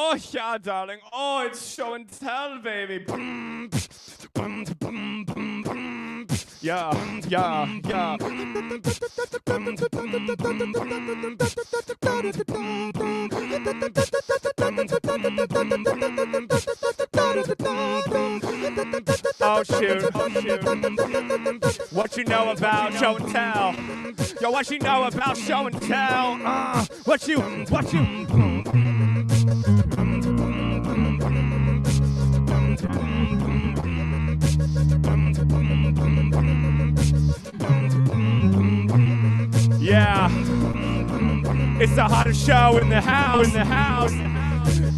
Oh yeah, darling. Oh, it's show and tell, baby. Yeah, yeah, yeah. Oh shoot, oh shoot. What you know about show and tell? Yo, what you know about show and tell? What you Yeah, it's the hottest show in the house.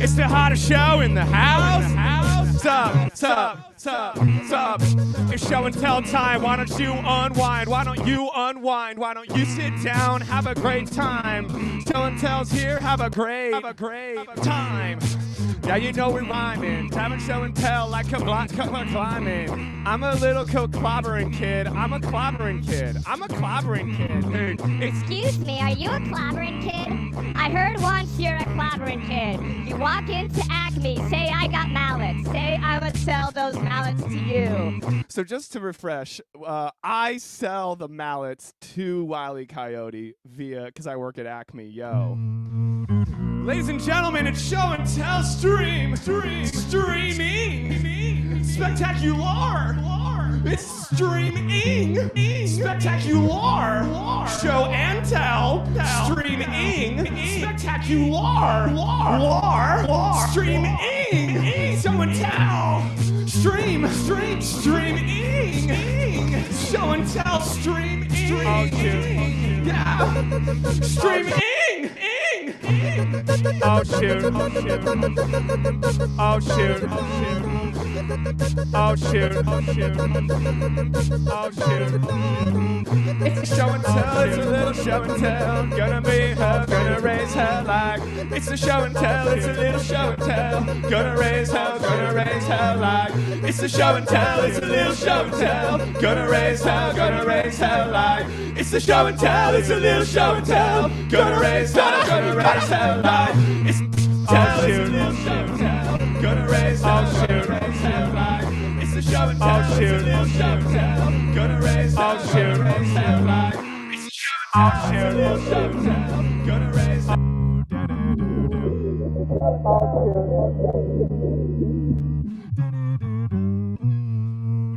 It's the hottest show in the house. Sup. It's show and tell time. Why don't you unwind? Why don't you sit down? Have a great time. Show and tell's here. Have a great time. Yeah, you know we're rhyming. Having show and tell like climbing. I'm a little clobbering kid. I'm a clobbering kid. Hey. Excuse me, are you a clobbering kid? I heard once you're a clobbering kid. You walk into Acme, say I got mallets. Say I'ma sell those mallets to you. So just to refresh, I sell the mallets to Wile E. Coyote because I work at Acme, yo. Ladies and gentlemen, it's show and tell streaming. Spectacular. It's streaming. Spectacular. Show and tell. Streaming. Spectacular. Streaming. Show and tell. Streaming. Show and tell. Streaming. Oh, yeah. Streaming. Oh shoot. It's a show and tell, it's a little show and tell. Gonna be her, gonna raise her like. It's a show and tell, it's a little show and tell. Gonna raise her like. It's a show and tell, it's a little show and tell. Gonna raise her like. It's a show and tell, it's a little show and tell. Gonna raise her like. It's a tell, it's a little show and tell. Gonna raise her like. It's a show and tell, it's a little show and tell. Gonna raise her like. It's a show and tell, it's a little show and tell. Gonna raise her.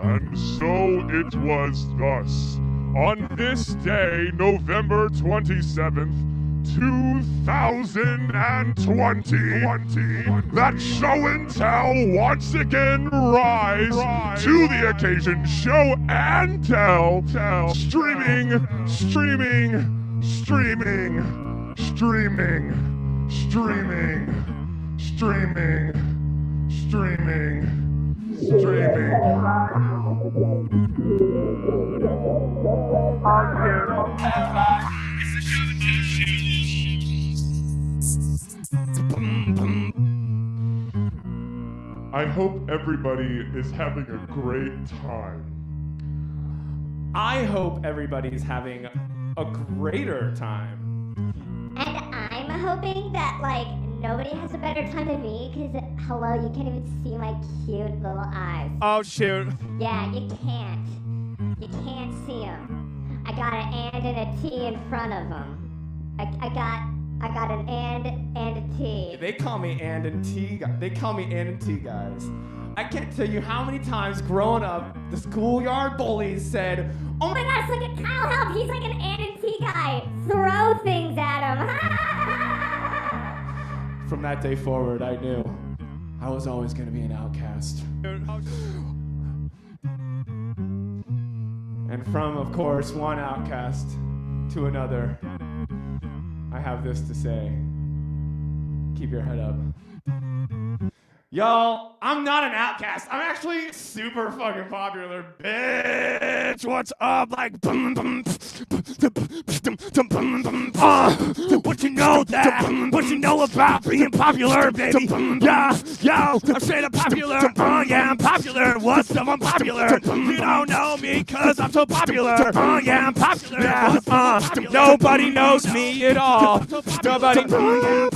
And so it was thus, on this day, November 27th, 2020, that show and tell once again rise to the occasion. Show and tell, streaming. I hope everybody is having a great time. I hope everybody's having a greater time. And I'm hoping that, nobody has a better time than me, because, hello, you can't even see my cute little eyes. Oh, shoot. Yeah, you can't. You can't see them. I got an and and a T in front of them. I got an and a T. They call me and T guys. I can't tell you how many times growing up, the schoolyard bullies said, "Oh my gosh, look at Kyle Helf, he's like an and T guy. Throw things at him." From that day forward, I knew I was always going to be an outcast. And from, of course, one outcast to another, I have this to say. Keep your head up. Y'all, I'm not an outcast. I'm actually super fucking popular, bitch. What's up? What you know that? What you know about being popular, baby? Yeah, yo, I'm straight up popular. Yeah, I'm popular. What's up? I'm popular. You don't know me cause I'm so popular. Yeah, I'm popular. Nobody knows me at all. Nobody knows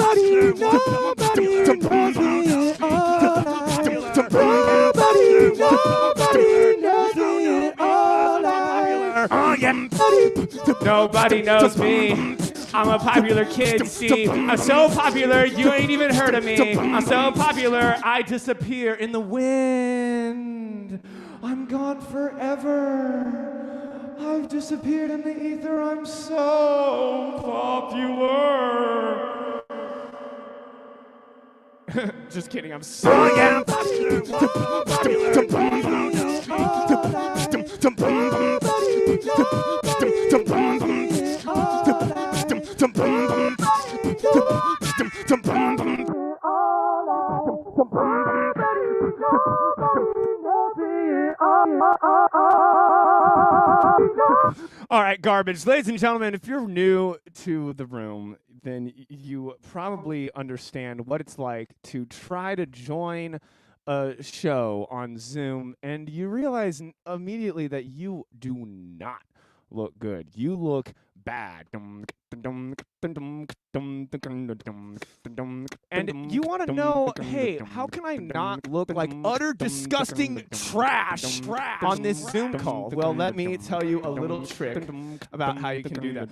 Nobody knows me. I'm a popular kid, see. I'm so popular, you ain't even heard of me. I'm so popular, I disappear in the wind. I'm gone forever. I've disappeared in the ether, I'm so popular. Just kidding, I'm so popular. All right, garbage. Ladies and gentlemen, if you're new to the room, then you probably understand what it's like to try to join a show on Zoom, and you realize immediately that you do not look good. You look bad. And you want to know, hey, how can I not look like utter disgusting trash on this Zoom call? Well, let me tell you a little trick about how you can do that.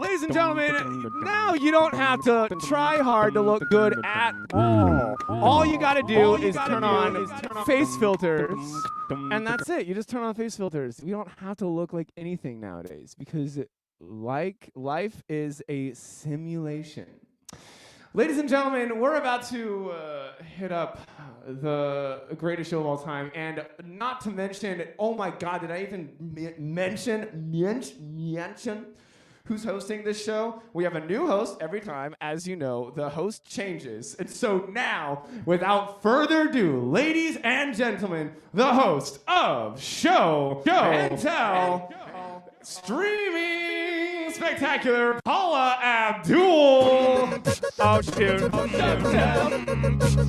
Ladies and gentlemen, now you don't have to try hard to look good at all. All you got to do is turn on face filters, and that's it. You just turn on face filters. We don't have to look like anything nowadays because life is a simulation. Ladies and gentlemen, we're about to hit up the greatest show of all time, and not to mention, oh my God, did I even mention who's hosting this show? We have a new host every time. As you know, the host changes. And so now, without further ado, ladies and gentlemen, the host of Show and Tell, streaming spectacular, Paula Abdul. Oh shoot.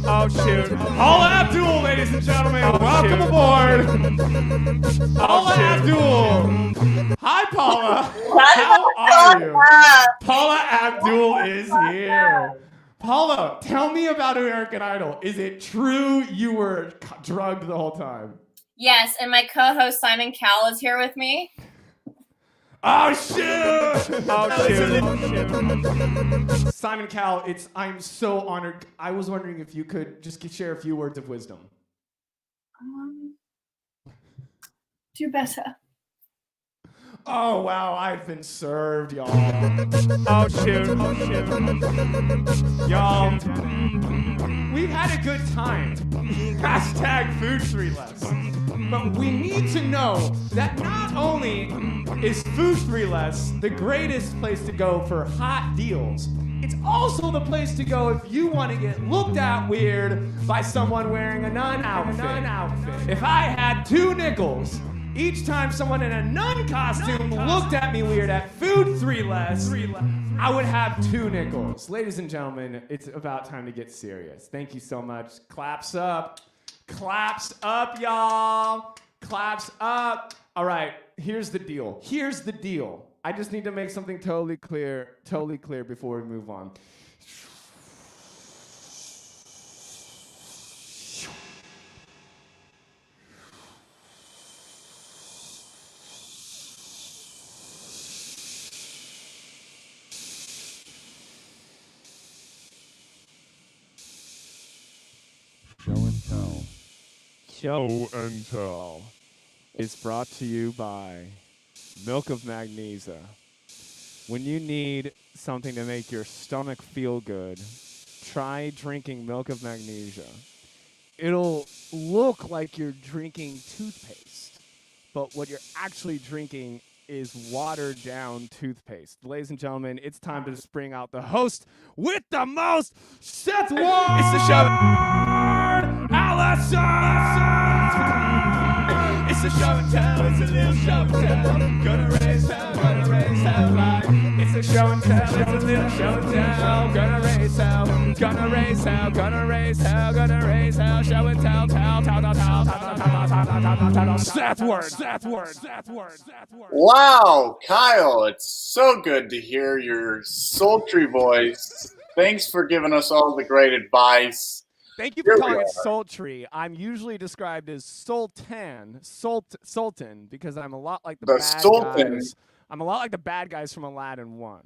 Oh shoot. Paula Abdul, ladies and gentlemen, welcome aboard. Paula Abdul. Hi, Paula. How are you? Paula Abdul is here. Paula, tell me about American Idol. Is it true you were drugged the whole time? Yes, and my co-host Simon Cowell is here with me. Oh shoot! Oh shoot! Simon Cowell, I'm so honored. I was wondering if you could just share a few words of wisdom. Do better. Oh wow, I've been served, y'all. Oh shoot! Oh shoot! Y'all, we've had a good time. Hashtag food 3 less. But we need to know that not only is Food 3 Less the greatest place to go for hot deals, it's also the place to go if you want to get looked at weird by someone wearing a nun outfit. If I had 2 nickels each time someone in a nun costume looked at me weird at Food 3 Less, I would have 2 nickels. Ladies and gentlemen, it's about time to get serious. Thank you so much. Claps up. Claps up, y'all. Claps up. All right, here's the deal. I just need to make something totally clear before we move on. Show and Tell is brought to you by Milk of Magnesia. When you need something to make your stomach feel good, try drinking Milk of Magnesia. It'll look like you're drinking toothpaste, but what you're actually drinking is watered down toothpaste. Ladies and gentlemen, it's time to just bring out the host with the most, Sethward! It's the show. Allison! It's It's a show and tell, it's a little show and tell. Gonna raise hell like. It's a show and tell, it's a little show and tell. Gonna raise hell, gonna raise hell, gonna raise hell, gonna raise hell. Show and tell, Sethward. Wow, Kyle, it's so good to hear your sultry voice. Thanks for giving us all the great advice. Thank you for Here we calling it are. sultry. I'm usually described as sultan, because I'm a lot like the The bad Sultan. guys. I'm a lot like the bad guys from Aladdin 1.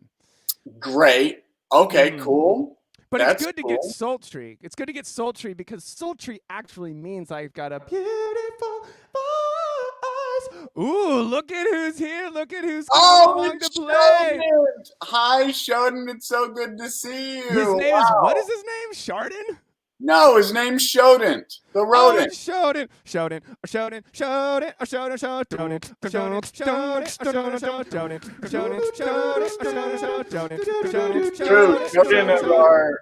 Great. Okay, cool. But That's it's good to get cool. sultry. It's good to get sultry because sultry actually means I've got a beautiful voice. Ooh, look at who's here. Look at who's coming along to it's play. Sheldon. Hi, Sheldon. It's so good to see you. His name is, Wow. what is his name? Chardon? No, his name's Sheldon, the Oh, rodent. it's Sheldon. Sheldon. Sheldon. Sheldon. Sheldon. Sheldon. Sheldon. True. Sheldon is our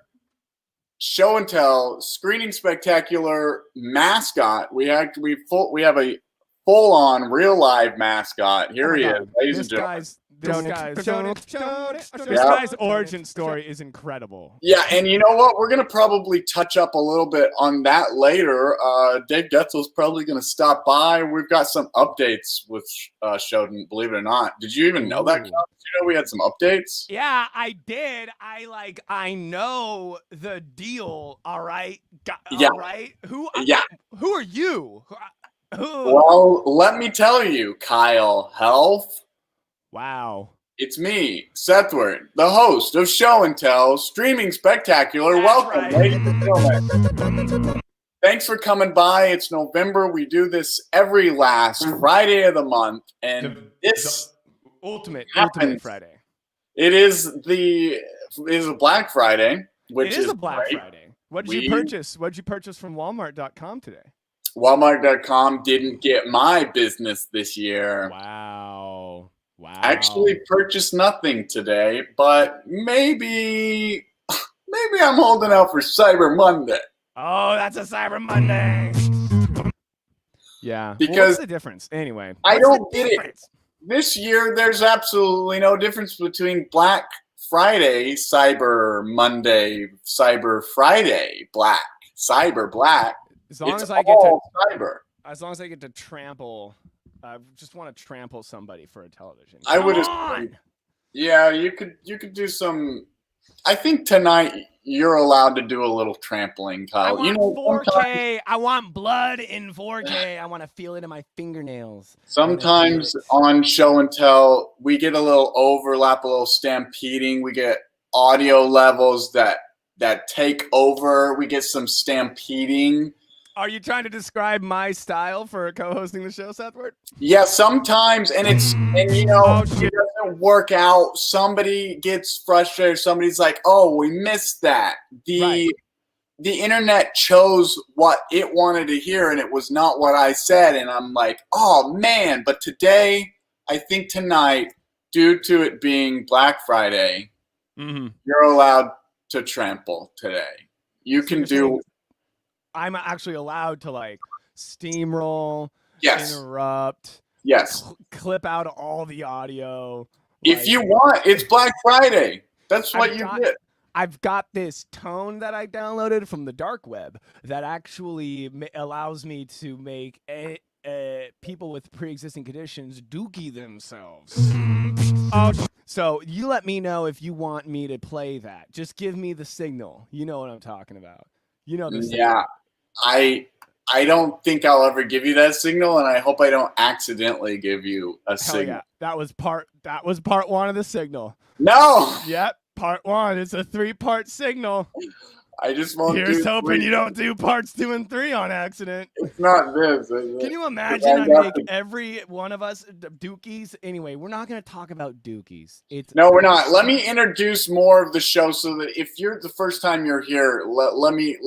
show and tell screening spectacular mascot. We have a full on real live mascot. Here he is, ladies and gentlemen. This guy's origin story is incredible. Yeah, and you know what? We're gonna probably touch up a little bit on that later. Dave Getzel's probably gonna stop by. We've got some updates with Sheldon. Believe it or not, did you even know that? Did you know we had some updates? Yeah, I did. I know the deal. All right. Yeah. All right. Who are you? Well, let me tell you, Kyle Helf. Wow. It's me, Sethward, the host of Show and Tell Streaming Spectacular. That's Welcome, right. ladies and gentlemen. Thanks for coming by. It's November. We do this every last Friday of the month, and this Ultimate happens. Friday. It is a Black Friday, which It is a Black great. Friday. What did you purchase? What did you purchase from Walmart.com today? Walmart.com didn't get my business this year. Wow. Actually purchased nothing today, but maybe I'm holding out for Cyber Monday. Oh, that's a Cyber Monday. Yeah. Because what's the difference? Anyway. I what's don't the get it. difference? This year, there's absolutely no difference between Black Friday, Cyber Monday, Cyber Friday, Black, Cyber Black. As long It's as I get to all cyber. As long as I get to trample, I just want to trample somebody for a television. I would Come assume. on! Yeah, you could do some. I think tonight you're allowed to do a little trampling, I Kyle. want Sometimes, 4K. I want blood in 4K. I want to feel it in my fingernails. sometimes on Show and Tell, we get a little overlap, a little stampeding. We get audio levels that take over. We get some stampeding. Are you trying to describe my style for co-hosting the show, Sethward? Yeah, sometimes, and it doesn't work out. Somebody gets frustrated. Somebody's like, "Oh, we missed that." The internet chose what it wanted to hear, and it was not what I said. And I'm like, "Oh man!" But today, I think tonight, due to it being Black Friday, you're allowed to trample today. You can do. I'm actually allowed to like steamroll, Yes. interrupt, Yes. clip out all the audio. If you want, it's Black Friday. That's what you get. I've got this tone that I downloaded from the dark web that actually allows me to make people with pre-existing conditions dookie themselves. So you let me know if you want me to play that. Just give me the signal. You know what I'm talking about. You know this. Yeah. I don't think I'll ever give you that signal, and I hope I don't accidentally give you a signal. Yeah. That was part one of the signal. No. Yep, part one. It's a 3-part signle. I just won't. Here's do hoping you don't do parts 2 and 3 on accident. It's not this. Is it? Can you imagine I make every one of us dookies? Anyway, we're not going to talk about dookies. No, we're not. Let me introduce more of the show so that if you're the first time you're here, let me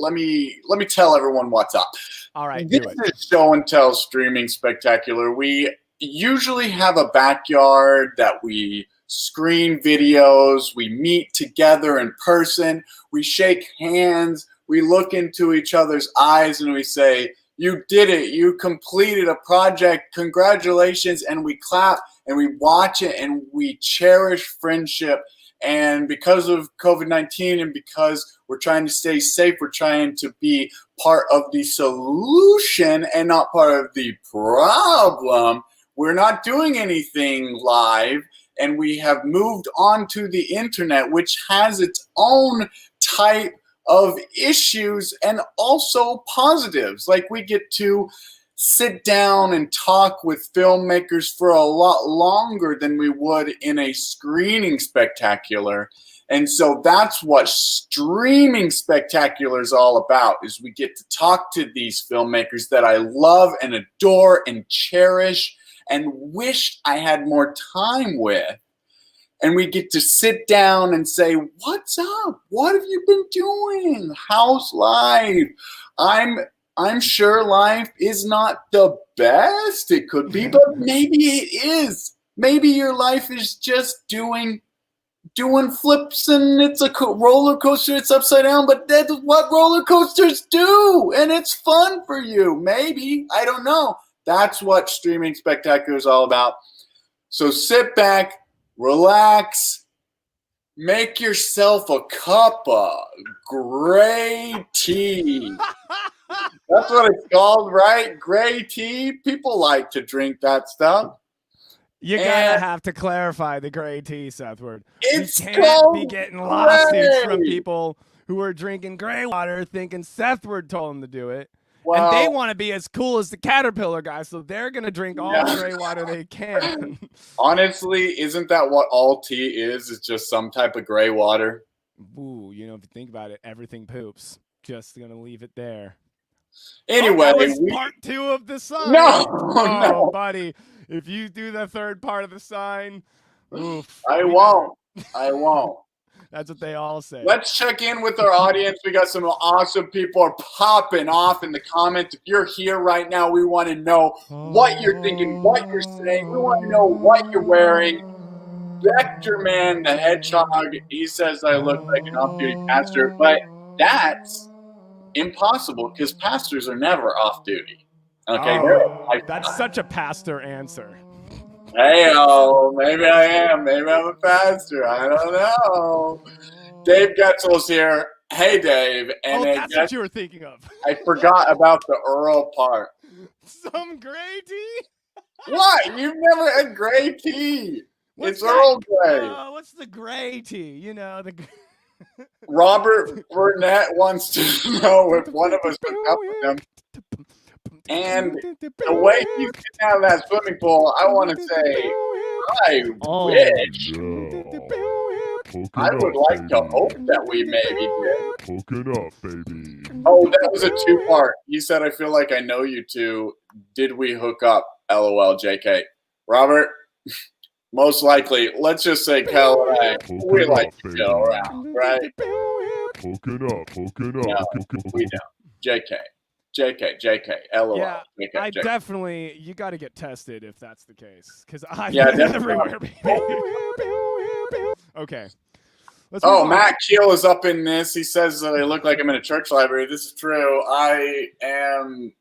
tell everyone what's up. All right, This is Show and Tell Streaming Spectacular. We usually have a backyard that we screen videos, we meet together in person, we shake hands, we look into each other's eyes, and we say, You did it. You completed a project. Congratulations. And we clap and we watch it and we cherish friendship. And because of COVID-19 and because we're trying to stay safe, we're trying to be part of the solution and not part of the problem. We're not doing anything live, and we have moved on to the internet, which has its own type of issues and also positives. Like, we get to sit down and talk with filmmakers for a lot longer than we would in a screening spectacular. And so that's what streaming spectacular is all about, is we get to talk to these filmmakers that I love and adore and cherish and wish I had more time with. And we get to sit down and say, what's up? What have you been doing? How's life? I'm sure life is not the best it could be, but maybe it is. Maybe your life is just doing flips and it's a roller coaster. It's upside down, but that's what roller coasters do. And it's fun for you. Maybe. I don't know. That's what streaming spectacular is all about. So sit back, relax, make yourself a cup of gray tea. That's what it's called, right? Gray tea. People like to drink that stuff. You gotta have to clarify the gray tea, Sethward. It's you can't be called getting gray. lawsuits from people who are drinking gray water thinking Sethward told them to do it. Well, and they want to be as cool as the Caterpillar guy, so they're going to drink all the gray water they can. Honestly, isn't that what all tea is? It's just some type of gray water. Ooh, you know, if you think about it, everything poops. Just going to leave it there. Anyway, that was part 2 of the sign. No, buddy. If you do the third part of the sign, oof. I won't. That's what they all say. Let's check in with our audience. We got some awesome people are popping off in the comments. If you're here right now, we want to know what you're thinking, what you're saying. We want to know what you're wearing. Vector Man the Hedgehog, he says I look like an off-duty pastor, but that's impossible because pastors are never off-duty. Okay, that's such a pastor answer. Hey, maybe I am. Maybe I'm a pastor. I don't know. Dave Getzel's here. Hey, Dave. And that's what you were thinking of. I forgot about the Earl part. Some gray tea? What? You've never had gray tea. It's Earl Grey. What's the gray tea? You know, the... Robert Burnett wants to know if one of us hooked up with him. And the way he's getting out of that swimming pool, I want to say, I wish. I would like to hope that we maybe did. Hook it up, baby. Oh, that was a 2-part. He said, I feel like I know you two. Did we hook up? LOL, JK. Robert, most likely, let's just say Kel and I, we like to go around, right? Hook it up. No, we don't. JK, LOL. Yeah, JK, I JK. definitely, you got to get tested if that's the case. Because I'm everywhere, baby. Okay. Matt Keel is up in this. He says that I look like I'm in a church library. This is true. I'm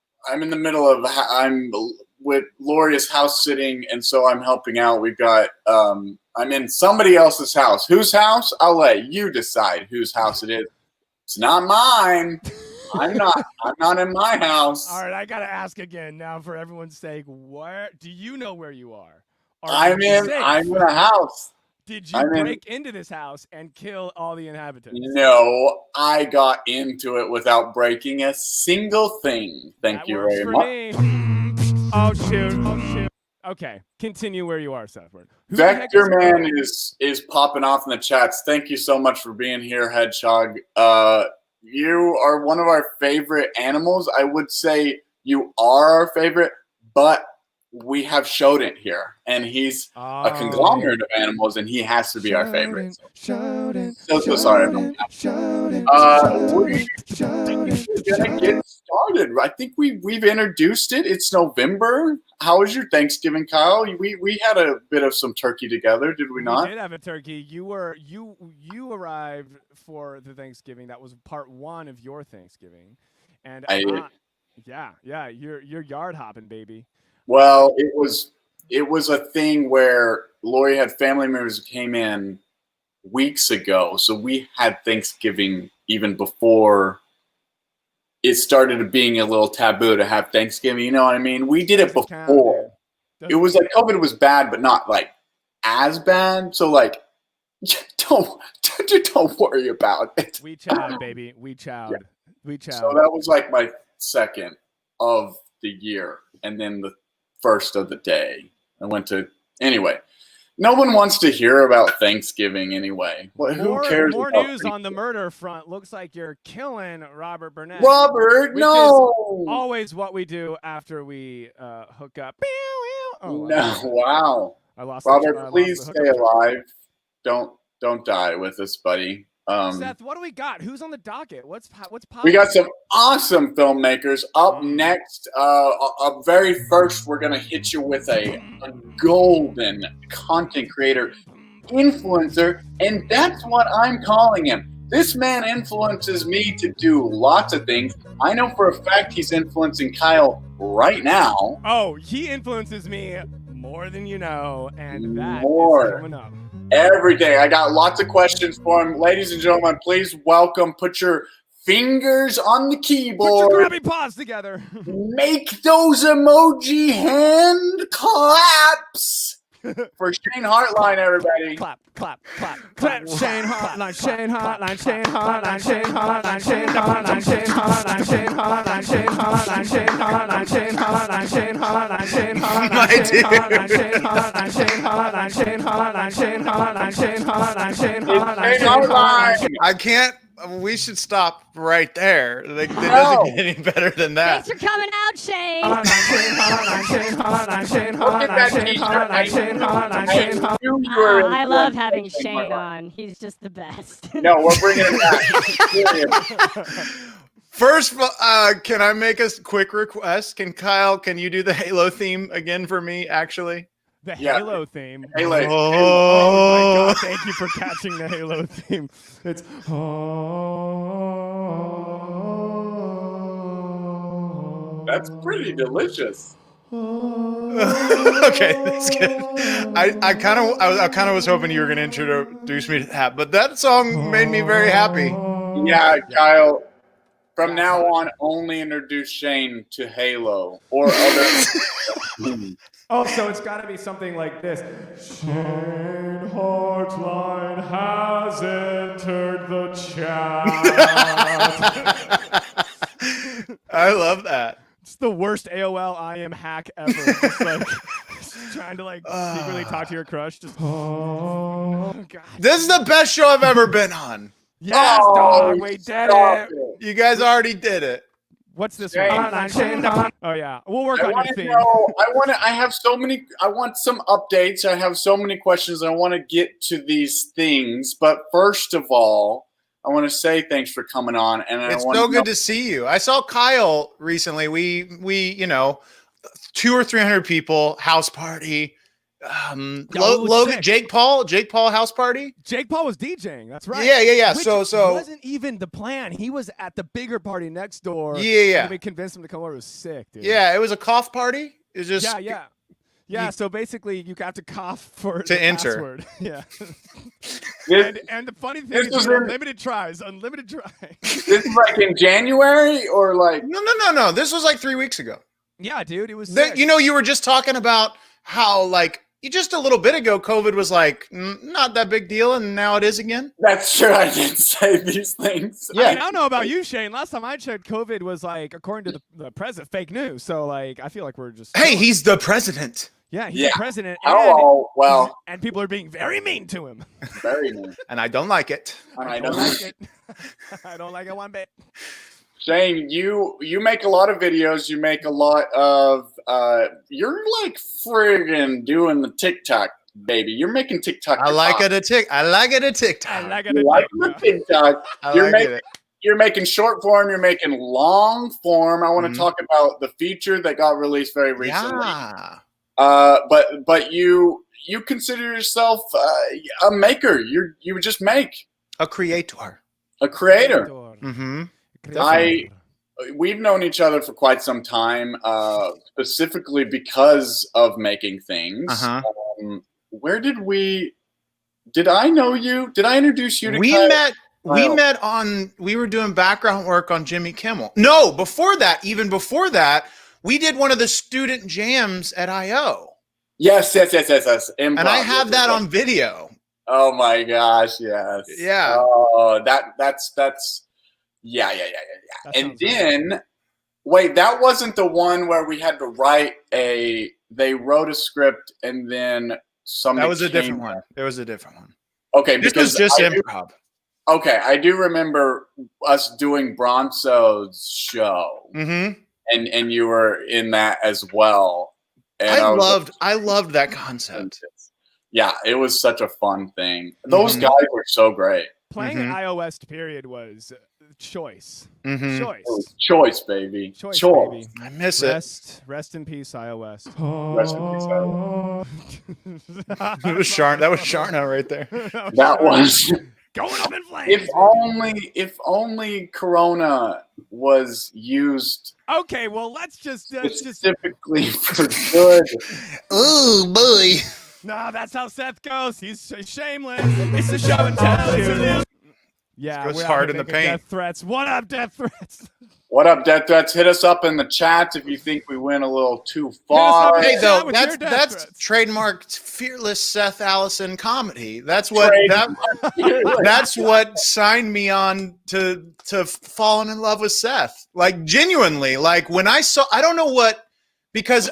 in the middle of, I'm with Lori's house sitting, and so I'm helping out. We've got, I'm in somebody else's house. Whose house? I'll let you decide whose house it is. It's not mine. I'm not in my house. All right, I gotta ask again now for everyone's sake. Where do you know where you are? I'm in a house. Did you break into this house and kill all the inhabitants? No, I got into it without breaking a single thing. Thank you very much. Oh shoot. Okay, continue where you are, Sethward. Vector Man is popping off in the chats. Thank you so much for being here, Hedgehog. You are one of our favorite animals. I would say you are our favorite, but we have Shodent here, and he's a conglomerate of animals, and he has to be our favorite. So sorry. We're gonna get started. I think we've introduced it. It's November. How was your Thanksgiving, Kyle? We had a bit of some turkey together, did we not? We did have a turkey. You arrived for the Thanksgiving. That was part 1 of your Thanksgiving, and Yeah, you're yard hopping, baby. Well, it was a thing where Lori had family members who came in weeks ago, so we had Thanksgiving even before it started being a little taboo to have Thanksgiving. You know what I mean? We did it Doesn't count, before. dude. It was like COVID was bad, but not like as bad. So like, don't worry about it. We chowed, baby. We chowed. Yeah. We chowed. So that was like my second of the year, and then the first of the day. I went to anyway. No one wants to hear about Thanksgiving anyway. Who cares? More about news on the murder front. Looks like you're killing Robert Burnett. Robert, which no. is always what we do after we hook up. Oh, No, wow. I lost. Robert, please stay alive. Don't die with us, buddy. Seth, what do we got? Who's on the docket? What's popping? We got some awesome filmmakers. Up next, very first, we're going to hit you with a golden content creator, influencer, and that's what I'm calling him. This man influences me to do lots of things. I know for a fact he's influencing Kyle right now. Oh, he influences me more than you know, and that More. is coming up. Every day. I got lots of questions for him. Ladies and gentlemen, please welcome. Put your fingers on the keyboard. Put your grabby paws together. Make those emoji hand claps for Shane Hartline, everybody. Clap, clap, clap, clap. Shane Hartline, Shane Hartline, Shane Hartline, Shane Hartline, Shane Hartline, Shane Hartline, Shane Hartline, Shane Hartline, Shane Hartline, Shane Hartline, Shane Hartline, Shane Hartline, Shane Hartline, Shane Hartline, Shane Hartline, Shane Hartline, Shane Hartline, Shane Hartline, Shane Hartline, Shane Hartline. I can't. We should stop right there. Like, it doesn't get any better than that. Thanks for coming out, Shane. Look at that t-shirt. I love having Shane on. He's just the best. No, we're bringing it back. First, can I make a quick request? Can you do the Halo theme again for me, actually? The Halo theme. Halo. Oh my God! Thank you for catching the Halo theme. It's That's pretty delicious. Okay, that's good. I kind of was hoping you were going to introduce me to that, but that song made me very happy. Yeah, Kyle. From now on, only introduce Shane to Halo or other. oh, so it's got to be something like this. Shane Hartline has entered the chat. I love that. It's the worst AOL IM hack ever. Just like trying to secretly talk to your crush. Just oh God. This is the best show I've ever been on. Yes, dog. We did it. You guys already did it. What's this one? Oh yeah, we'll work on your theme. I have so many. I want some updates. I have so many questions. I want to get to these things, but first of all, I want to say thanks for coming on. And it's so good to see you. I saw Kyle recently. We 200 or 300 people house party. Logan, Jake Paul house party. Jake Paul was DJing. That's right. Yeah. Which so wasn't even the plan. He was at the bigger party next door. Yeah. And we convinced him to come over. It was sick, dude. Yeah, it was a cough party. It was just Yeah. So basically, you got to cough to enter. Password. Yeah. This, and the funny thing is, unlimited tries. This is like in January or like no. This was like 3 weeks ago. Yeah, dude. It was. You were just talking about how just a little bit ago, COVID was not that big deal, and now it is again. That's true. I didn't say these things. Yeah. I don't know about you, Shane. Last time I checked, COVID was according to the president, fake news. So I feel like we're just. Hey, he's the president. Yeah, he's the president. And people are being very mean to him. Very mean. And I don't like it. I don't like it. I don't like it one bit. Shane, you make a lot of videos. You make a lot of you're friggin' doing the TikTok, baby. You're making TikTok. I like it a TikTok. You're making short form. You're making long form. I want to talk about the feature that got released very recently. Yeah. But you consider yourself a maker. You just make a creator. A creator. Mm-hmm. we've known each other for quite some time, specifically because of making things. Where did I know you? Did I introduce you to Kyle? We met we were doing background work on Jimmy Kimmel. No, even before that, we did one of the student jams at I.O. Yes. Improv. And I have that on video. Oh my gosh, yes. Yeah. Oh, that's yeah. And then, wait, that wasn't the one where we had to they wrote a script and then something. That was a different one. There was a different one. Okay, this was just improv. Okay, I do remember us doing Bronso's show, and you were in that as well. And I loved that concept. Yeah, it was such a fun thing. Those guys were so great. Playing iOS period was choice. Choice, baby. Choice, baby. I miss it. Rest in peace, iOS. Rest in peace, iOS. That was Sharna right there. That was going up in flames. If only Corona was used. Okay, well, let's just specifically for good. Oh boy. No, that's how Seth goes. He's shameless. It's the show and tell. Yeah, goes hard in the paint. Death threats. What up, death threats? What up, death threats? Hit us up in the chat if you think we went a little too far. Hey, though, that's trademarked fearless Seth Allison comedy. That's what that's what signed me on to falling in love with Seth. Like genuinely, like when I don't know what. Because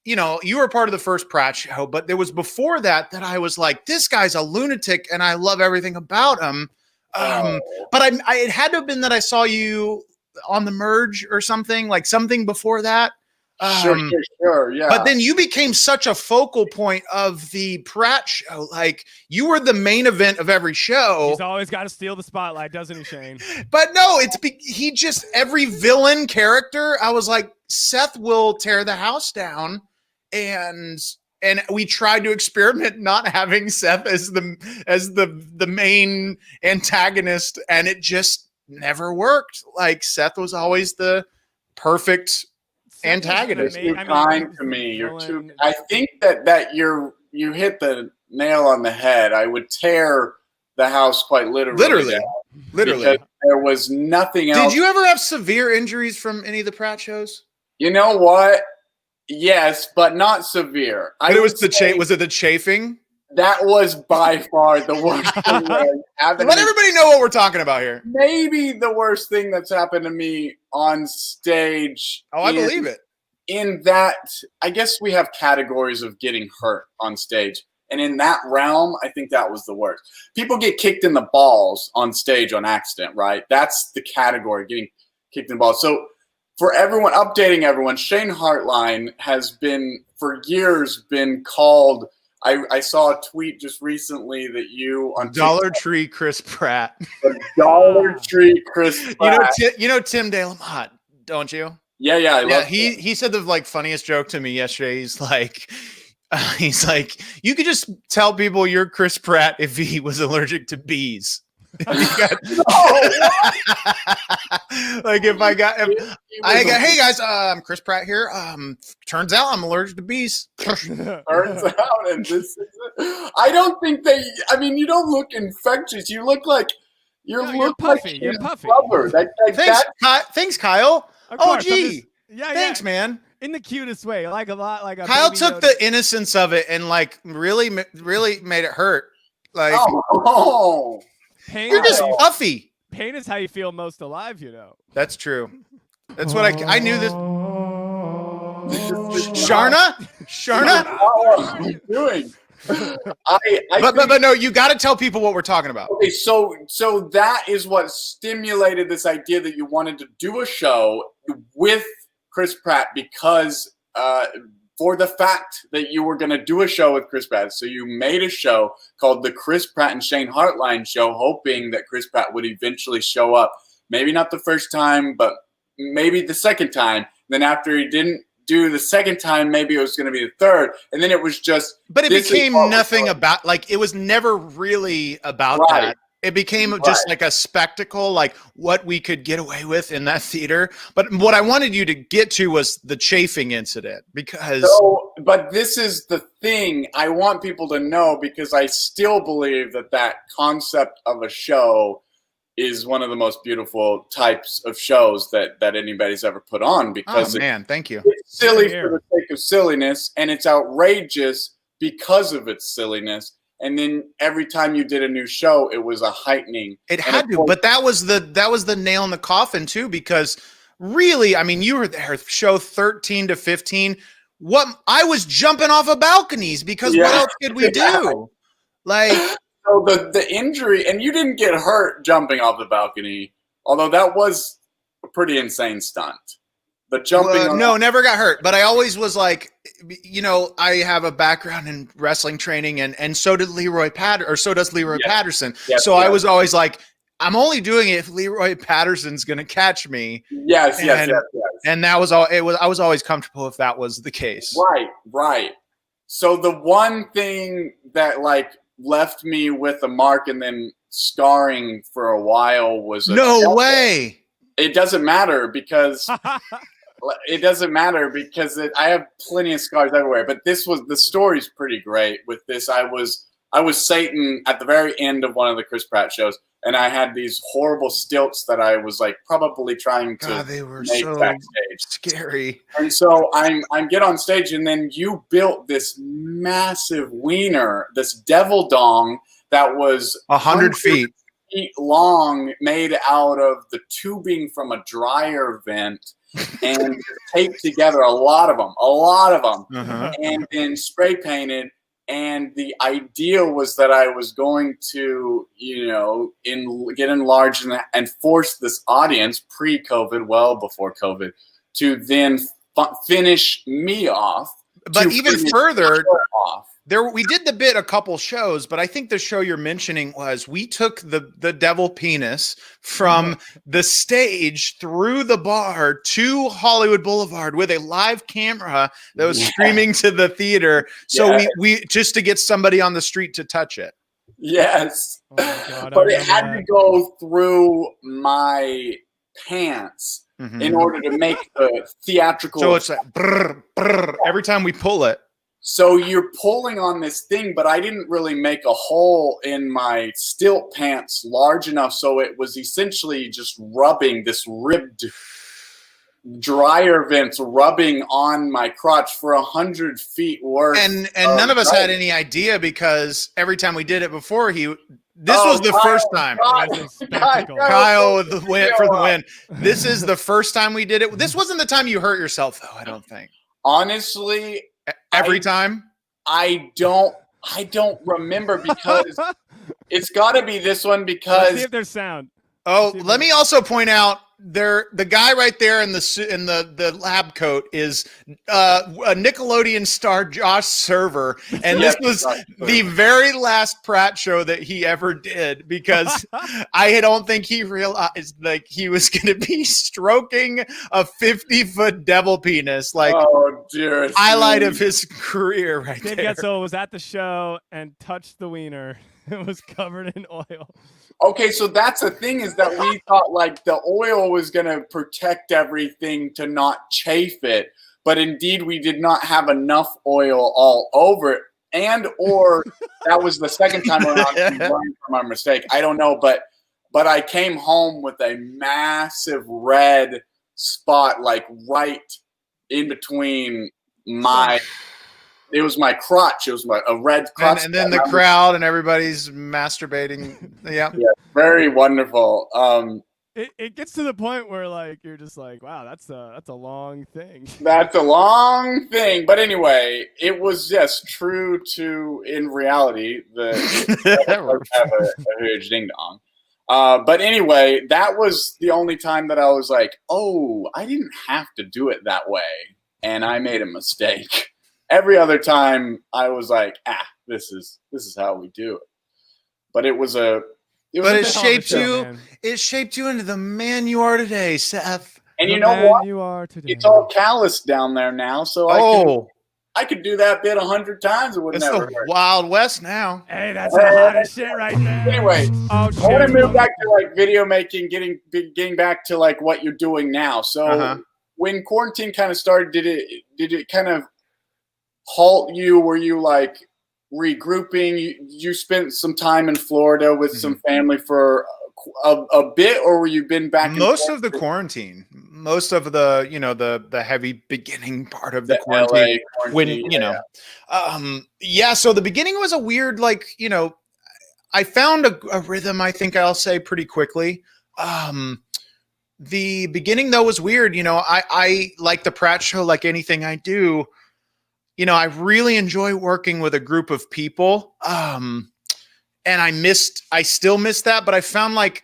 you were part of the first Pratt show, but there was before that I was like, this guy's a lunatic and I love everything about him. But it had to have been that I saw you on the Merge or something, like something before that. Sure, yeah. But then you became such a focal point of the Pratt show. Like you were the main event of every show. He's always got to steal the spotlight, doesn't he, Shane? But no, he just every villain character. I was like, Seth will tear the house down, and we tried to experiment not having Seth as the main antagonist, and it just never worked. Like Seth was always the perfect antagonist. You're too kind to me. You're too. I think that you hit the nail on the head. I would tear the house quite literally. Because there was nothing else. Did you ever have severe injuries from any of the Pratt shows? You know what? Yes, but not severe. But it was was it the chafing? That was by far the worst thing that happened. Let everybody know what we're talking about here. Maybe the worst thing that's happened to me on stage. Oh, I believe it. In that, I guess we have categories of getting hurt on stage. And in that realm, I think that was the worst. People get kicked in the balls on stage on accident, right? That's the category, getting kicked in the balls. So for everyone, updating everyone, Shane Hartline has been, for years, been called. I saw a tweet just recently that you on Dollar Tree Chris Pratt. The Dollar Tree Chris Pratt. You know Tim DeLamotte, don't you? Yeah. He said the funniest joke to me yesterday. He's like, you could just tell people you're Chris Pratt if he was allergic to bees. Like if I got, hey guys, I'm Chris Pratt here. Turns out I'm allergic to bees. Turns out, and this is it. I don't think you don't look infectious. You look like you're puffy. You're puffy. Thanks, Kyle. Oh, gee. Thanks, man. In the cutest way, like a Kyle took the innocence of it and really made it hurt. Like, you're just puffy. Pain is how you feel most alive, you know. That's true. That's what I knew this. Sharna? What are you doing? But no, you got to tell people what we're talking about. Okay, so that is what stimulated this idea that you wanted to do a show with Chris Pratt because for the fact that you were going to do a show with Chris Pratt. So you made a show called the Chris Pratt and Shane Hartline Show, hoping that Chris Pratt would eventually show up. Maybe not the first time, but maybe the second time. Then after he didn't do the second time, maybe it was going to be the third. And then it was just... But it became nothing about... Like, it was never really about that. It became just like a spectacle, like what we could get away with in that theater. But what I wanted you to get to was the chafing incident, because. But this is the thing I want people to know, because I still believe that concept of a show is one of the most beautiful types of shows that anybody's ever put on, because thank you. It's silly for the sake of silliness, and it's outrageous because of its silliness. And then every time you did a new show, it was a heightening. It had to, but that was the nail in the coffin too, because really, I mean, you were there, show 13 to 15. I was jumping off of balconies, because what else could we do? Like, so the injury, and you didn't get hurt jumping off the balcony, although that was a pretty insane stunt. The jumping. No, never got hurt. But I always was like, I have a background in wrestling training, and so did so does Leroy Patterson. Yes, so I was always like, I'm only doing it if Leroy Patterson's going to catch me. Yes. And that was all. I was always comfortable if that was the case. Right. So the one thing that like left me with a mark and then scarring for a while was no way. It doesn't matter because I have plenty of scars everywhere. But the story's pretty great with this. I was Satan at the very end of one of the Chris Pratt shows, and I had these horrible stilts that I was like probably trying to they were make so backstage. Scary. And so I'm get on stage, and then you built this massive wiener, this devil dong that was 100 feet long, made out of the tubing from a dryer vent, and taped together a lot of them, and then spray painted. And the idea was that I was going to, get enlarged and force this audience pre-COVID, well before COVID, to then finish me off. But even further, we did the bit a couple shows, but I think the show you're mentioning was we took the devil penis from the stage through the bar to Hollywood Boulevard with a live camera that was streaming to the theater. So we just to get somebody on the street to touch it. Yes. Oh my God, but it had to go through my pants in order to make the theatrical. So it's like brr, brr, every time we pull it. So you're pulling on this thing, but I didn't really make a hole in my stilt pants large enough, so it was essentially just rubbing this ribbed dryer vents rubbing on my crotch for 100 feet worth. And none of us had any idea, because every time we did it before, this was the first time. Kyle with the win for the win. This is the first time we did it. This wasn't the time you hurt yourself, though, I don't think. Honestly, every time? I don't remember, because it's got to be this one, because Let's see if there's sound. Oh, let me also point out the guy right there in the lab coat is a Nickelodeon star Josh Server, and this was the very last Pratt show that he ever did, because I don't think he realized like he was going to be stroking a 50-foot devil penis, like highlight of his career right Dave there. Getzel was at the show and touched the wiener. It was covered in oil. Okay, so that's the thing, is that we thought like the oil was going to protect everything to not chafe it, but indeed we did not have enough oil all over it, or that was the second time around we learned from our mistake. I don't know, but I came home with a massive red spot, like right in between it was my crotch. It was a red crotch. And then the crowd and everybody's masturbating. Yeah, very wonderful. It gets to the point where like you're just like, wow, that's a long thing. That's a long thing. But anyway, it was just true to, in reality, have a huge ding dong. But anyway, that was the only time that I was like, oh, I didn't have to do it that way, and I made a mistake. Every other time I was like, this is how we do it. But it shaped you into the man you are today, Seth. And you know what? It's all calloused down there now, so I could do that bit 100 times. It would It's never the hurt. Wild West now. Hey, that's the hottest shit right there. Anyway, Oh, I want to move back to like video making, getting back to like what you're doing now. So when quarantine kind of started, did it kind of halt you? Were you like regrouping? You spent some time in Florida with some family for a bit, or were you been back? Most of the quarantine, most of the the heavy beginning part of the quarantine, So the beginning was a weird, like, I found a rhythm. I think I'll say pretty quickly. The beginning though was weird. I like the Pratt Show, like anything I do. I really enjoy working with a group of people. And I still miss that, but I found like,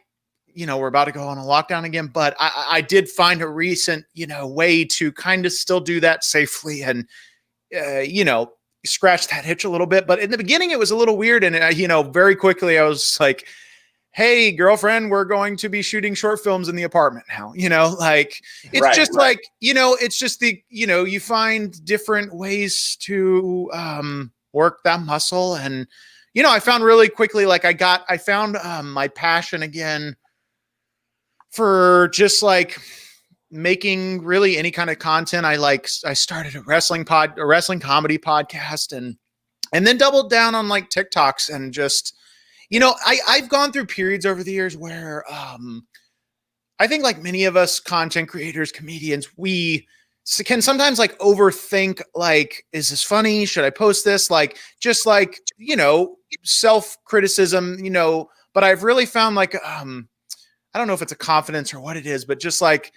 we're about to go on a lockdown again, but I did find a recent, way to kind of still do that safely and, scratch that itch a little bit. But in the beginning, it was a little weird. And, very quickly I was like, hey, girlfriend, we're going to be shooting short films in the apartment now. It's it's just you find different ways to work that muscle. And, I found really quickly, like I found my passion again for just like making really any kind of content. I started a wrestling comedy podcast and then doubled down on like TikToks and just, I've gone through periods over the years where I think like many of us content creators, comedians, we can sometimes like overthink, like, is this funny? Should I post this? Like, just like, self-criticism, but I've really found like, I don't know if it's a confidence or what it is, but just like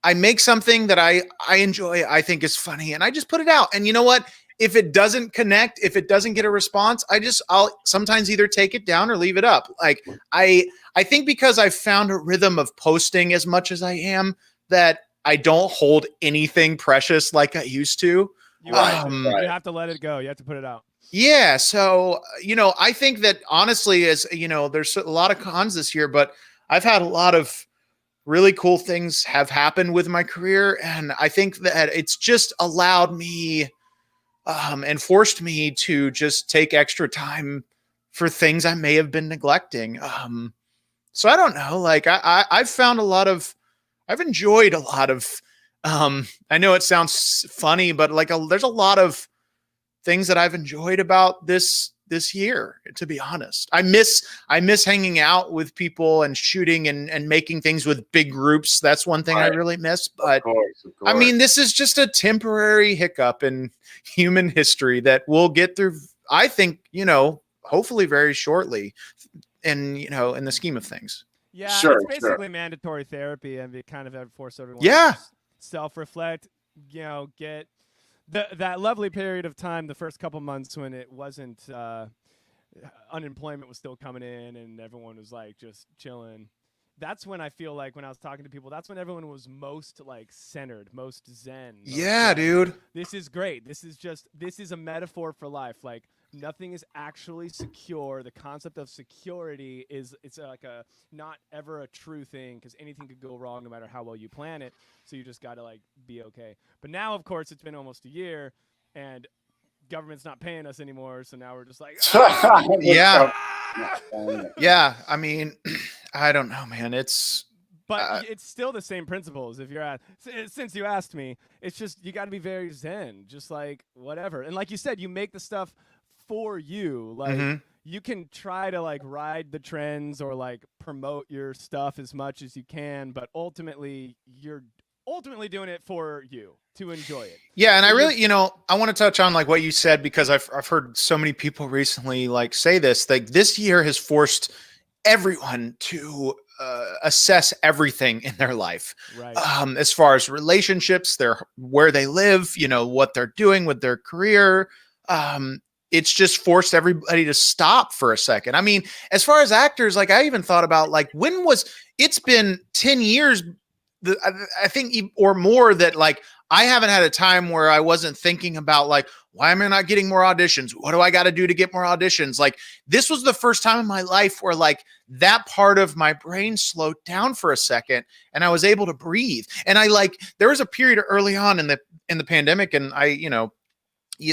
I make something that I enjoy, I think is funny, and I just put it out. And you know what? If it doesn't connect, if it doesn't get a response, I'll sometimes either take it down or leave it up. Like I think because I've found a rhythm of posting as much as I am, that I don't hold anything precious like I used to. You have to let it go. You have to put it out. Yeah. So, I think that honestly, as there's a lot of cons this year, but I've had a lot of really cool things have happened with my career. And I think that it's just allowed me and forced me to just take extra time for things I may have been neglecting. So I don't know, like I've found I've enjoyed a lot of, I know it sounds funny, but like there's a lot of things that I've enjoyed about this year, to be honest. I miss hanging out with people and shooting and making things with big groups. That's one thing I really miss. But of course. I mean, this is just a temporary hiccup in human history that we'll get through, I think, hopefully very shortly. And, in the scheme of things. Yeah, it's basically mandatory therapy, and we kind of have forced everyone to self-reflect, get that lovely period of time, the first couple months when it wasn't unemployment was still coming in and everyone was like just chilling. That's when I feel like when I was talking to people, that's when everyone was most like centered, most zen. Dude. This is great. This is a metaphor for life. Like nothing is actually secure. The concept of security it's like a not ever a true thing because anything could go wrong no matter how well you plan it. So you just got to like be okay. But now, of course, it's been almost a year and government's not paying us anymore. So now we're just like, yeah. I mean, I don't know, man. But it's still the same principles. Since you asked me, it's just you got to be very zen, just like whatever. And like you said, you make the stuff for you. Like you can try to like ride the trends or like promote your stuff as much as you can, but ultimately you're doing it for you to enjoy it. Yeah, and I really, I want to touch on like what you said because I've heard so many people recently like say this. Like this year has forced everyone to assess everything in their life, right? As far as relationships, where they live, what they're doing with their career. It's just forced everybody to stop for a second. I mean, as far as actors, like I even thought about like it's been 10 years, I think, or more that like I haven't had a time where I wasn't thinking about like, why am I not getting more auditions? What do I got to do to get more auditions? Like this was the first time in my life where like that part of my brain slowed down for a second and I was able to breathe. And there was a period early on in the pandemic and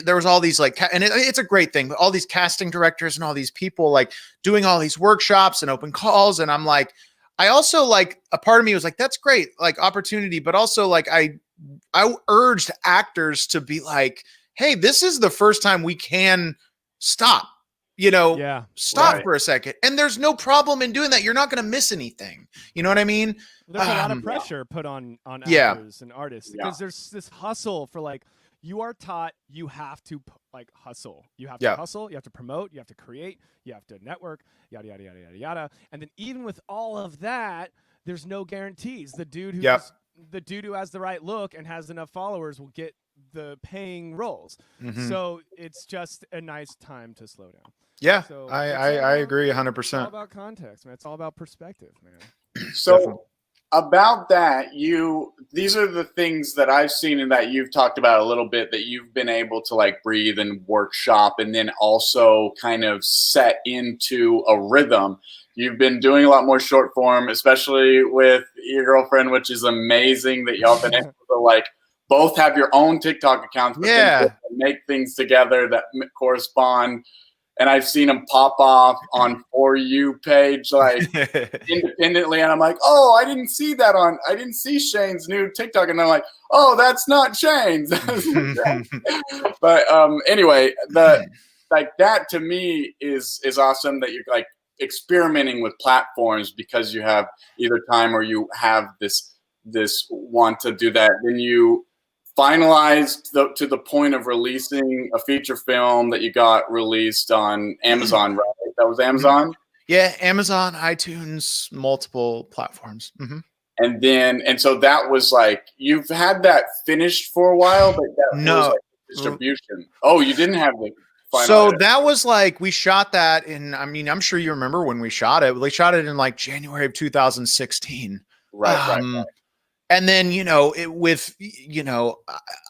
there was all these like, and it's a great thing, but all these casting directors and all these people like doing all these workshops and open calls. And I'm like, I also like, a part of me was like, that's great, like opportunity, but also like I urged actors to be like, hey, this is the first time we can stop, stop for a second. And there's no problem in doing that. You're not going to miss anything. You know what I mean? There's a lot of pressure put on actors and artists because there's this hustle for like, you are taught you have to like hustle. You have to hustle. You have to promote. You have to create. You have to network. Yada yada yada yada yada. And then even with all of that, there's no guarantees. The dude who has the right look and has enough followers will get the paying roles. So it's just a nice time to slow down. Yeah, so I agree 100%. It's all about context, man. It's all about perspective, man. So. Definitely. About that, these are the things that I've seen and that you've talked about a little bit, that you've been able to like breathe and workshop and then also kind of set into a rhythm. You've been doing a lot more short form, especially with your girlfriend, which is amazing that y'all been able to like both have your own TikTok accounts, but make things together that correspond. And I've seen them pop off on For You page, like independently. And I'm like, oh, I didn't see Shane's new TikTok. And I'm like, oh, that's not Shane's. But anyway, that to me is awesome that you're like experimenting with platforms because you have either time or you have this want to do that. Then you finalized to the point of releasing a feature film that you got released on Amazon, right? That was Amazon? Yeah, Amazon, iTunes, multiple platforms. And so that was like, you've had that finished for a while, but that was like distribution. Oh, you didn't have the final So that was like, we shot that in, I mean, I'm sure you remember when we shot it. We shot it in like January of 2016. Right. And then,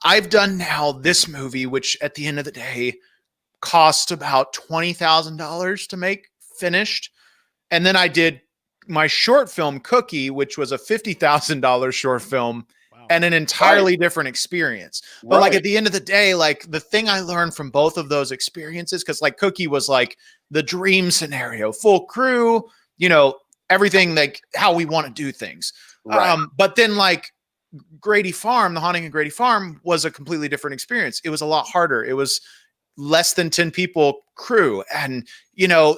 I've done now this movie, which at the end of the day cost about $20,000 to make finished. And then I did my short film Cookie, which was a $50,000 short film and an entirely different experience. But like at the end of the day, like the thing I learned from both of those experiences, because like Cookie was like the dream scenario, full crew, everything like how we want to do things. But then like Grady Farm, The Haunting of Grady Farm was a completely different experience. It was a lot harder. It was less than 10 people crew. And,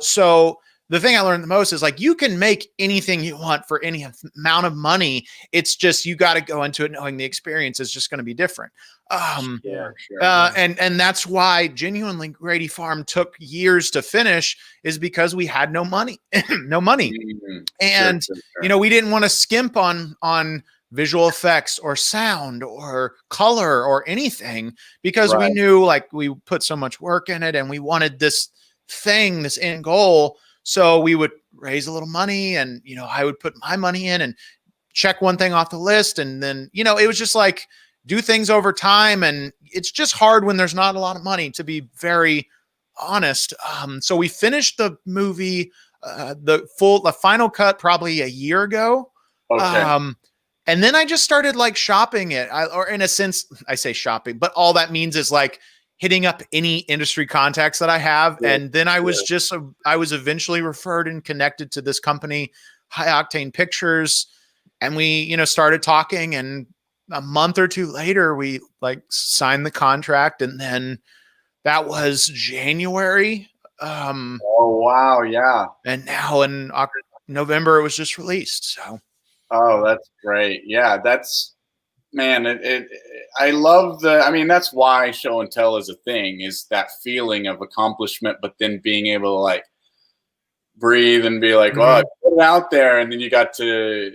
so the thing I learned the most is like, you can make anything you want for any amount of money. It's just, you got to go into it knowing the experience is just going to be different. And that's why genuinely Grady Farm took years to finish, is because we had no money, And, we didn't want to skimp on visual effects or sound or color or anything, because we knew like we put so much work in it and we wanted this end goal. So we would raise a little money and, I would put my money in and check one thing off the list. And then, it was just like, do things over time. And it's just hard when there's not a lot of money, to be very honest. So we finished the movie, the final cut probably a year ago. Okay. And then I just started like shopping it, or in a sense, I say shopping, but all that means is like hitting up any industry contacts that I have. And then I was I was eventually referred and connected to this company, High Octane Pictures. And we, started talking, and a month or two later, we like signed the contract. And then that was January. Oh, wow. Yeah. And now in November, it was just released. So. Oh, that's great. Yeah. That's, man, I love that's why show and tell is a thing, is that feeling of accomplishment, but then being able to like breathe and be like, well, put it out there. And then you got to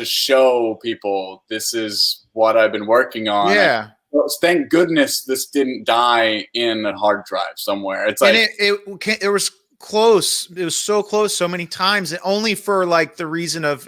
show people, this is what I've been working on. Yeah. Thank goodness this didn't die in a hard drive somewhere. It's like, and it was close. It was so close so many times, and only for like the reason of,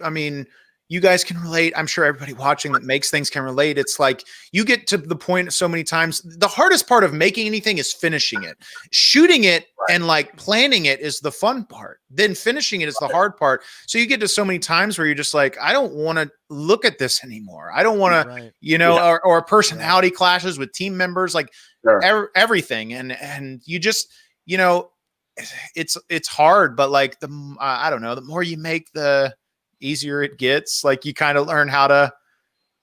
you guys can relate. I'm sure everybody watching that makes things can relate. It's like you get to the point so many times. The hardest part of making anything is finishing it. Shooting it and like planning it is the fun part. Then finishing it is the hard part. So you get to so many times where you're just like, I don't want to look at this anymore. I don't want to, you know, or personality clashes with team members, like everything. And you just, you know, it's hard, but like I don't know, the more you make, the easier it gets. Like you kind of learn how to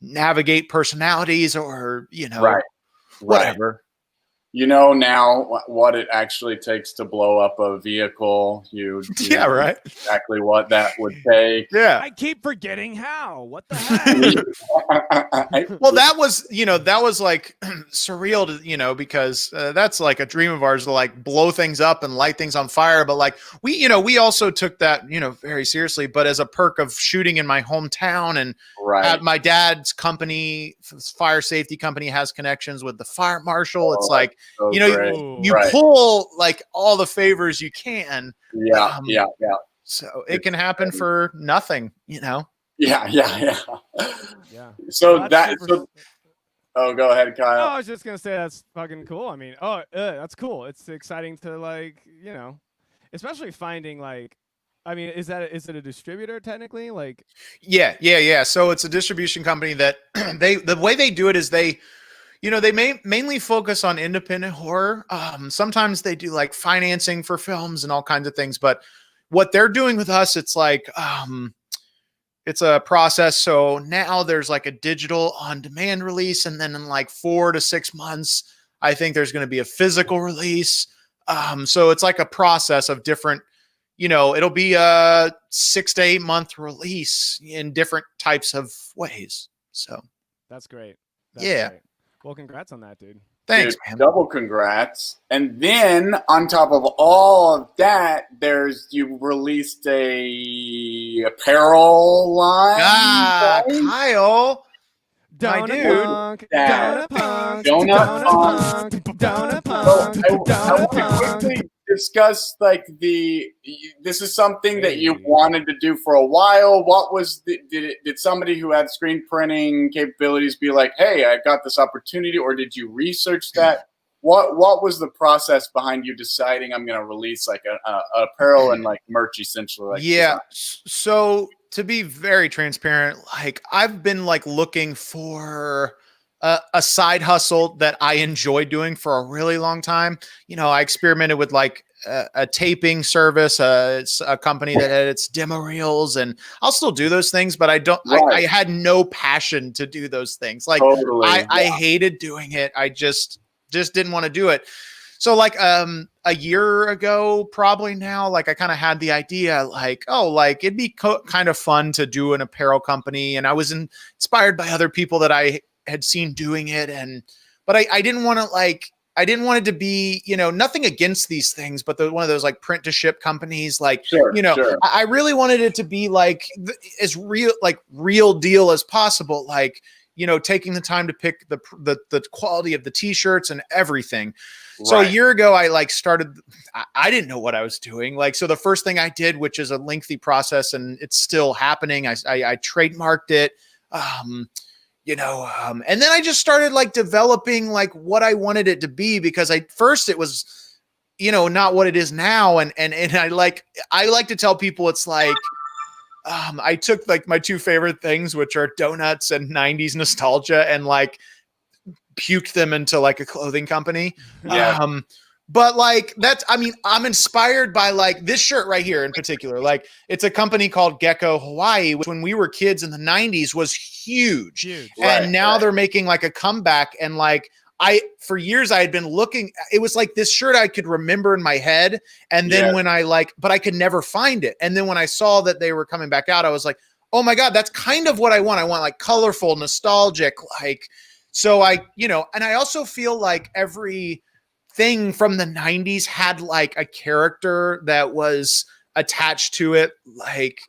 navigate personalities, or you know, whatever. You know now what it actually takes to blow up a vehicle. You know right. Exactly what that would take. Yeah. I keep forgetting how. What the heck? Well, that was, you know, that was like surreal to, you know, because that's like a dream of ours to like blow things up and light things on fire. But like we also took that, you know, very seriously, but as a perk of shooting in my hometown, and my dad's company, fire safety company, has connections with the fire marshal. It's like, so you know, you pull like all the favors you can. Yeah. So it can happen for nothing, you know? Yeah. So oh, go ahead, Kyle. I was just gonna say that's fucking cool. I mean, that's cool. It's exciting to, like, you know, especially finding, like, I mean, is it a distributor technically? Like, yeah. So it's a distribution company that the way they do it is they, you know, they mainly focus on independent horror. Sometimes they do like financing for films and all kinds of things, but what they're doing with us, it's like, it's a process. So now there's like a digital on-demand release, and then in like 4 to 6 months, I think there's going to be a physical release. So it's like a process of different, you know, it'll be a 6 to 8 month release in different types of ways. So that's great. Great. Well, congrats on that, dude. Thanks, Dude, man. Double congrats. And then on top of all of that, you released a apparel line. Kyle. Donut punk. I want to quickly discuss like this is something that you wanted to do for a while. What was did somebody who had screen printing capabilities be like, hey, I got this opportunity, or did you research that? What was the process behind you deciding I'm going to release like a apparel and like merch essentially? Like design? So to be very transparent, like I've been like looking for a side hustle that I enjoy doing for a really long time. You know, I experimented with like a taping service. It's a company that edits demo reels, and I'll still do those things, but I don't. I had no passion to do those things. Like I hated doing it. I just didn't want to do it. So like a year ago, probably now, like I kind of had the idea, like, oh, like it'd be kind of fun to do an apparel company, and I was inspired by other people that I had seen doing it, but I didn't want to I didn't want it to be, you know, nothing against these things, but one of those like print to ship companies, like, I really wanted it to be like as real deal as possible. Like, you know, taking the time to pick the quality of the t-shirts and everything. Right. So a year ago, I I didn't know what I was doing. Like, so the first thing I did, which is a lengthy process and it's still happening, I trademarked it. And then I just started like developing like what I wanted it to be, because first it was, you know, not what it is now. And I like to tell people it's like, I took like my two favorite things, which are donuts and 90s nostalgia, and like puked them into like a clothing company. Yeah. But like I'm inspired by like this shirt right here in particular. Like it's a company called Gecko Hawaii, which when we were kids in the 90s was huge. And now they're making like a comeback. And like for years I had been looking, it was like this shirt I could remember in my head. And then when but I could never find it. And then when I saw that they were coming back out, I was like, oh my God, that's kind of what I want. I want like colorful, nostalgic, like, so and I also feel like every thing from the 90s had like a character that was attached to it. Like,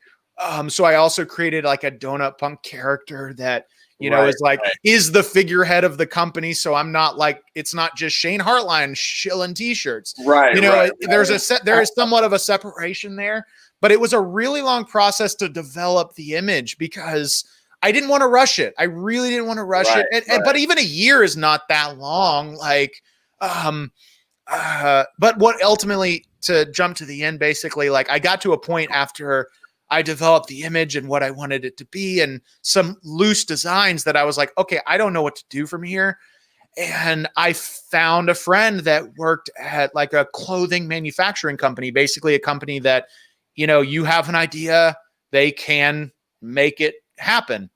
so I also created like a donut punk character that, you know, is like, is the figurehead of the company. So I'm not like, it's not just Shane Hartline shilling t-shirts. Right. You know, right, there is somewhat of a separation there, but it was a really long process to develop the image because I didn't want to rush it. I really didn't want to rush it. But even a year is not that long. Like, but what ultimately, to jump to the end, basically, like I got to a point after I developed the image and what I wanted it to be and some loose designs that I was like, okay, I don't know what to do from here. And I found a friend that worked at like a clothing manufacturing company, basically a company that, you know, you have an idea, they can make it happen.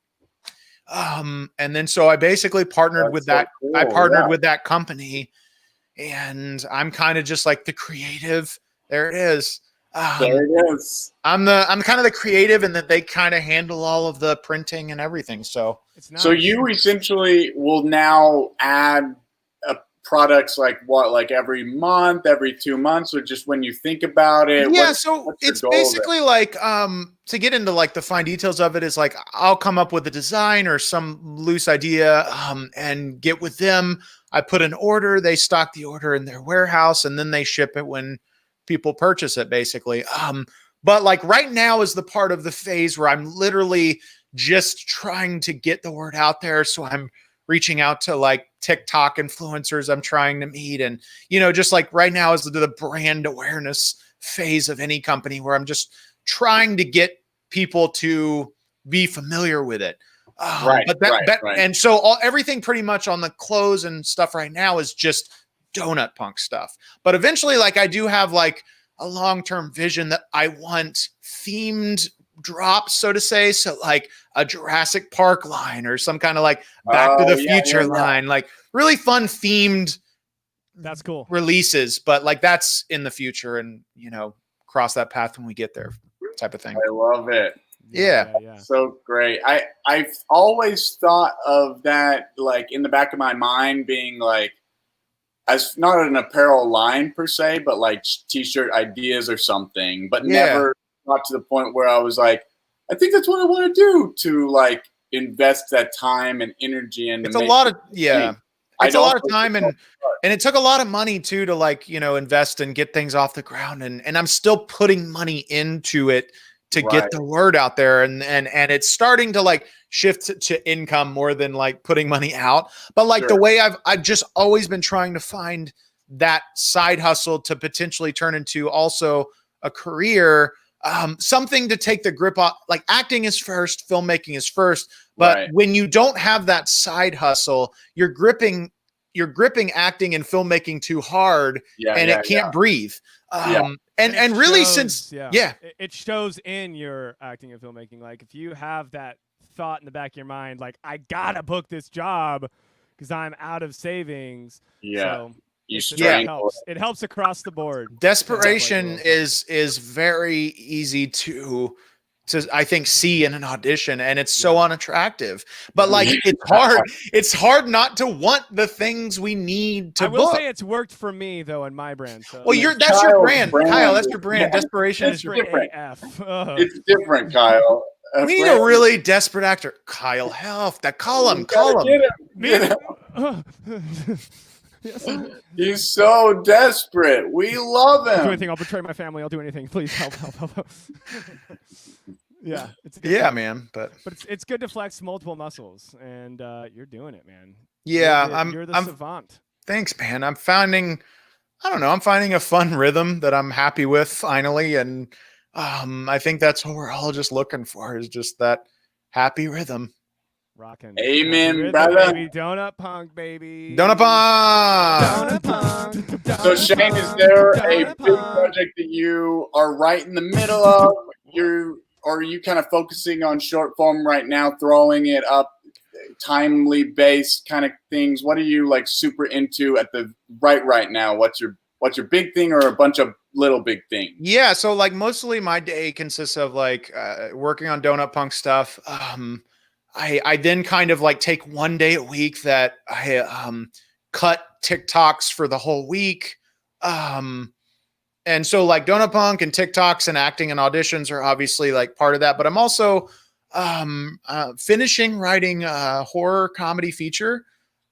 And then so I basically partnered with that. Cool. I partnered with that company, and I'm kind of just like the creative. There it is. There it is. I'm kind of the creative, and that they kind of handle all of the printing and everything. So it's nice. So you essentially will now add products like what, like every month, every 2 months, or just when you think about it? Yeah, so it's basically like to get into like the fine details of it is like I'll come up with a design or some loose idea and get with them. I put an order, they stock the order in their warehouse, and then they ship it when people purchase it, basically. But like right now is the part of the phase where I'm literally just trying to get the word out there. So I'm reaching out to like TikTok influencers I'm trying to meet. And, you know, just like right now is the brand awareness phase of any company where I'm just trying to get people to be familiar with it. Right. And so everything pretty much on the clothes and stuff right now is just donut punk stuff. But eventually, like I do have like a long-term vision that I want themed drops, so to say. So like a Jurassic Park line or some kind of like Back to the Future line, like really fun themed. That's cool. Releases, but like that's in the future, and you know, cross that path when we get there, type of thing. I love it. Yeah. So great. I've always thought of that like in the back of my mind being like, as not an apparel line per se, but like t-shirt ideas or something, but never got to the point where I was like, I think that's what I want to do, to like invest that time and energy into. It's a lot of it's a lot of time, and it took a lot of money too to like, you know, invest and get things off the ground, and I'm still putting money into it to get the word out there, and it's starting to like shift to income more than like putting money out. But like the way I've just always been trying to find that side hustle to potentially turn into also a career, something to take the grip off. Like acting is first, filmmaking is first, but when you don't have that side hustle, you're gripping acting and filmmaking too hard, and it can't breathe. And really, since it shows in your acting and filmmaking. Like if you have that thought in the back of your mind, like I gotta book this job because I'm out of savings. So it helps across the board. Desperation is very easy to I think see in an audition, and it's so unattractive. But like it's hard not to want the things we need to book. I will say it's worked for me though in my brand. So. Well, that's your brand, Kyle. That's your brand. Desperation is your different. It's different, Kyle. We need a really desperate actor, Kyle Helf. Call him. Get him. He's so desperate. We love him. I'll do anything. I'll betray my family. I'll do anything. Please help. Yeah, man. But it's good to flex multiple muscles, and you're doing it, man. Yeah, you're the savant. Thanks, man. I'm finding a fun rhythm that I'm happy with finally, and I think that's what we're all just looking for, is just that happy rhythm. Rocking. Amen, brother. Baby. Donut punk, baby. Donut punk. So Shane, is there a big project that you are right in the middle of? Or are you kind of focusing on short form right now, throwing it up, timely based kind of things? What are you like super into at the right now? What's your big thing, or a bunch of little big things? Yeah, so like mostly my day consists of like working on Donut Punk stuff. I then kind of like take one day a week that I cut TikToks for the whole week. And so like Donut Punk and TikToks and acting and auditions are obviously like part of that, but I'm also finishing writing a horror comedy feature.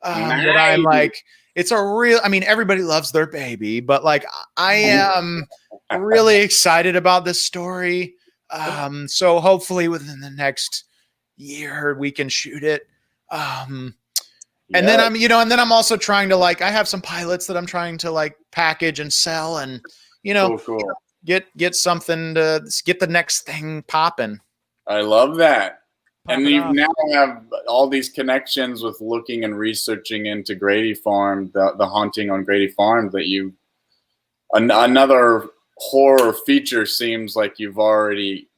Nice. That I'm like, it's a real, I mean, everybody loves their baby, but like I am really excited about this story. So hopefully within the next year we can shoot it. And then I'm also trying to like, I have some pilots that I'm trying to like package and sell and, cool. get something to get the next thing popping. I love that. And you now have all these connections with looking and researching into Grady Farm, the haunting on Grady Farm that you, another horror feature seems like you've already,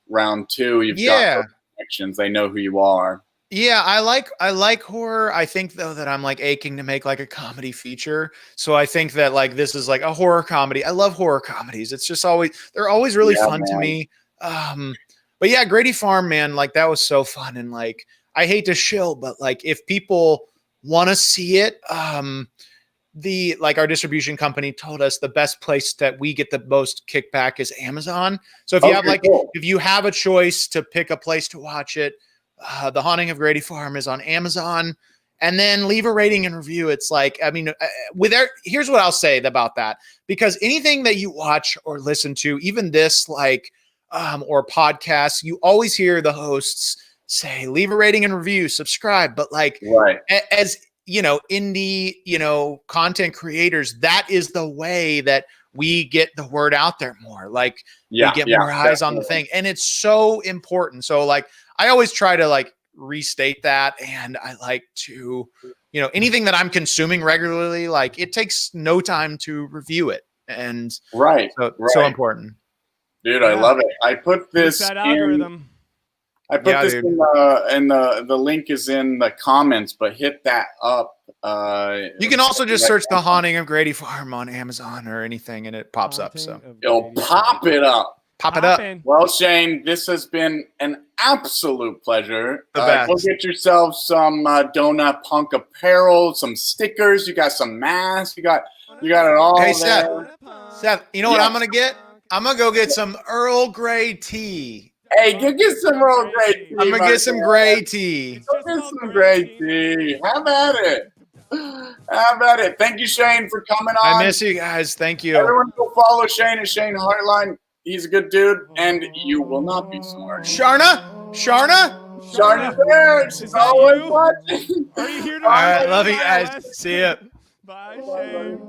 round 2, you've got those connections. They know who you are. Yeah, I like horror. I think though that I'm like aching to make like a comedy feature. So I think that like this is like a horror comedy. I love horror comedies. It's just they're always really fun to me. But yeah, Grady Farm, man, like that was so fun. And like, I hate to shill, but like if people want to see it, our distribution company told us the best place that we get the most kickback is Amazon. So if you have if you have a choice to pick a place to watch it, The Haunting of Grady Farm is on Amazon, and then leave a rating and review. It's like, I mean, here's what I'll say about that, because anything that you watch or listen to, even this, or podcasts, you always hear the hosts say, leave a rating and review, subscribe. But like, as indie, content creators, that is the way that we get the word out there more. Like we get more eyes on the thing. And it's so important. So like, I always try to like restate that. And I like to, anything that I'm consuming regularly, like it takes no time to review it. And so important. Dude, I love it. I put this that algorithm. I put this in the link is in the comments, but hit that up. You can also just search The Haunting of Grady Farm on Amazon or anything, and it pops up. So it'll pop it up. Pop it up. Well, Shane, this has been an absolute pleasure. Go get yourself some Donut Punk apparel, some stickers. You got some masks. You got it all. Hey, there. Seth, you know what I'm gonna get? I'm gonna go get some Earl Grey tea. Hey, get some Earl Grey tea. I'm gonna get some gray tea. Go get some gray tea. How about it? How about it? Thank you, Shane, for coming on. I miss you guys. Thank you. Everyone go follow Shane at Shane Heartline. He's a good dude, and you will not be smart. Sharna's there. She's always watching. Are you here All right, love you guys. See ya. Bye, Shane.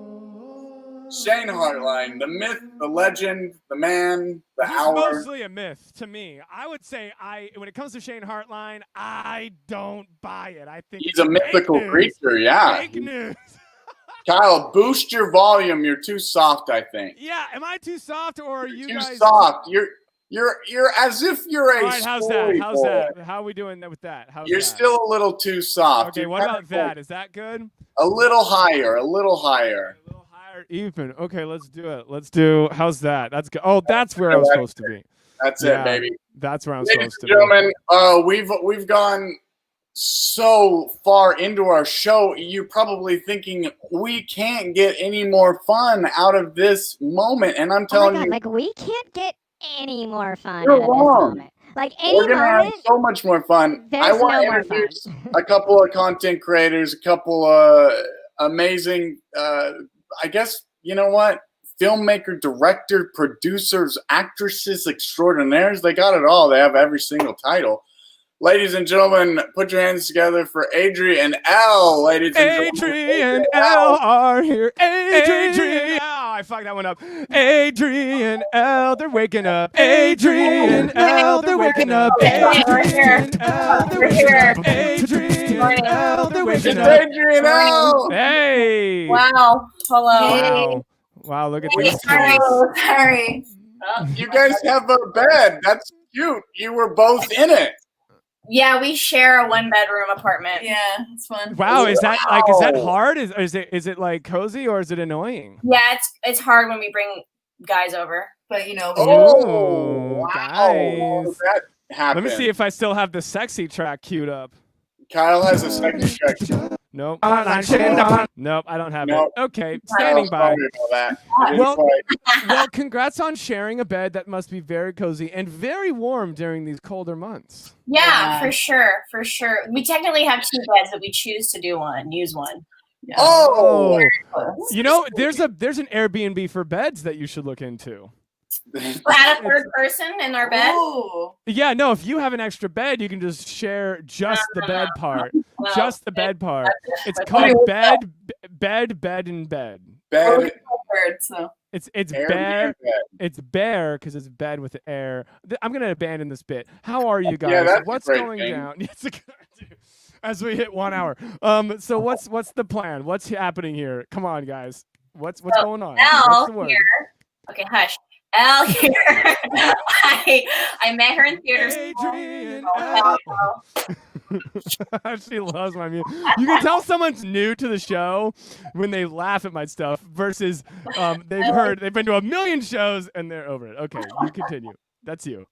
Shane Heartline, the myth, the legend, the man, the He's hour. Mostly a myth to me. I would say when it comes to Shane Heartline, I don't buy it. I think he's a mythical creature. Yeah. Fake news. Kyle, boost your volume. You're too soft, I think. Yeah, am I too soft or are you too guys soft? You're as if you're a. All right, how's that? How are we doing with that? You're still a little too soft. Okay, what about that? Is that good? A little higher. A little higher. Even. Okay, let's do it. How's that? That's good. Oh, that's where I was supposed to be. That's it, baby. That's where I'm Ladies supposed to be. Ladies and gentlemen, we've gone so far into our show, you're probably thinking we can't get any more fun out of this moment. And I'm telling you, like we can't get any more fun you're out of wrong. this moment. Like any we're gonna moment, have so much more fun. I there's want no to more introduce fun. a couple of content creators, a couple amazing, I guess, you know what? Filmmaker, director, producers, actresses extraordinaires. They got it all. They have every single title. Ladies and gentlemen, put your hands together for Adrian L. Ladies and gentlemen, Adrian L are here. Adrian L. I fucked that one up. Adrian L. They're waking up. Adrian L. They're waking up. Adrian L. They're waking up. Adrian L. They're waking up. Adrian L. Hey. Wow. Hello. Wow, look at Hey, this. sorry. You guys have a bed. That's cute. You were both in it. Yeah, we share a 1-bedroom apartment. Yeah, it's fun. Wow, is that hard? Is it like cozy or is it annoying? Yeah, it's hard when we bring guys over, but you know. Oh, wow. guys. That happened. Let me see if I still have the sexy track queued up. Kyle has a sexy track. Nope. Nope. Nope, I don't have Nope. it. Okay, standing by. Sorry about that. Well- It's like- Well, congrats on sharing a bed that must be very cozy and very warm during these colder months. Yeah, for sure. We technically have 2 beds, but we choose to use one. Yeah. oh, You know, there's an Airbnb for beds that you should look into. Add a third person in our bed. Ooh. Yeah, no, if you have an extra bed, you can just share just the bed part. Well, Just the bed part. It's but- called bed, and bed. bed, Bird, so. It's Airbnb bear. bed. It's bear because it's bed with air. I'm gonna abandon this bit. How are you guys? Yeah, that's a What's great going thing. down? It's a good as we hit 1 hour. So what's the plan? What's happening here? Come on, guys. What's So, going on? Elle What's the word? here. Okay, hush. Elle here. I met her in theater school. Adrian Oh, Elle. She loves my music. You can tell someone's new to the show when they laugh at my stuff versus they've been to a million shows and they're over it. Okay, you continue. That's you.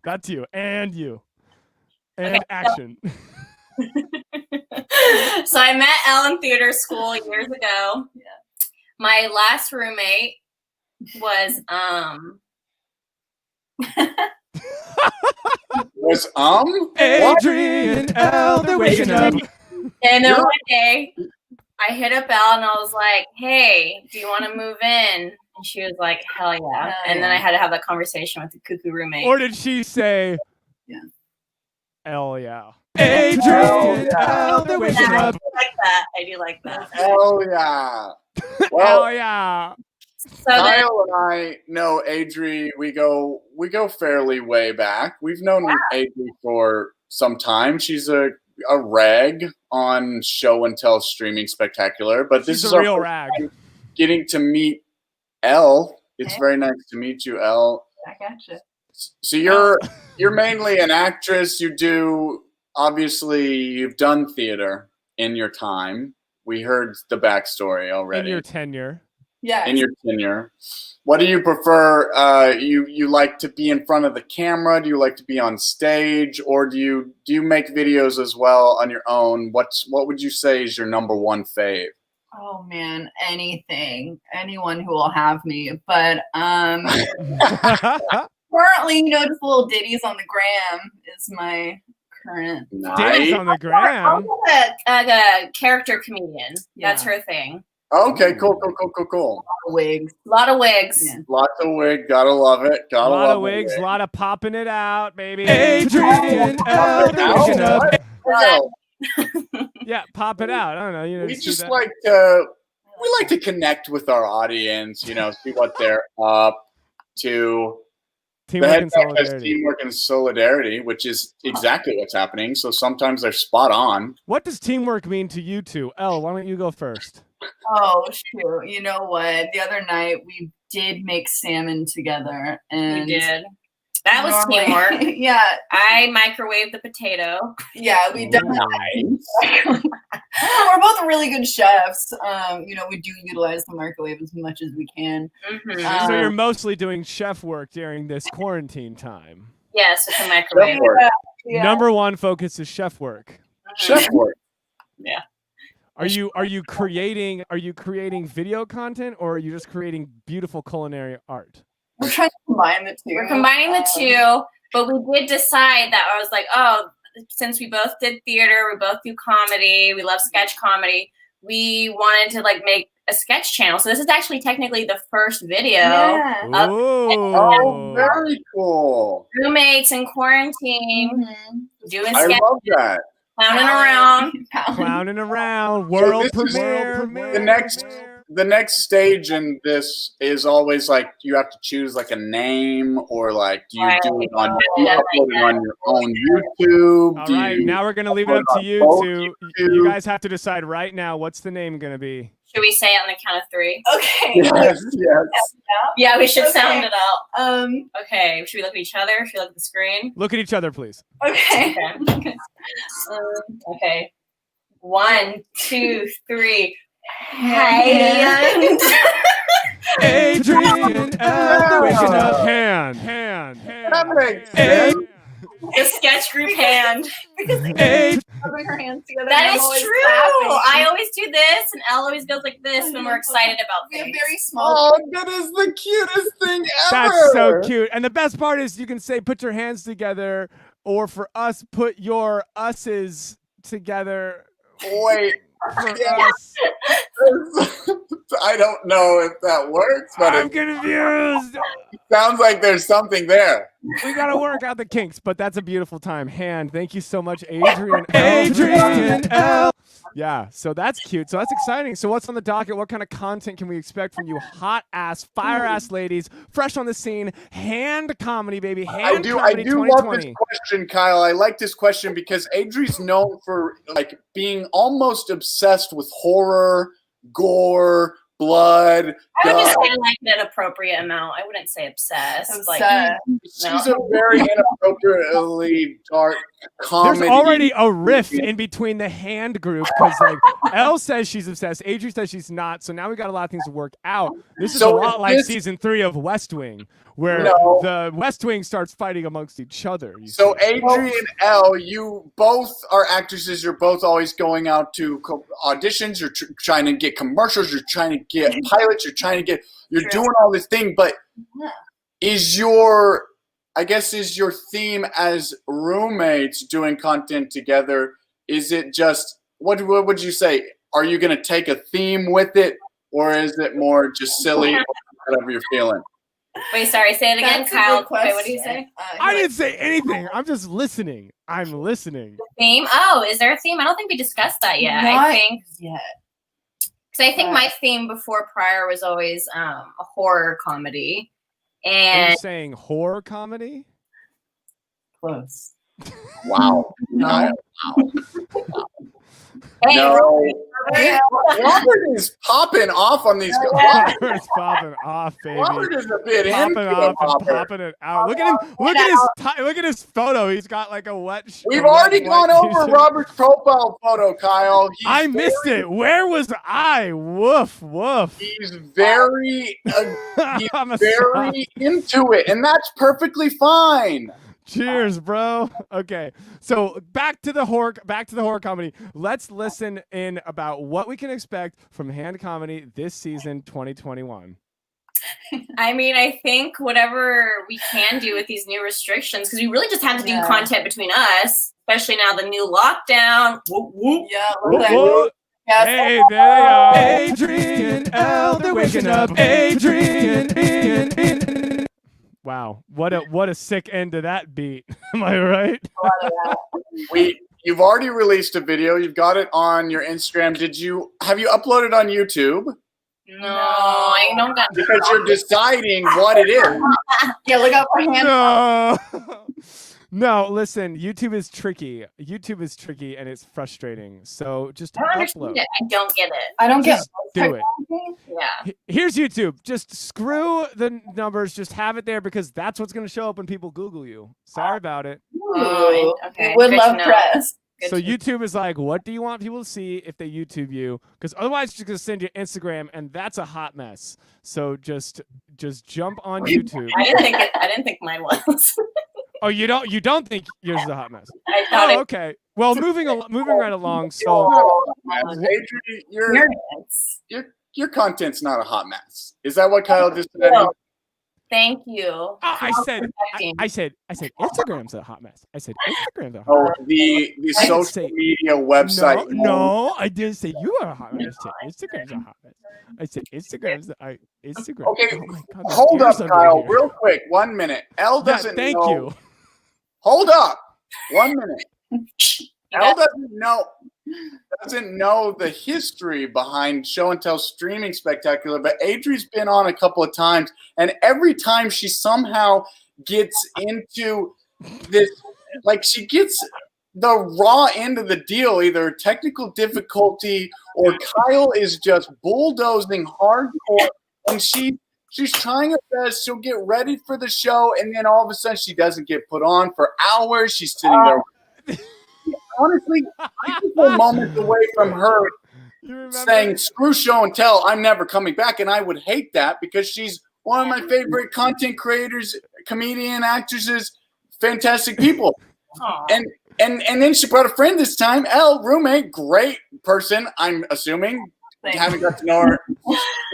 That's you. And you. And Okay, so- action. So I met Elle in theater school years ago. Yeah. My last roommate was Was Adrian Elle, they're waking up. and then one day I hit up Elle and I was like, "Hey, do you want to move in?" And she was like, "Hell yeah!" Hell And then yeah. I had to have that conversation with the cuckoo roommate. Or did she say, Yeah. Elle, yeah. Adrian Elle, they're waking I up. do like that. I do like that. Hell yeah. Elle, Well, yeah. So then, Kyle and I know Adri. We go fairly way back. We've known Adri for some time. She's a reg on Show and Tell Streaming Spectacular. But this She's is a our real first rag. time getting to meet Elle. It's Okay. very nice to meet you, Elle. I gotcha. So you're mainly an actress. You've done theater in your time. We heard the backstory In already. your tenure. Yeah. In your tenure, what do you prefer? You like to be in front of the camera? Do you like to be on stage, or do you make videos as well on your own? What would you say is your number one fave? Oh man, anything, anyone who will have me. But currently, just little ditties on the gram is my current. Days Nice. on the gram. a character comedian. That's Yeah. her thing. Okay, cool. Wigs. A lot of wigs. Yeah. Lots of wig. Gotta love it. A Gotta lot love of wigs, a it. lot of popping it out, baby. Adrian Elle, they're Out. waking up. Well, Yeah, pop it out. I don't know. You know, we see just that? like to connect with our audience. See what they're up to. The Teamwork head and coach has solidarity. teamwork and solidarity, which is exactly what's happening. So sometimes they're spot on. What does teamwork mean to you two? Elle, why don't you go first? Oh shoot! You know what? The other night we did make salmon together, and We did. That was normally- teamwork. yeah, I microwaved the potato. yeah, we definitely. We're both really good chefs. We do utilize the microwave as much as we can. Mhm. So you're mostly doing chef work during this quarantine time. Yes, with the microwave. Chef work. Yeah. Number one focus is chef work. Chef work. Are you creating video content, or are you just creating beautiful culinary art? We're trying to combine the two. We're combining the two, but we did decide that I was like, oh, since we both did theater, we both do comedy, we love sketch comedy, we wanted to make a sketch channel. So this is actually technically the first video. Yeah. Ooh. Oh, very cool. Roommates in quarantine, Mhm. doing I sketch, love that. clowning around. Clowning around, world this is premiere. The next stage in this is always you have to choose a name, or do you Right. do it on you upload it on your own YouTube? All Do right, you- now we're gonna leave it up to you both two. YouTube? You guys have to decide right now what's the name gonna be. Should we say it on the count of 3? Okay. Yes. Yeah, we should Okay. sound it out. Um. Okay, should we look at each other? Should we look at the screen? Look at each other, please. Okay. Okay. Okay. 1, 2, 3. Hand. Adrian Elle, they're waking up. Hand. That makes hand. sense. The sketch group hand. Hey, Rubbing her hands together. That and is I'm always true. clapping. I always do this, and Elle always goes like this when we're excited about We have things. very small. Oh, that is the cutest thing ever. that's so cute. And the best part is you can say put your hands together, or for us, put your us's together Wait, for us. I don't know if that works, but I'm it confused. sounds like there's something there. We gotta work out the kinks, but that's a beautiful time. Hand, thank you so much, Adrian. Adrian L. Yeah, so that's cute. So that's exciting. So what's on the docket? What kind of content can we expect from you, hot ass, fire ass ladies, fresh on the scene, hand comedy, baby, hand I do comedy love 2020. this question, Kyle. I like this question because Adri's known for like being almost obsessed with horror, gore, blood. I would just guts. say like an appropriate amount. I wouldn't say obsessed. Like She's a very inappropriately dark comedy. There's already a riff in between the hand group because like Elle says she's obsessed, Adri says she's not. So now we got a lot of things to work out. This is So a lot is like this- season 3 of West Wing, where No. the West Wing starts fighting amongst each other. you So see. Adri and Elle, you both are actresses. You're both always going out to auditions. You're trying to get commercials. You're trying to get pilots. You're doing all this thing. But is your theme as roommates doing content together? Is it just what would you say? Are you going to take a theme with it, or is it more just silly, whatever you're feeling? wait, sorry, say it again, That's a Kyle. good Wait, what did you question. say? I didn't say anything. I'm just listening. I'm listening. Theme? Oh, is there a theme? I don't think we discussed that yet. Not I think yet. because I think Yeah. my theme before prior was always a horror comedy, Are you and saying horror comedy? Close. Wow. No. Wow. hey, No. Robert is popping off on these. Robert's popping off, baby. Robert is a bit Popping into off it, and Robert. popping it out. Look at him. Look at his photo. He's got like a wet. We've already gone over t-shirt. Robert's profile photo, Kyle. I missed it. Where was I? Woof woof. He's very, I'm a very into it, and that's perfectly fine. Cheers, bro. Okay, so back to the horror comedy. Let's listen in about what we can expect from hand comedy this season, 2021. I mean, I think whatever we can do with these new restrictions, because we really just have to do content between us, especially now the new lockdown. Whoop, whoop. Yeah. Whoop, Like, whoop. yes. Hey, there they are. Adrian L. They're waking up. Adrian. Wow, what a sick end to that beat. Am I right? You've already released a video. You've got it on your Instagram. Have you uploaded on YouTube? No, I don't got. Because you're deciding what it is. Yeah, look out for hands. No. No, listen, YouTube is tricky. And it's frustrating. So just I don't understand upload. it. I don't get it. I don't get Just do it. Yeah. Here's YouTube. Just screw the numbers. Just have it there because that's what's going to show up when people Google you. Sorry about it. Ooh, Okay, would good love to know. press. Good So to- YouTube is like, what do you want people to see if they YouTube you? Because otherwise, it's just going to send you Instagram, and that's a hot mess. So just jump on YouTube. I didn't think mine was. Oh, you don't think yours is a hot mess? I thought Oh, okay. Well, moving right along. So Adrian, your content's not a hot mess. Is that what Kyle just said? No. Thank you. Oh, I said Instagram's a hot mess. I said Instagram's a hot Oh, mess. the I social say- media website. No, I didn't say you are a hot mess. I said Instagram's a hot mess. I said Instagram. Okay, Oh my God, there's hold up, ears under Kyle, here. real quick. 1 minute. Elle Yeah, doesn't thank know. you. Hold up. 1 minute. You Elle got- doesn't know the history behind Show and Tell Streaming Spectacular, but Adri's been on a couple of times, and every time she somehow gets into this, like she gets the raw end of the deal, either technical difficulty or Kyle is just bulldozing hardcore, and she's trying her best. She'll get ready for the show, and then all of a sudden she doesn't get put on for hours. She's sitting there. Honestly, I'm just a moment away from her You remember? saying, screw Show and Tell, I'm never coming back. And I would hate that because she's one of my favorite content creators, comedian, actresses, fantastic people. And then she brought a friend this time. Elle, roommate, great person. I'm assuming. Haven't got to know her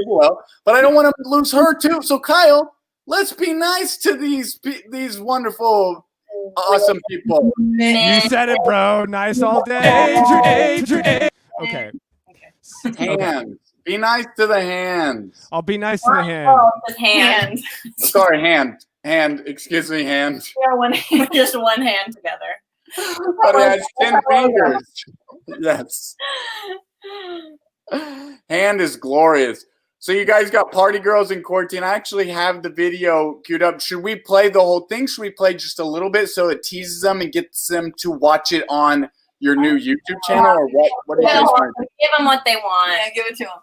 well, but I don't want to lose her too. So Kyle, let's be nice to these wonderful, awesome people. You said it, bro. Nice all day. Okay. Hands. Be nice to the hands. I'll be nice to the hand. Oh, just hand. Sorry, hand. Excuse me, hand. Just one hand together. But it has 10 fingers. Yes. Hand is glorious. So you guys got Party Girls in Quarantine. I actually have the video queued up. Should we play the whole thing? Should we play just a little bit so it teases them and gets them to watch it on your new YouTube channel? Or what do you guys want? Give them what they want. Yeah, give it to them.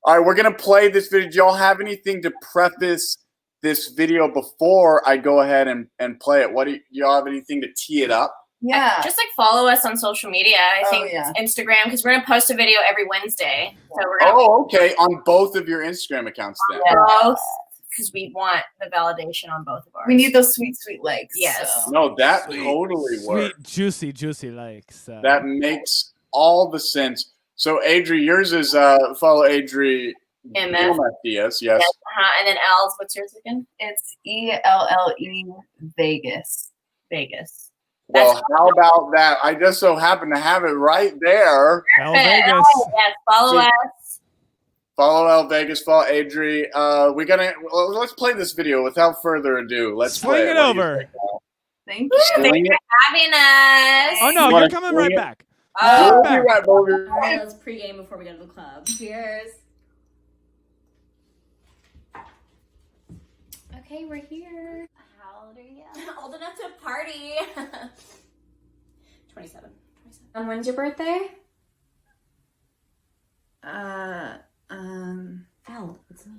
All right, we're going to play this video. Do y'all have anything to preface this video before I go ahead and play it? What do y'all have anything to tee it up? Yeah. Just like follow us on social media. I think Instagram, because we're gonna post a video every Wednesday. So we're gonna okay. On both of your Instagram accounts then. Both, because we want the validation on both of ours. We need those sweet likes. Yes. So. No, that totally works. Sweet, juicy likes. That makes all the sense. So Adri, yours is follow Adri MF. Yes. And then L's, what's yours again? It's ELLE Vegas. Well, how about that? I just so happen to have it right there. El Vegas. Yes, follow us. Follow El Vegas. Follow Adri. Let's play this video without further ado. Let's swing play it over. Thank you. Thanks for having us. Oh no, you're coming right back. We'll be right back. All right, let's pregame before we go to the club. Cheers. Okay, we're here. How old are you? Old enough to party. 27. And when's your birthday? Elle, It's me.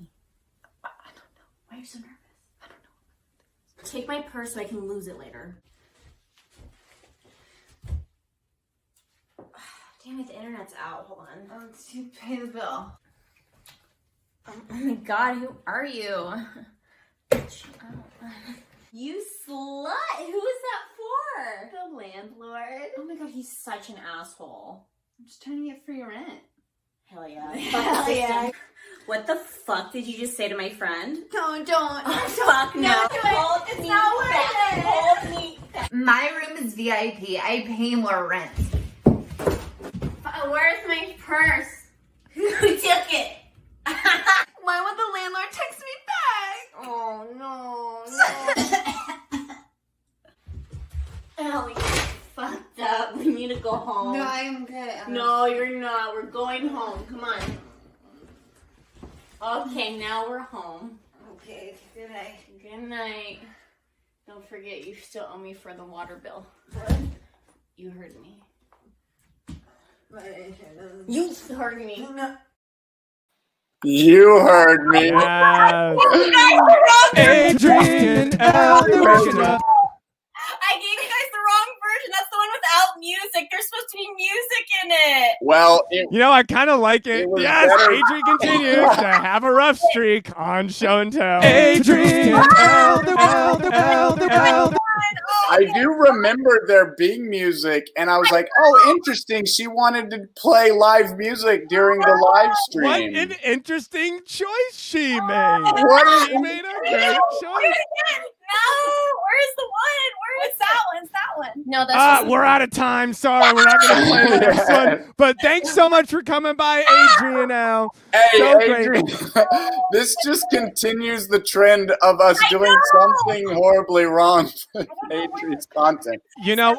I don't know. Why are you so nervous? I don't know. Take my purse so I can lose it later. Damn it, the internet's out. Hold on. Oh, you pay the bill. Oh my god, who are you? You slut! Who is that for? the landlord. Oh my god, he's such an asshole. I'm just trying to get free rent. Hell yeah. Hell yeah. What the fuck did you just say to my friend? Don't. Fuck no. Don't do it. Hold It's me not worth back. it. Hold me. My room is VIP. I pay more rent. Where's my purse? Who took it? Why would the landlord text me back? Oh no. Oh, you're fucked up. We need to go home. No, I am good. No, you're not. We're going home. Come on. Okay, now we're home. Okay, good night. Good night. Don't forget, you still owe me for the water bill. You heard me. You heard me. You heard me. Yes. Adrian L. the original. I gave you guys the wrong version. That's the one without music. There's supposed to be music in it. Well, You know, I kind of like it. It was Yes, better. Adrian continues to have a rough streak on show and tell. Adrian L. the I do remember there being music, and I was like, "Oh, interesting." She wanted to play live music during the live What stream. an interesting choice she made. What She made a great choice. No, where's the one? Where's that one? It's that one. No, that's We're out of time. Sorry, we're not going to play the next one. But thanks so much for coming by, Adrian L. Hey, So great. Adrian, this just continues the trend of us doing something horribly wrong with Adrian's content. You know,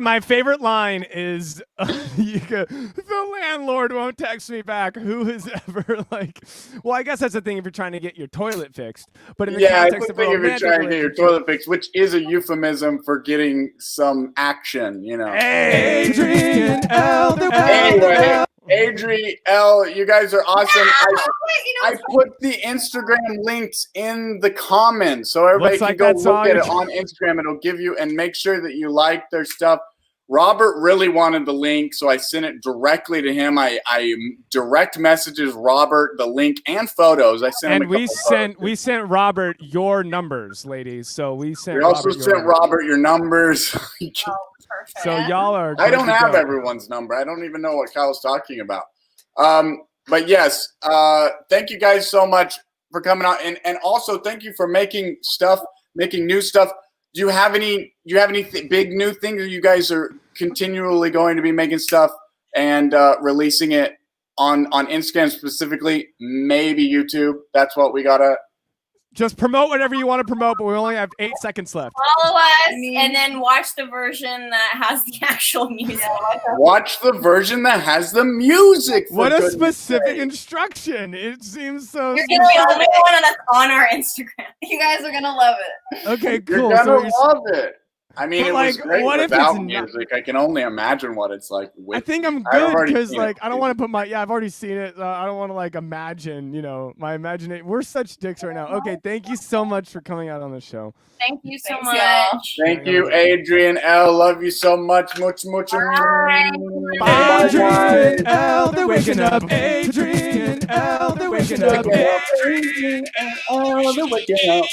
my favorite line is, the landlord won't text me back. Who has ever well, I guess that's the thing if you're trying to get your toilet fixed. But in the Yeah, I context think of a if you're romantic trying to get your relationship- toilet fixed, which is a euphemism for getting some action, you know. Adrian L. Anyway, Adri L, you guys are awesome. I put the Instagram links in the comments so everybody Looks can like go that's look all at you- it on Instagram. It'll give you, and make sure that you like their stuff. Robert really wanted the link, so I sent it directly to him. I direct messages Robert the link and photos. I sent him And we sent Robert your numbers, ladies. So we sent. We also sent Robert your numbers. Perfect. So y'all are. I don't have everyone's number. I don't even know what Kyle's talking about. But yes, thank you guys so much for coming out, and also thank you for making new stuff. Do you have any big new things that you guys are continually going to be making stuff and releasing it on Instagram specifically? Maybe YouTube. That's what we gotta. Just promote whatever you want to promote, but we only have 8 seconds left. Follow us and then watch the version that has the actual music. Watch the version that has the music. What a specific instruction! It seems so. You're gonna be the only one that's on our Instagram. You guys are gonna love it. Okay, cool. You're gonna love it. I mean, it was great what if without it's music. I can only imagine what it's like with. I think I'm good because I don't want to put I've already seen it. I don't want to imagine, my imagination. We're such dicks right now. Okay, thank you so much for coming out on the show. Thank you so Thanks, much. y'all. Thank you, Adrian L. Love you so much. Much. Bye. Adrian L. They're waking up. Adrian L. They're waking up. Adrian L. They're waking up.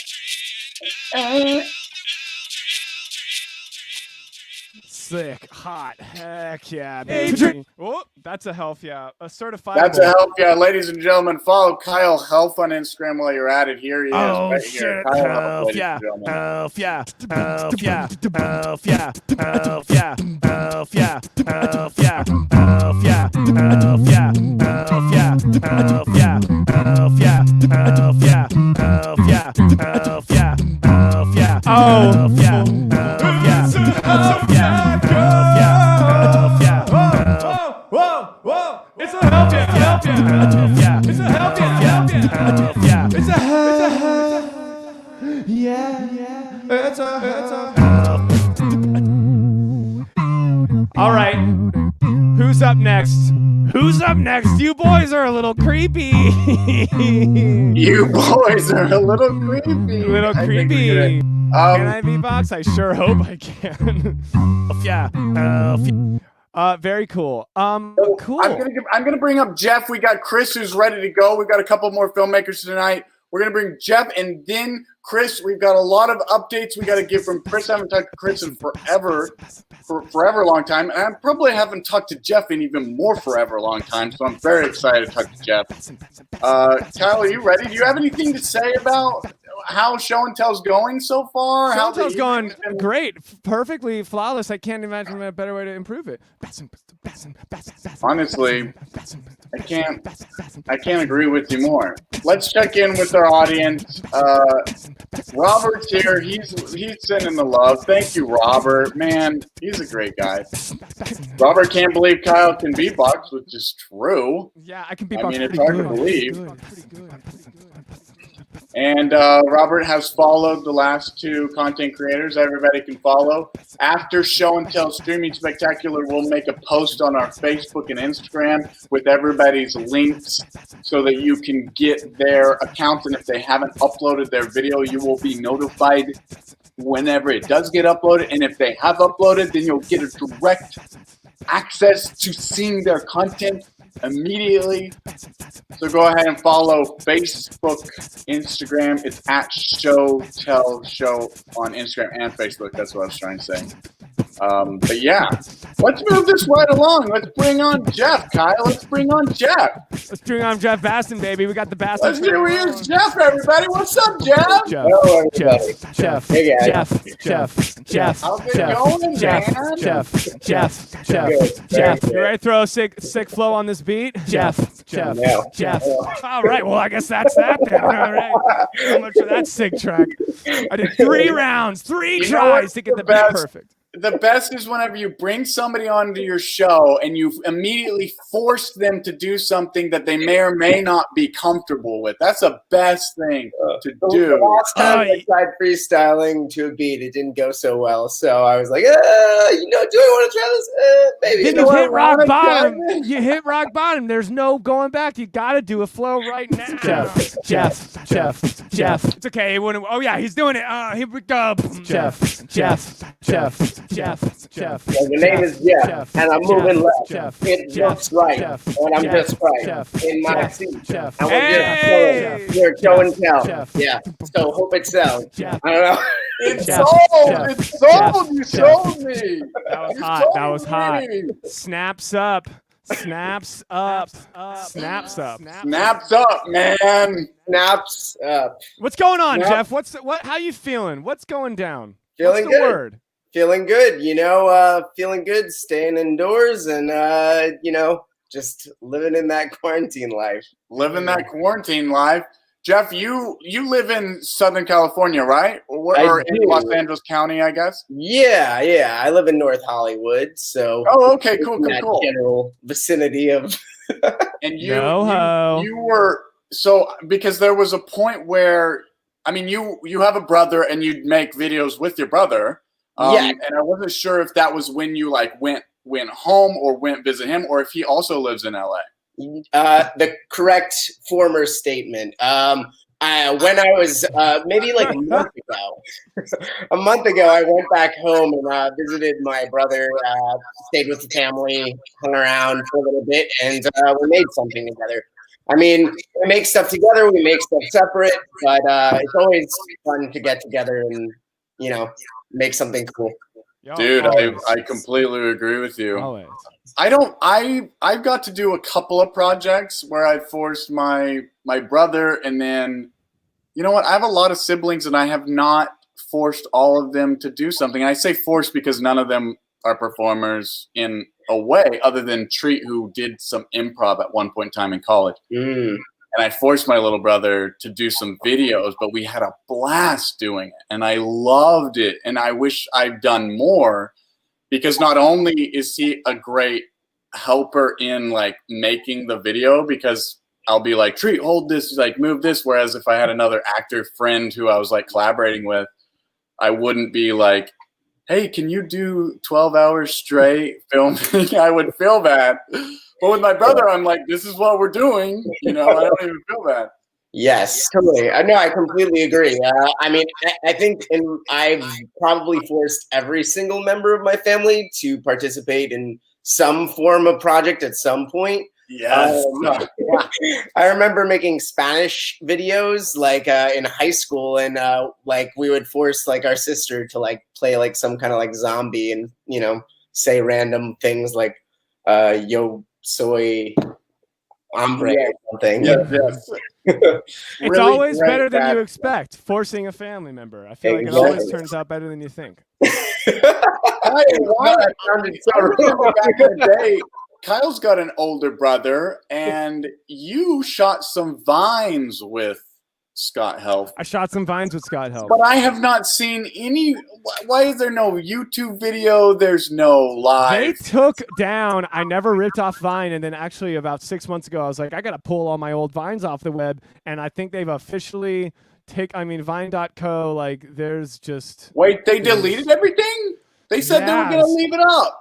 Sick, hot, heck yeah, baby. Oh, that's a Helf, yeah. A certified. That's a Helf, yeah. Ladies and gentlemen, follow Kyle Helf on Instagram while you're at it. Here he is. Oh, right shit. here. Kyle Helf, yeah. Helf, yeah. Helf, yeah. Helf, yeah. Helf, yeah. Helf, yeah. Helf, yeah. Helf, yeah. Helf, yeah. Helf, yeah. Helf, yeah. Helf, yeah. Helf, yeah. Helf, yeah. Helf, yeah. Helf, yeah. Oh, Helf, yeah. Helf, yeah. Help, yeah. Whoa. It's a help, yeah. It's a help, yeah. It's a help. Yeah. It's a help. All right. Who's up next? You boys are a little creepy. You boys are a little creepy. Can I beatbox? I sure hope I can. Yeah. Very cool. Cool. I'm gonna bring up Jeff. We got Chris who's ready to go. We've got a couple more filmmakers tonight. We're gonna bring Jeff and then Chris. We've got a lot of updates we got to give from Chris. I haven't talked to Chris in forever long time, and I probably haven't talked to Jeff in even more forever long time. So I'm very excited to talk to Jeff. Kyle, are you ready? Do you have anything to say about how Show and Tell's going so far? Show and Tell's going great, perfectly flawless. I can't imagine a better way to improve it. Honestly, I can't agree with you more. Let's check in with our audience. Robert's here. He's sending the love. Thank you, Robert. Man, he's a great guy. Robert can't believe Kyle can beatbox, which is true. Yeah, I can beatbox. I mean, it's hard to believe. And Robert has followed the last two content creators. Everybody can follow. After Show and Tell Streaming Spectacular, we'll make a post on our Facebook and Instagram with everybody's links so that you can get their accounts. And if they haven't uploaded their video, you will be notified whenever it does get uploaded. And if they have uploaded, then you'll get a direct access to seeing their content immediately. So go ahead and follow Facebook, Instagram. It's at Show Tell Show on Instagram and Facebook. That's what I was trying to say. But yeah, let's move this right along. Let's bring on Jeff, Kyle. Let's bring on Jeff. Let's bring on Jeff Basson, baby. We got the Basson. Here he is, Jeff, everybody. What's up, Jeff? Hello, everybody. Jeff. Hey, guys. Jeff. How's it going, man? Jeff. You ready to throw a sick flow on this beat? Jeff. All right. Well, I guess that's that then. All right. So much for that sick track. I did 3 rounds, 3 tries to get the beat perfect. The best is whenever you bring somebody onto your show and you immediately force them to do something that they may or may not be comfortable with. That's the best thing to do. The last time I tried freestyling to a beat, it didn't go so well. So I was like, do I want to try this? Maybe. Then you hit rock bottom. You hit rock bottom. There's no going back. You got to do a flow right now. Jeff. It's okay. Oh, yeah, he's doing it. Here we go. Jeff. Jeff. So the name is Jeff, and I'm moving left. It looks right, and I'm just right in my seat. And we're just you're show and tell. Yeah. So hope it sells. I don't know. It's sold. It's sold. You showed me. That was hot. Snaps up. Snaps up. Snaps up. Snaps up, man. Snaps up. What's going on, Jeff? How you feeling? What's going down? Feeling What's the good. word? Feeling good, feeling good, staying indoors and, just living in that quarantine life. Living that quarantine life. Jeff, you live in Southern California, right? Or in Los Angeles County, I guess? Yeah. I live in North Hollywood, so... Oh, okay, cool. General vicinity of... And you were... So, because there was a point where, I mean, you have a brother and you'd make videos with your brother. And I wasn't sure if that was when you, like, went home or went visit him, or if he also lives in LA. The correct former statement. When I was maybe like a month ago, I went back home and visited my brother, stayed with the family, hung around for a little bit, and we made something together. I mean, we make stuff together, we make stuff separate, but it's always fun to get together and, make something cool. Dude, I completely agree with you. Always. I've got to do a couple of projects where I forced my brother, and then, you know what? I have a lot of siblings and I have not forced all of them to do something. I say forced because none of them are performers in a way other than Treat, who did some improv at one point in time in college. And I forced my little brother to do some videos, but we had a blast doing it and I loved it. And I wish I'd done more, because not only is he a great helper in like making the video, because I'll be like, Treat, hold this, like move this. Whereas if I had another actor friend who I was like collaborating with, I wouldn't be like, hey, can you do 12 hours straight filming? I would feel bad. But with my brother, I'm like, this is what we're doing. I don't even feel bad. Yes, totally. No, I completely agree. I mean, I think I've probably forced every single member of my family to participate in some form of project at some point. Yes. I remember making Spanish videos like in high school, and like we would force like our sister to like play like some kind of like zombie and say random things like yo soy hombre or something. Yes. It's Really always great better than that- you expect. Forcing a family member. I feel like it Exactly. always turns out better than you think. That sounded so I remember back in the day, Kyle's got an older brother, and you shot some vines with Scott Helf. I shot some vines with Scott Helf. But I have not seen any. Why is there no YouTube video? There's no They live. took down, I never ripped off Vine, and then actually about 6 months ago, I was like, I got to pull all my old Vines off the web, and I think they've officially Vine.co, like, there's just... Wait, they deleted everything? They said they were going to Yes. leave it up.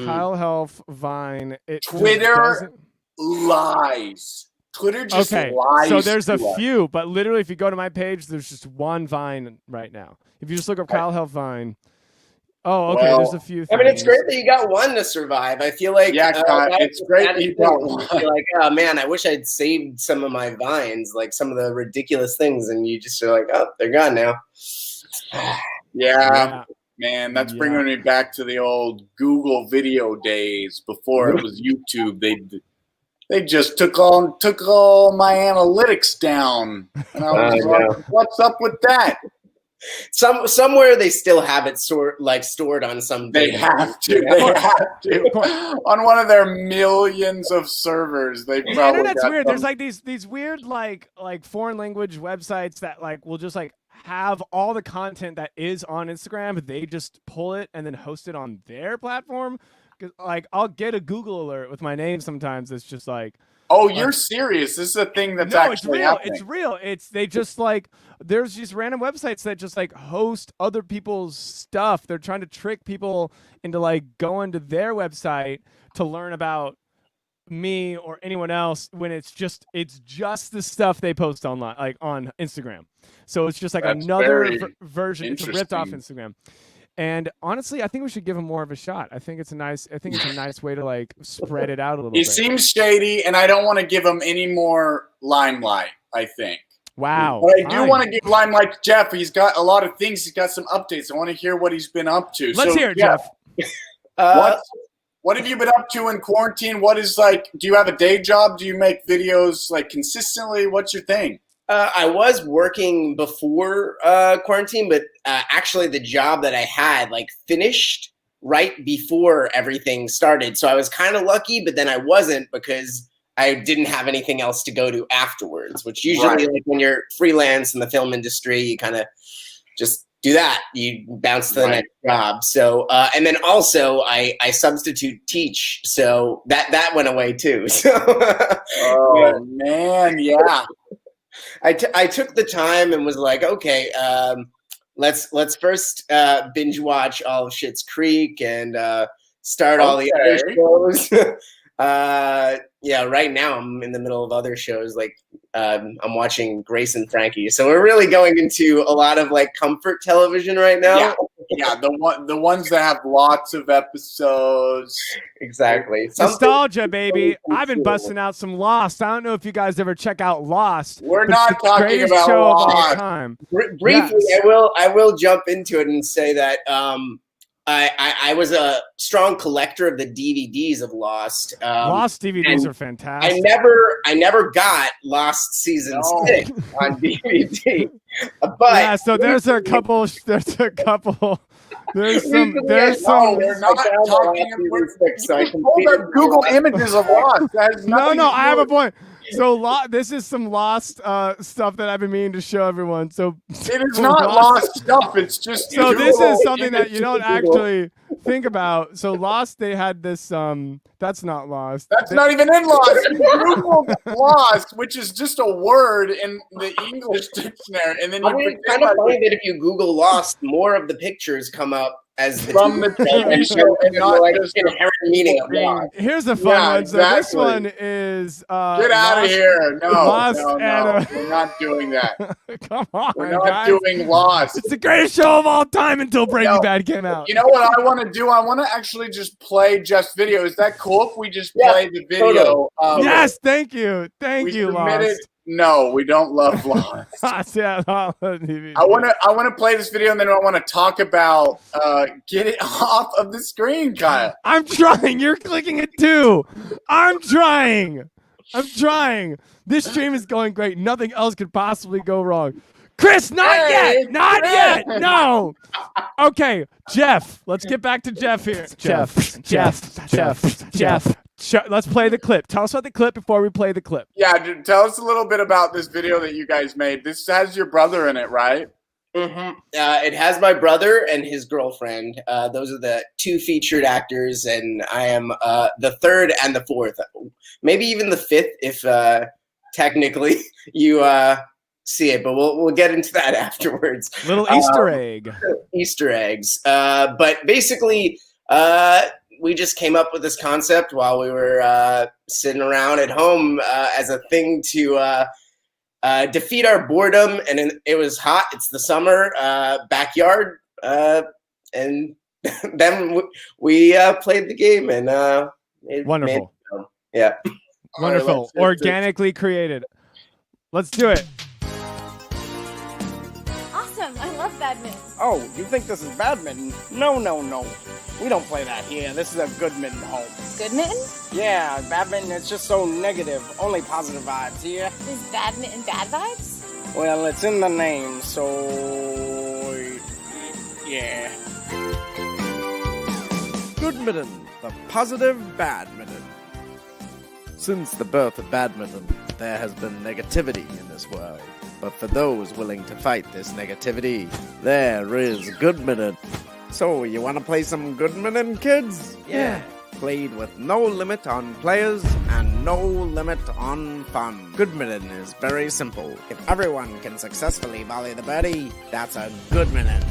Kyle Helf, Vine. It just Twitter doesn't- lies. Twitter just Okay, lies. so there's a to us. few, but literally if you go to my page, there's just one Vine right now. If you just look up Kyle Helf Vine. Oh, okay, Well, there's a few I mean, it's things. great that you got one to survive. I feel like Yeah, Kyle, that it's was great the that you saddest got thing. one. You're like, oh man, I wish I'd saved some of my vines, like some of the ridiculous things, and you just are like, oh, they're gone now. Yeah, man, that's Yeah. bringing me back to the old Google video days before it was YouTube. They just took all my analytics down, and I was like, "What's up with that?" Somewhere they still have it stored on some. They have to. They have to. On one of their millions of servers, they The probably internet's got weird. some- There's like these weird like foreign language websites that like will just like have all the content that is on Instagram. They just pull it and then host it on their platform. 'Cause, like I'll get a Google alert with my name sometimes. It's just like, Oh, you're serious? This is a thing that's no, it's actually real. happening. It's real. They just like there's these random websites that just like host other people's stuff. They're trying to trick people into like going to their website to learn about me or anyone else when it's just the stuff they post online, like on Instagram. So it's just like That's another very version. It's a ripped off interesting. Instagram. And honestly, I think we should give him more of a shot. I think it's a nice way to like spread it out a little bit. He seems shady, and I don't want to give him any more limelight, I think. Wow. But I do want to give limelight to Jeff. He's got a lot of things. He's got some updates. I want to hear what he's been up to. Let's hear it, Jeff. What have you been up to in quarantine? What is like, do you have a day job? Do you make videos like consistently? What's your thing? I was working before quarantine, but actually the job that I had like finished right before everything started. So I was kind of lucky, but then I wasn't because I didn't have anything else to go to afterwards, which usually like when you're freelance in the film industry, you kind of just do that. You bounce to the next job. So, and then also I substitute teach. So that went away too. So, oh man. Yeah. I took the time and was like, okay, let's first binge watch all of Schitt's Creek and start all the other shows. Yeah, right now I'm in the middle of other shows. Like I'm watching Grace and Frankie. So we're really going into a lot of like comfort television right now. Yeah, the ones that have lots of episodes. Exactly. Nostalgia, baby. I've been busting out some Lost. I don't know if you guys ever check out Lost. We're not talking about show Lost. Of all time. Briefly, yes. I will jump into it and say that I was a strong collector of the DVDs of Lost. Lost DVDs are fantastic. I never got Lost season 6 on DVD. But yeah, so there's a couple. There's some. No, we're not talking about Google images of Lost. No, I have a point. So this is some Lost stuff that I've been meaning to show everyone. So it is not Lost stuff. It's just so this is something that you don't actually think about. So Lost, they had this. That's not Lost. That's not even in Lost. You Googled Lost, which is just a word in the English dictionary, and then it's kind of funny that if you Google Lost, more of the pictures come up as from the TV show and not like just inherent meaning of Lost. Here's a fun one. So this one is get out of here. No, Lost no, we're not doing that. Come on, we're not guys. doing Lost. It's the greatest show of all time until Breaking Bad came out. You know what I want to do? I want to actually just play Jeff's video. Is that cool if we just play the video? Yes, thank you, Lost. No, we don't love Lost. Yeah, I want to play this video and then I want to talk about get it off of the screen, Kyle. I'm trying. You're clicking it too. I'm trying. This stream is going great. Nothing else could possibly go wrong. Chris, not yet. No. Okay, Jeff. Let's get back to Jeff here. Jeff. Let's play the clip. Tell us about the clip before we play the clip. Yeah, tell us a little bit about this video that you guys made. This has your brother in it, right? Mm-hmm. It has my brother and his girlfriend. Those are the two featured actors, and I am the third and the fourth. Maybe even the fifth if technically you see it, but we'll get into that afterwards. Little Easter egg. Easter eggs. But basically, we just came up with this concept while we were sitting around at home as a thing to defeat our boredom. And it was hot. It's the summer, backyard. And then we played the game and wonderful. Yeah. Wonderful. Right, organically created. Let's do it. Awesome. I love badminton. Oh, you think this is badminton? No. We don't play that here. This is a Goodmitten home. Goodmitten? Yeah, badminton, it's just so negative. Only positive vibes here. Is badminton bad vibes? Well, it's in the name, so... yeah. Goodmitten, the positive badminton. Since the birth of badminton, there has been negativity in this world. But for those willing to fight this negativity, there is Goodmitten. So, you want to play some Goodmitten, kids? Yeah. Played with no limit on players and no limit on fun. Goodmitten is very simple. If everyone can successfully volley the birdie, that's a Goodmitten.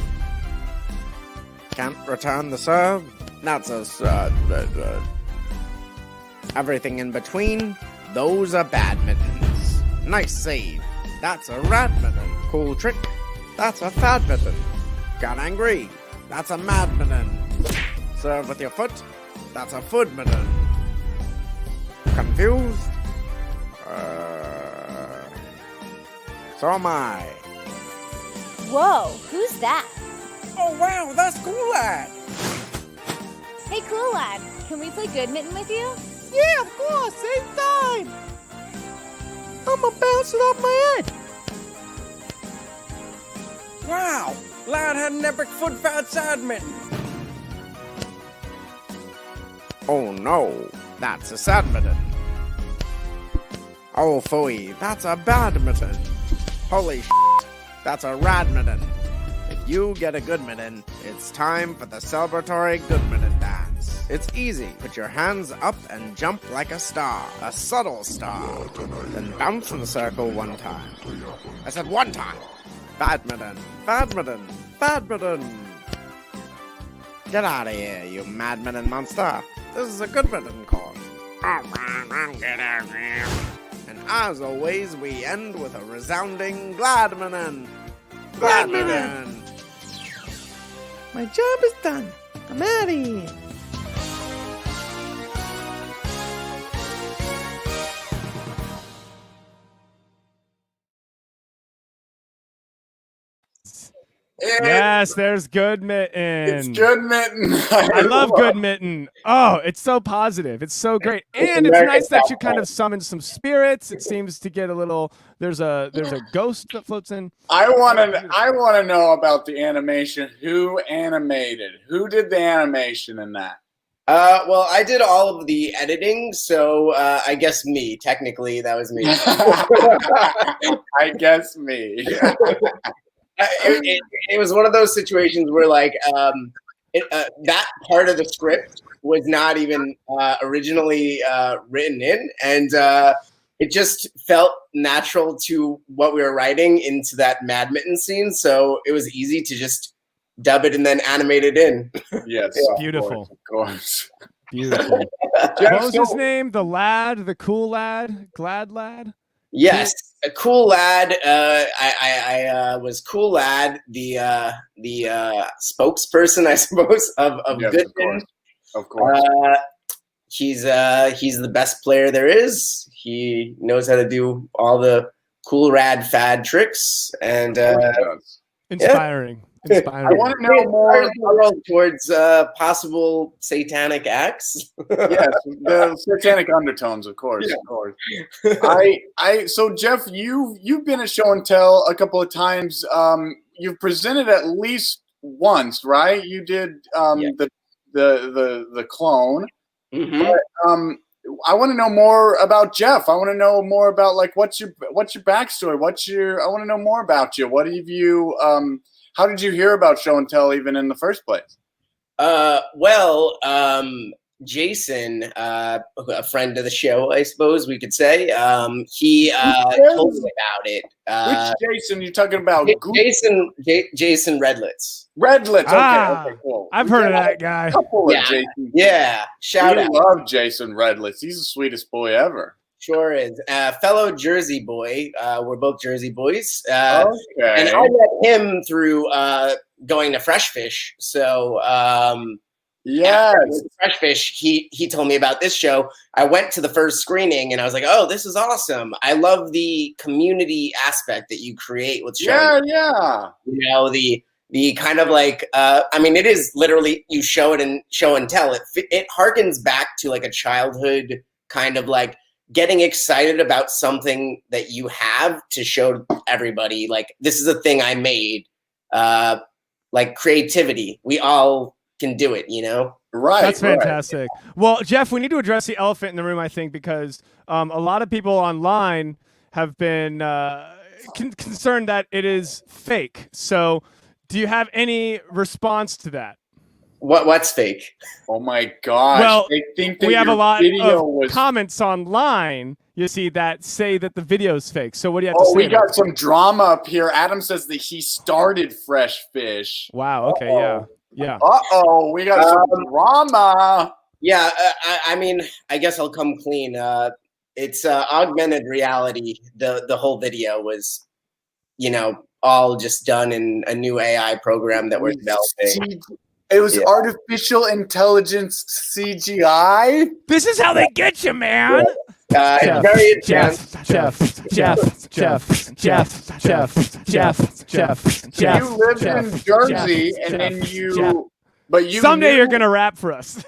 Can't return the serve? That's a serve. Everything in between, those are badmittens. Nice save. That's a radminton. Cool trick. That's a fadminton. Got angry. That's a madminin. Serve with your foot. That's a foodminin. Confused? So am I. Whoa, who's that? Oh wow, that's Cool Lad. Hey, Cool Lad, can we play Good Mitten with you? Yeah, of course, same time. I'ma bounce it off my head. Wow, Lad had an epic foot fat sad mitten. Oh no, that's a sad mitten. Oh phooey, that's a bad mitten. Holy shit, that's a rad mitten. If you get a good mitten, it's time for the celebratory good mitten dance. It's easy. Put your hands up and jump like a star. A subtle star. Then bounce in the circle one time. I said one time. Badminton, badminton, badminton. Get out of here, you madminton monster. This is a good mitten course. Oh man, I'll get out of here. And as always, we end with a resounding gladminin. Gladminin. My job is done. I'm out of here. Yes, there's Good Mitten. It's Good Mitten. I love Good Mitten. Oh, it's so positive. It's so great, and it's nice that you kind of summon some spirits. It seems to get a little. There's a ghost that floats in. I want to know about the animation. Who animated? Who did the animation in that? Well, I did all of the editing, so I guess me. Technically, that was me. I guess me. It was one of those situations where, like, that part of the script was not even originally written in, and it just felt natural to what we were writing into that Mad Mitten scene. So it was easy to just dub it and then animate it in. Yes, Beautiful. Of course. Beautiful. What was his name? The lad, the cool lad, glad lad. Yes, a Cool Lad. I was Cool Lad, the spokesperson, I suppose, of Yes, Goodman. Of course. He's the best player there is. He knows how to do all the cool rad fad tricks, and Inspiring. Inspiring. I want to know more towards possible satanic acts. Yes, the satanic undertones, of course. Yeah. Of course. So Jeff, you've been at Show and Tell a couple of times. You've presented at least once, right? You did the clone. Mm-hmm. But, I want to know more about Jeff. I want to know more about, like, what's your backstory? I want to know more about you. What have you how did you hear about Show and Tell even in the first place? Jason, a friend of the show, I suppose we could say, he told me about it. Which Jason? You talking about? Jason Redlitz. Redlitz. Ah, Okay, cool. I've heard of that guy. Jason. Yeah, shout out. love Jason Redlitz. He's the sweetest boy ever. Sure is. Fellow Jersey boy. We're both Jersey boys. Okay. And I met him through going to Fresh Fish. So yes, Fresh Fish, he told me about this show. I went to the first screening and I was like, oh, this is awesome. I love the community aspect that you create with shows. Yeah. You know, the kind of like, I mean, it is literally, you show it and show and tell. It harkens back to like a childhood kind of like getting excited about something that you have to show everybody. Like, this is a thing I made. Like creativity. We all can do it, you know? Right. That's fantastic. Right. Well, Jeff, we need to address the elephant in the room, I think, because a lot of people online have been concerned that it is fake. So do you have any response to that? What's fake? Oh my gosh. Well, they think that we have a lot of comments comments online, you see, that say that the video's fake. So what do you have to say? We got some drama up here. Adam says that he started Fresh Fish. Wow. Okay. Yeah. We got some drama. Yeah. I mean, I guess I'll come clean. It's augmented reality. The whole video was, you know, all just done in a new AI program that we're developing. It was artificial intelligence CGI. This is how they get you, man. It's very advanced. You lived in Jersey, and then you. But you someday you're gonna rap for us.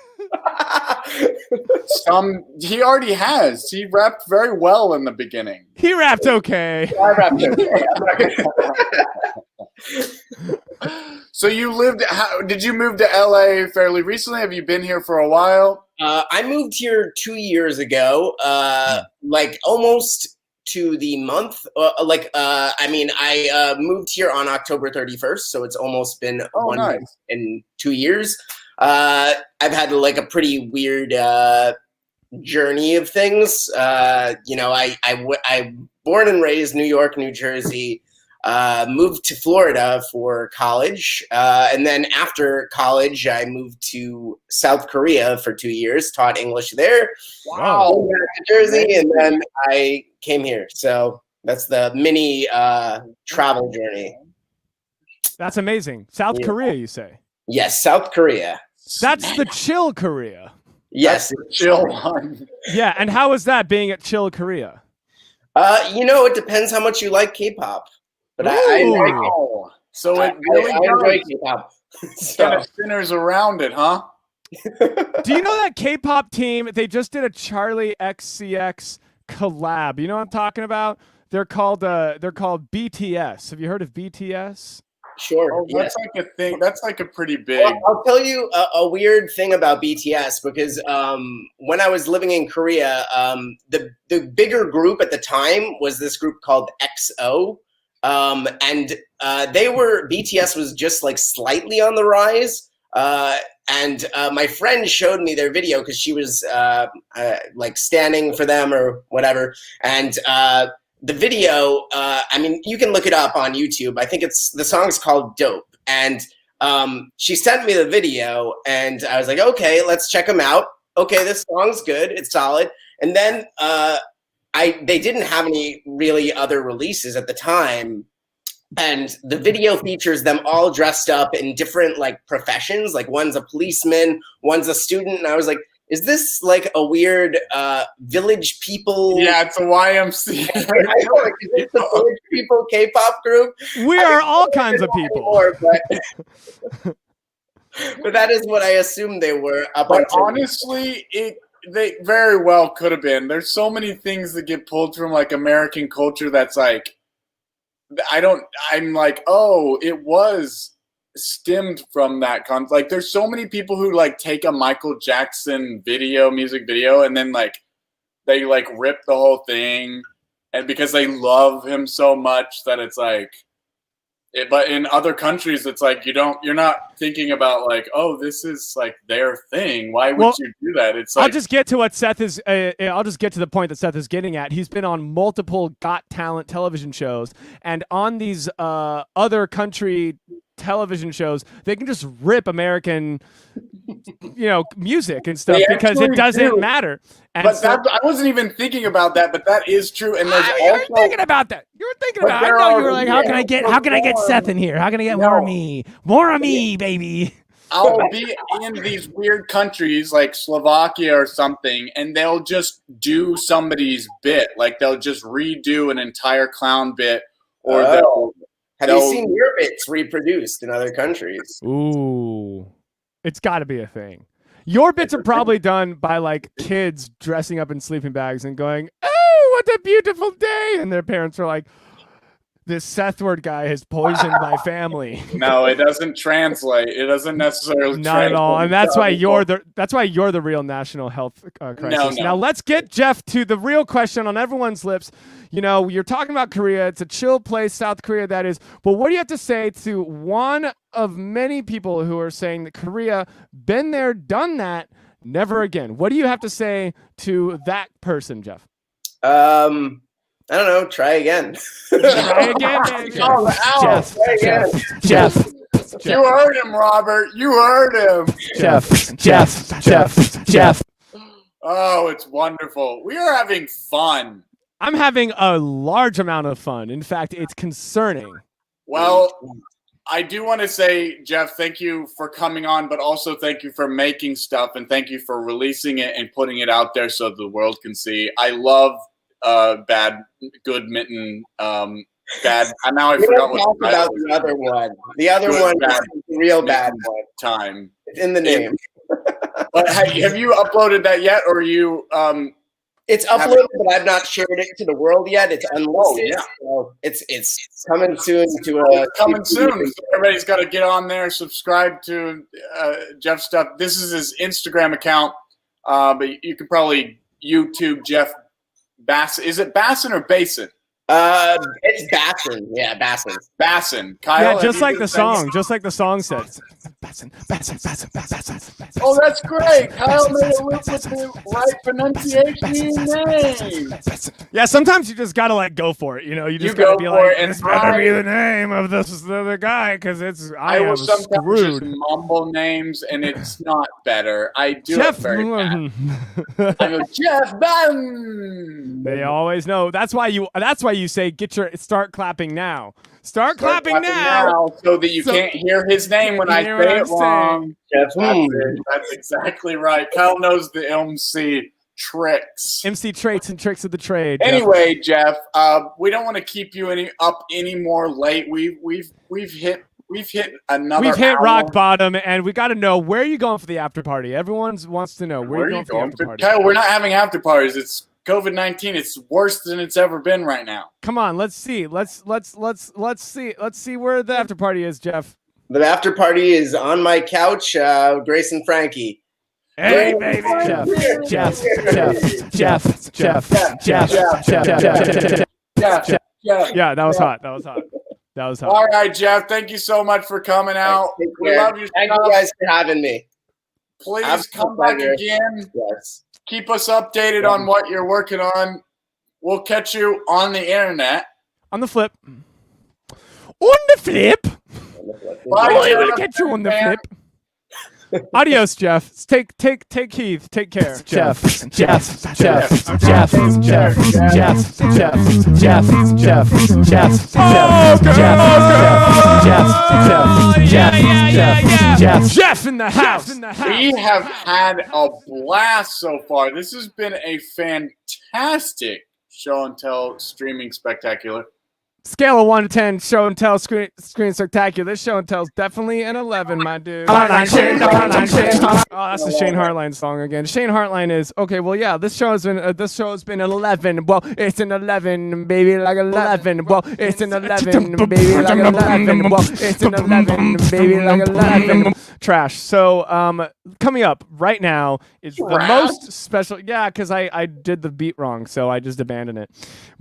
He already has. He rapped very well in the beginning. He rapped okay. I rapped okay. So you lived. Did you move to LA fairly recently? Have you been here for a while? I moved here 2 years ago, like almost to the month. I moved here on October 31st, so it's almost been 1 month and 2 years. I've had like a pretty weird journey of things. I born and raised New York, New Jersey. Moved to Florida for college, and then after college, I moved to South Korea for 2 years. Taught English there. Wow! Came back to Jersey, and then I came here. So that's the mini travel journey. That's amazing. South Korea, you say? Yes, South Korea. That's the chill Korea. Yes, the chill one. Yeah, and how is that being at chill Korea? It depends how much you like K-pop. But I enjoy K-pop. Kind of spinners around it, huh? Do you know that K-pop team? They just did a Charlie XCX collab. You know what I'm talking about? They're called BTS. Have you heard of BTS? Sure. Oh, that's like a thing. That's like a pretty big. Well, I'll tell you a weird thing about BTS because when I was living in Korea, the bigger group at the time was this group called EXO. BTS was just like slightly on the rise. And my friend showed me their video because she was like standing for them or whatever. And the video, you can look it up on YouTube. I think the song's called Dope. And she sent me the video and I was like, okay, let's check them out. Okay, this song's good. It's solid. And then they didn't have any really other releases at the time. And the video features them all dressed up in different like professions. Like one's a policeman, one's a student. And I was like, is this like a weird Village People? Yeah, it's a YMCA. I know, like, is this the Village People K-pop group? We are all kinds of people. Anymore, but that is what I assumed they were. But honestly, they very well could have been. There's so many things that get pulled from like American culture that's like, I'm like, oh, it was stemmed from that like there's so many people who like take a Michael Jackson music video and then like they like rip the whole thing and because they love him so much that it's like but in other countries it's like you're not thinking about like, oh, this is like their thing. Why would you do that? It's like, I'll just get to what Seth is I'll just get to the point that Seth is getting at. He's been on multiple Got Talent television shows, and on these other country television shows, they can just rip American music and stuff because it doesn't matter. And but I wasn't even thinking about that, but that is true. And there's you were thinking about that. You were thinking about it. I know you were like, how can I get Seth in here? How can I get more of me? More of me, baby. I'll be in these weird countries like Slovakia or something, and they'll just do somebody's bit. Like they'll just redo an entire clown bit, or have you seen your bits reproduced in other countries? Ooh, it's got to be a thing. Your bits are probably done by like kids dressing up in sleeping bags and going, "Oh, what a beautiful day!" And their parents are like, "This Sethward guy has poisoned my family." No, it doesn't translate. It doesn't necessarily. Not at all, and that's why you're the real national health crisis. No. Now let's get Jeff to the real question on everyone's lips. You're talking about Korea. It's a chill place, South Korea, that is. But what do you have to say to one of many people who are saying that Korea, been there, done that, never again? What do you have to say to that person, Jeff? I don't know. Try again. Try again, baby. Jeff. You heard him, Robert. You heard him. Jeff. Oh, it's wonderful. We are having fun. I'm having a large amount of fun. In fact, it's concerning. Well, I do want to say, Jeff, thank you for coming on, but also thank you for making stuff and thank you for releasing it and putting it out there so the world can see. I love Good Mitten. Bad. Now I forgot what about the other one. The other one is the real bad one. Time. It's in the name. But have you uploaded that yet, or you? It's uploaded, but I've not shared it to the world yet. It's unlisted. Oh, yeah. So it's coming soon coming soon. So everybody's got to get on there, subscribe to Jeff's stuff. This is his Instagram account, but you can probably YouTube Jeff Basson. Is it Basson or Basin? It's Basson. Yeah, Basson. Basson. Kyle, yeah, just like the song. Just like the song says. Basson, Basson, Basson, Basson, Basson. Oh, that's great. Kyle made it look with the right pronunciation name. Yeah, sometimes you just gotta like go for it. You know, you just gotta be like, it's better be the name of this other guy because I will am sometimes screwed. just mumble names and it's not better. I do Jeff, it very bad. I go, Jeff Bam. They always know. That's why you say start clapping now. Start clapping now so that you can't hear his name when I say it wrong. That's exactly right. Kyle knows the MC tricks. MC traits and tricks of the trade. Anyway, Jeff, we don't want to keep you any more late. We've hit another. We've hit hour. rock bottom, and we got to know where are you going for the after party. Everyone wants to know where are you going for the after party. Kyle, we're not having after parties. It's COVID-19. It's worse than it's ever been right now. Come on, let's see. Let's see where the after party is, Jeff. The after party is on my couch, Grace and Frankie. Hey, baby. Jeff. Yeah, that was hot. All right, Jeff. Thank you so much for coming out. We love you. Thank you guys for having me. Please come back again. Yes. Keep us updated on what you're working on. We'll catch you on the internet. On the flip. On the flip. Bye, I will catch you on the flip. Adios, Jeff. Take Heath. Take care. Jeff. Jeff in the house. We have had a blast so far. This has been a fantastic show and tell streaming spectacular. Scale of 1 to 10, show and tell, screen spectacular. This show and tell is definitely an 11, my dude. Oh, that's the Shane Hartline song again. Shane Hartline is okay. Well, yeah, this show has been an 11. Well, it's an 11, baby, like 11. Well, it's an 11, baby, like 11. Well, it's an 11, baby, like 11. Trash. So, coming up right now is the most special. Yeah, because I did the beat wrong, so I just abandoned it.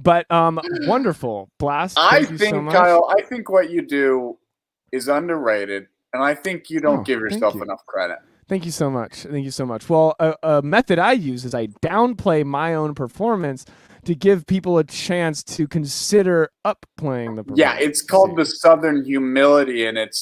But wonderful blast. I think, Kyle, I think what you do is underrated, and I think you don't give yourself enough credit. Thank you so much. Well, a method I use is I downplay my own performance to give people a chance to consider upplaying the performance. Yeah, it's called the Southern humility, and it's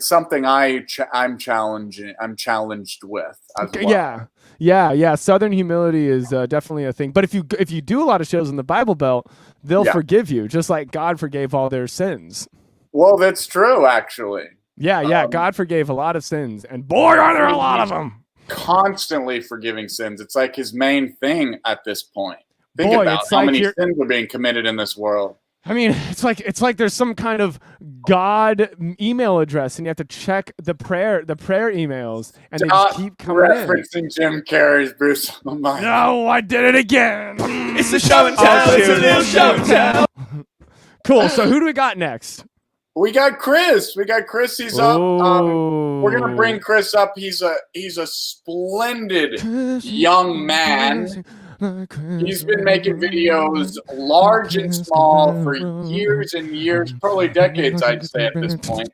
something I'm challenged with as well. Yeah. Southern humility is definitely a thing. But if you do a lot of shows in the Bible Belt, they'll forgive you, just like God forgave all their sins. Well, that's true, actually. Yeah. God forgave a lot of sins, and boy, are there a lot of them. Constantly forgiving sins. It's like his main thing at this point. Think about how many sins are being committed in this world. I mean, it's like there's some kind of God email address, and you have to check the prayer emails, and they just keep coming referencing Jim Carrey's Bruce Almighty. No, I did it again. It's a show and tell. It's a little show and tell. Cool. So who do we got next? We got Chris. He's up. We're gonna bring Chris up. He's a splendid young man. He's been making videos large and small for years and years, probably decades, I'd say at this point.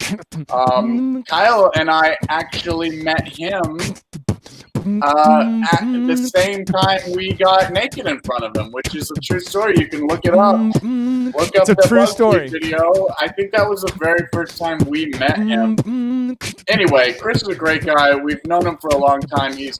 Kyle and I actually met him at the same time we got naked in front of him, which is a true story. You can look it up. Look up the true story video. I think that was the very first time we met him. Anyway, Chris is a great guy. We've known him for a long time. He's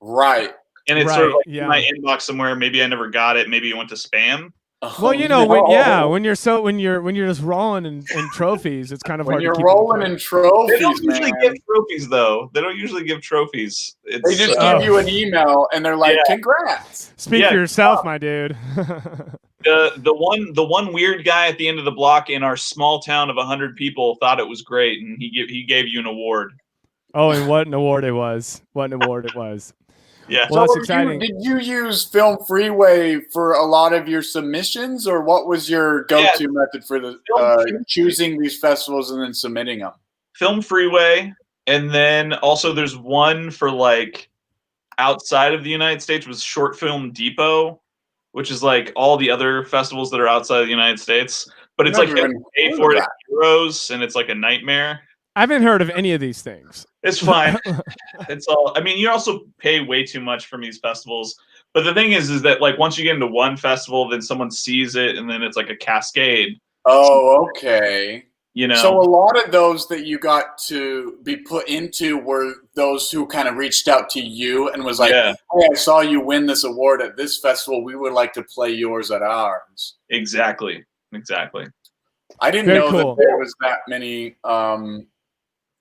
Right. And it's sort of Right, like in my inbox somewhere. Maybe I never got it. Maybe it went to spam. Well, you know, when you're just rolling in trophies, it's kind of when hard you're to keep rolling in trophies, They don't usually man. give trophies though. They don't usually give trophies. It's, They just give you an email and they're like, "Congrats." Speak for yourself, my dude. the one weird guy at the end of the block in our small town of 100 people thought it was great, and he gave you an award. Oh, and what an award it was! What an award it was! Yeah. Well, that's So exciting. did you use Film Freeway for a lot of your submissions, or what was your go-to method for the choosing these festivals and then submitting them? Film Freeway, and then also there's one for like outside of the United States was Short Film Depot, which is like all the other festivals that are outside of the United States. But it's like you have to pay for it in euros, and it's like a nightmare. I haven't heard of any of these things. It's fine. It's all. I mean, you also pay way too much from these festivals. But the thing is that like once you get into one festival, then someone sees it, and then it's like a cascade. Oh, okay. You know. So a lot of those that you got to be put into were those who kind of reached out to you and was like, "Hey, I saw you win this award at this festival. We would like to play yours at ours." Exactly. I didn't know that there was that many.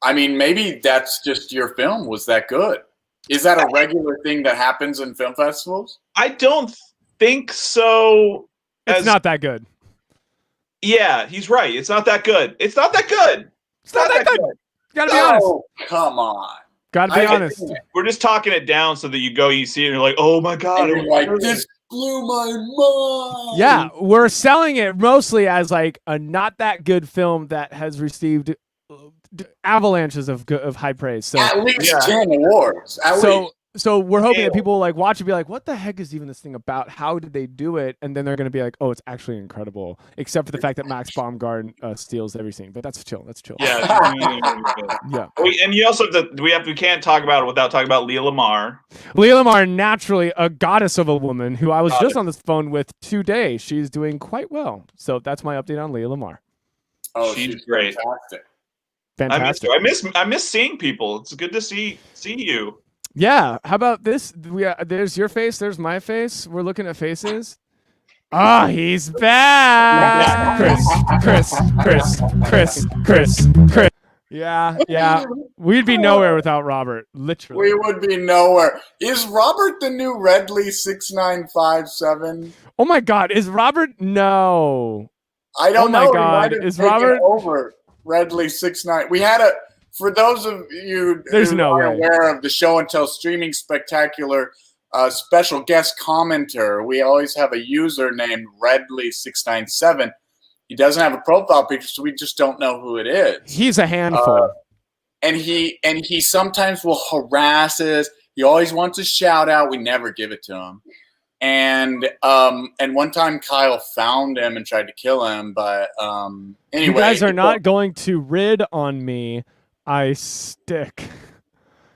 I mean, maybe that's just your film was that good. Is that a regular thing that happens in film festivals? I don't think so. It's not that good. Yeah, he's right. It's not that good. It's not that good. It's not that good. Gotta be honest. Come on. Gotta be honest. We're just talking it down so that you see it and you're like, oh my God. And you're like, this blew my mind. Yeah, we're selling it mostly as like a not that good film that has received avalanches of high praise. So at least 10 awards. So we're hoping that people like watch and be like, what the heck is even this thing about? How did they do it? And then they're going to be like, oh, it's actually incredible. Except for the fact that Max Baumgarten steals everything. But that's chill. That's chill. Yeah. Yeah. And you also we can't talk about it without talking about Leah Lamar. Leah Lamar, naturally a goddess of a woman who I was just on this phone with today. She's doing quite well. So that's my update on Leah Lamar. Oh, she's great. Fantastic. Fantastic. I miss seeing people. It's good to see you. Yeah. How about this? There's your face. There's my face. We're looking at faces. Ah, he's back. Chris. Yeah. We'd be nowhere without Robert. Literally. We would be nowhere. Is Robert the new Redley 6957? Oh my God. Is Robert? No. I don't know. Oh my God. Is Robert over Redley 69? We had a. For those of you who are aware of the Show and Tell streaming spectacular special guest commenter, we always have a user named Redley697. He doesn't have a profile picture, so we just don't know who it is. He's a handful. And he sometimes will harass us. He always wants a shout out. We never give it to him. And one time Kyle found him and tried to kill him, but anyway. You guys are not going to rid on me. I stick.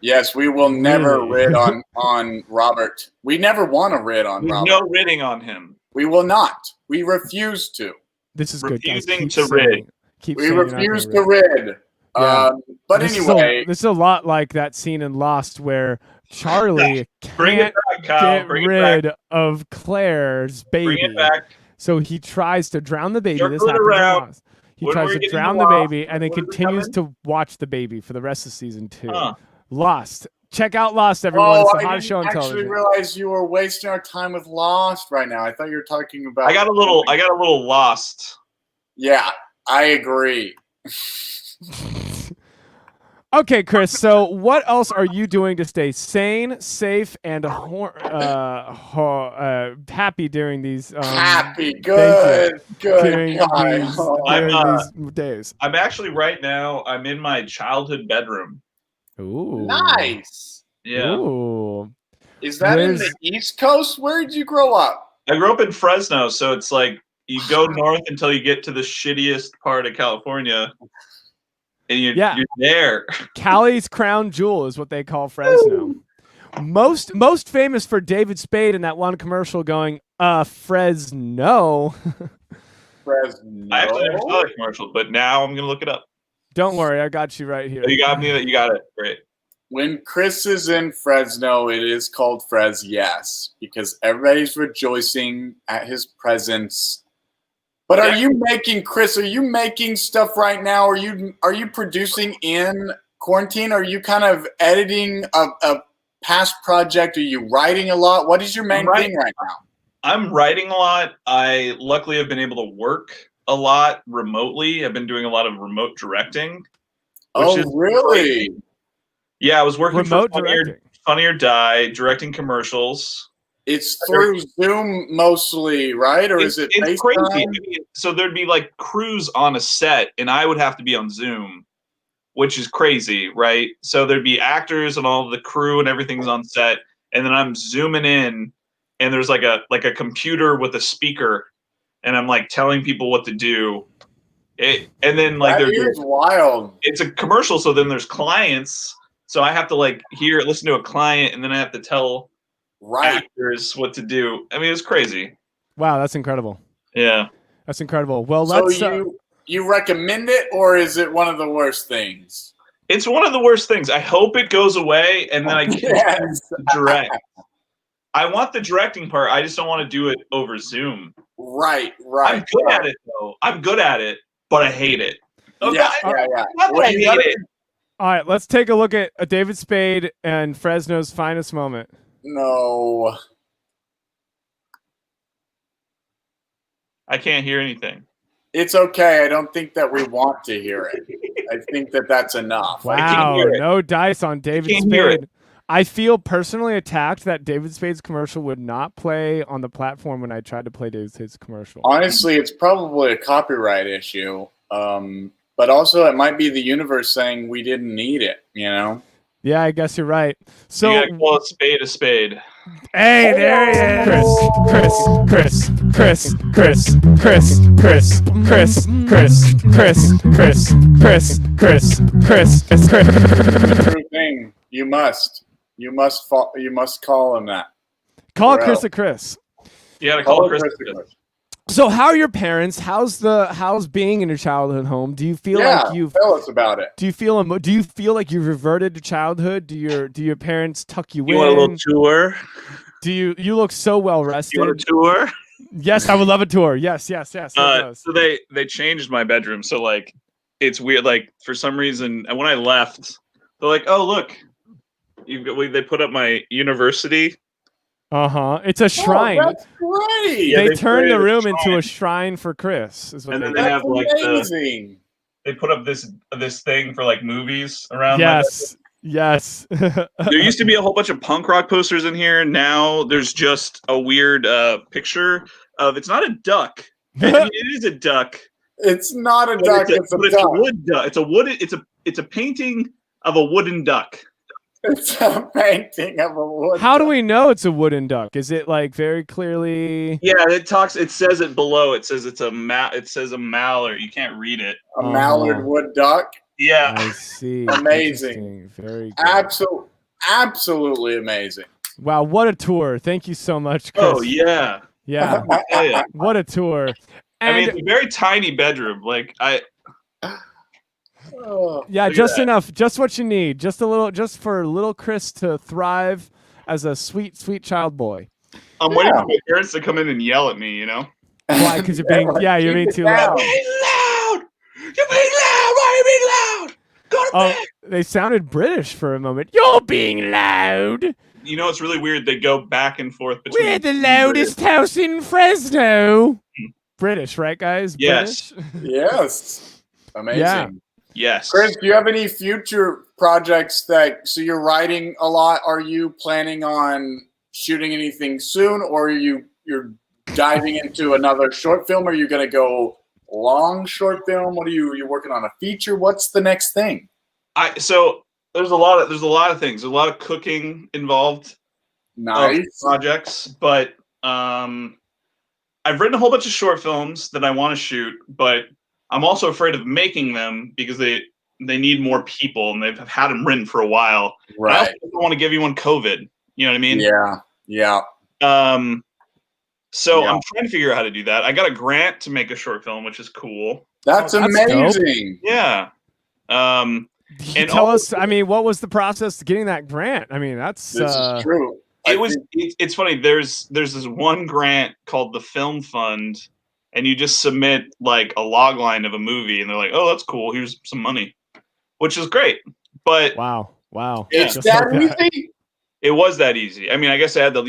Yes, we will never rid on Robert. We never want to rid on Robert. No ridding on him. We will not. We refuse to. This is refusing to rid. We refuse to rid. Yeah. But this anyway, this is a lot like that scene in Lost where Charlie can't get rid of Claire's baby. Bring it back. So he tries to drown the baby. Circle This it happens in around. Lost. He tries to drown the baby and then continues to watch the baby for the rest of season 2. Lost. Check out Lost, everyone. It's the hottest show on television. I actually realized you were wasting our time with Lost right now. I thought you were talking about. I got a little lost. Yeah, I agree. Okay, Chris. So, what else are you doing to stay sane, safe, and happy during these? Happy, good. During these days. I'm actually right now. I'm in my childhood bedroom. Ooh, nice. Yeah. Ooh. Is that in the East Coast? Where did you grow up? I grew up in Fresno, so it's like you go north until you get to the shittiest part of California. And you're there. Cali's crown jewel is what they call Fresno. Most famous for David Spade in that one commercial going, Fresno. Fresno. I actually never saw the commercial, but now I'm gonna look it up. Don't worry, I got you right here. You got me. You got it. Great. when Chris is in Fresno, it is called Frez Yes, because everybody's rejoicing at his presence. But are you making, Chris, are you making stuff right now? Are you producing in quarantine? Are you kind of editing a past project? Are you writing a lot? What is your main thing right now? I'm writing a lot. I luckily have been able to work a lot remotely. I've been doing a lot of remote directing. Oh, really? Great. Yeah, I was working Remote for Funny or Die, directing commercials. It's through Zoom mostly, right? Or is it it's FaceTime? crazy. I mean, so there'd be like crews on a set, and I would have to be on Zoom, which is crazy, right? So there'd be actors and all the crew and everything's on set, and then I'm zooming in, and there's like a computer with a speaker, and I'm like telling people what to do. And then like that is wild. It's a commercial, so then there's clients. So I have to like listen to a client, and then I have to tell actors what to do. I mean, it's crazy. Wow, that's incredible. Yeah, that's incredible. Well, so let's. You recommend it, or is it one of the worst things? It's one of the worst things. I hope it goes away, and then I can direct. I want the directing part. I just don't want to do it over Zoom. Right. I'm good at it, though. I'm good at it, but I hate it. Yeah. Not that I hate it. All right, let's take a look at a David Spade and Fresno's finest moment. No. I can't hear anything. It's okay. I don't think that we want to hear it. I think that that's enough. Wow, no dice on David Spade. I feel personally attacked that David Spade's commercial would not play on the platform when I tried to play David Spade's commercial. Honestly, it's probably a copyright issue. But also it might be the universe saying we didn't need it, you know? Yeah, I guess you're right. So you gotta call a spade a spade. Hey, there he is. Chris. True thing. You must call him that. Call Chris a Chris. You gotta call Chris a Chris. So how are your parents? How's being in your childhood home? Do you feel like you've tell us about it? Do you feel like you've reverted to childhood? Do your parents tuck you in? You want a little tour? Do you look so well rested? You want a tour? Yes, I would love a tour. Yes. So they changed my bedroom. So like it's weird. Like for some reason, when I left, they're like, "Oh look, they put up my university." It's a shrine. Oh, that's great. They turned the room into a shrine for Chris. Is what and then they they have like amazing. They put up this thing for like movies around. Yes. There used to be a whole bunch of punk rock posters in here. Now there's just a weird picture of. It's not a duck. It is a duck. It's not a duck. It's a duck. Wood duck. It's a painting of a wooden duck. It's a painting of a wood. How do we know it's a wooden duck? Is it like very clearly? Yeah, it says it below. It says it's it says a mallard. You can't read it. A mallard wood duck. Yeah, I see. Amazing. Very good. Absolutely amazing. Wow, what a tour! Thank you so much, Chris. Oh yeah. What a tour! I mean, it's a very tiny bedroom. Like just enough, just what you need, just a little, just for little Chris to thrive as a sweet child boy. I'm waiting for my parents to come in and yell at me. You know why? Because you're being you're being too loud. You're being loud. You're being loud. Why are you being loud? Go to bed. They sounded British for a moment. You're being loud. You know, it's really weird. They go back and forth between. We're the loudest house in Fresno. British, right, guys? Yes. British? Yes. Amazing. Yeah. Yes. Chris, do you have any future projects so you're writing a lot? Are you planning on shooting anything soon, or you're diving into another short film? Are you going to go long short film? What are you're working on a feature? What's the next thing? So there's a lot of things. There's a lot of cooking involved. Nice projects, but I've written a whole bunch of short films that I want to shoot, but I'm also afraid of making them because they need more people and they've had them written for a while. Right. I also don't want to give anyone COVID. You know what I mean? Yeah. So I'm trying to figure out how to do that. I got a grant to make a short film, which is cool. That's amazing. Yeah. And tell us, I mean, what was the process to getting that grant? I mean, that's This is true. It's funny. There's this one grant called the Film Fund, and you just submit like a log line of a movie, and they're like, "Oh, that's cool. Here's some money," which is great. But wow, it's that easy. It was that easy. I mean, I guess they have to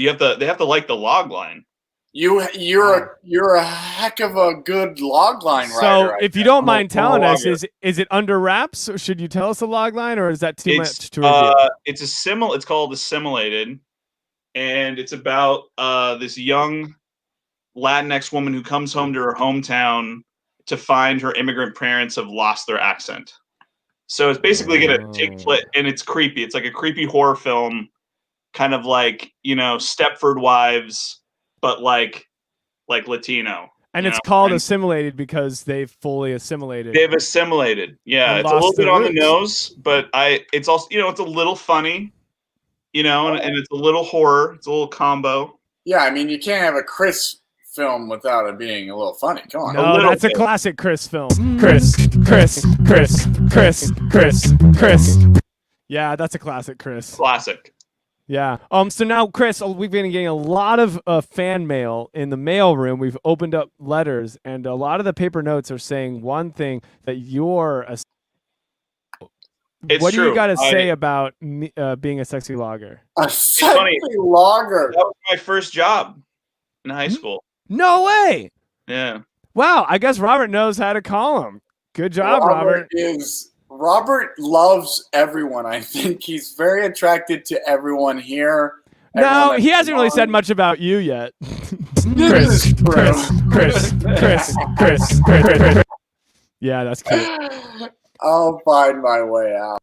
like the log line. You're a heck of a good log line writer. So, if you don't mind telling us, is it under wraps? Or should you tell us the log line, or is that too much to review? It's called Assimilated, and it's about this young Latinx woman who comes home to her hometown to find her immigrant parents have lost their accent. So it's basically going to take place, and it's creepy. It's like a creepy horror film, kind of like Stepford Wives, but like Latino. And it's called Assimilated because they've fully assimilated. They've assimilated. Yeah, it's a little bit on the nose, but it's also it's a little funny, and it's a little horror. It's a little combo. Yeah, I mean, you can't have a Chris film without it being a little funny. Come on. No, that's a classic Chris film. Chris. Yeah, that's a classic Chris. Classic. Yeah. So now, Chris, we've been getting a lot of fan mail in the mail room. We've opened up letters, and a lot of the paper notes are saying one thing, that you're a. What do you got to say about being a sexy logger? A sexy logger. That was my first job in high school. No way. Yeah. Wow. I guess Robert knows how to call him. Good job, Robert. Robert loves everyone. I think he's very attracted to everyone here. No, he hasn't really said much about you yet. Chris. Yeah, that's cute. I'll find my way out.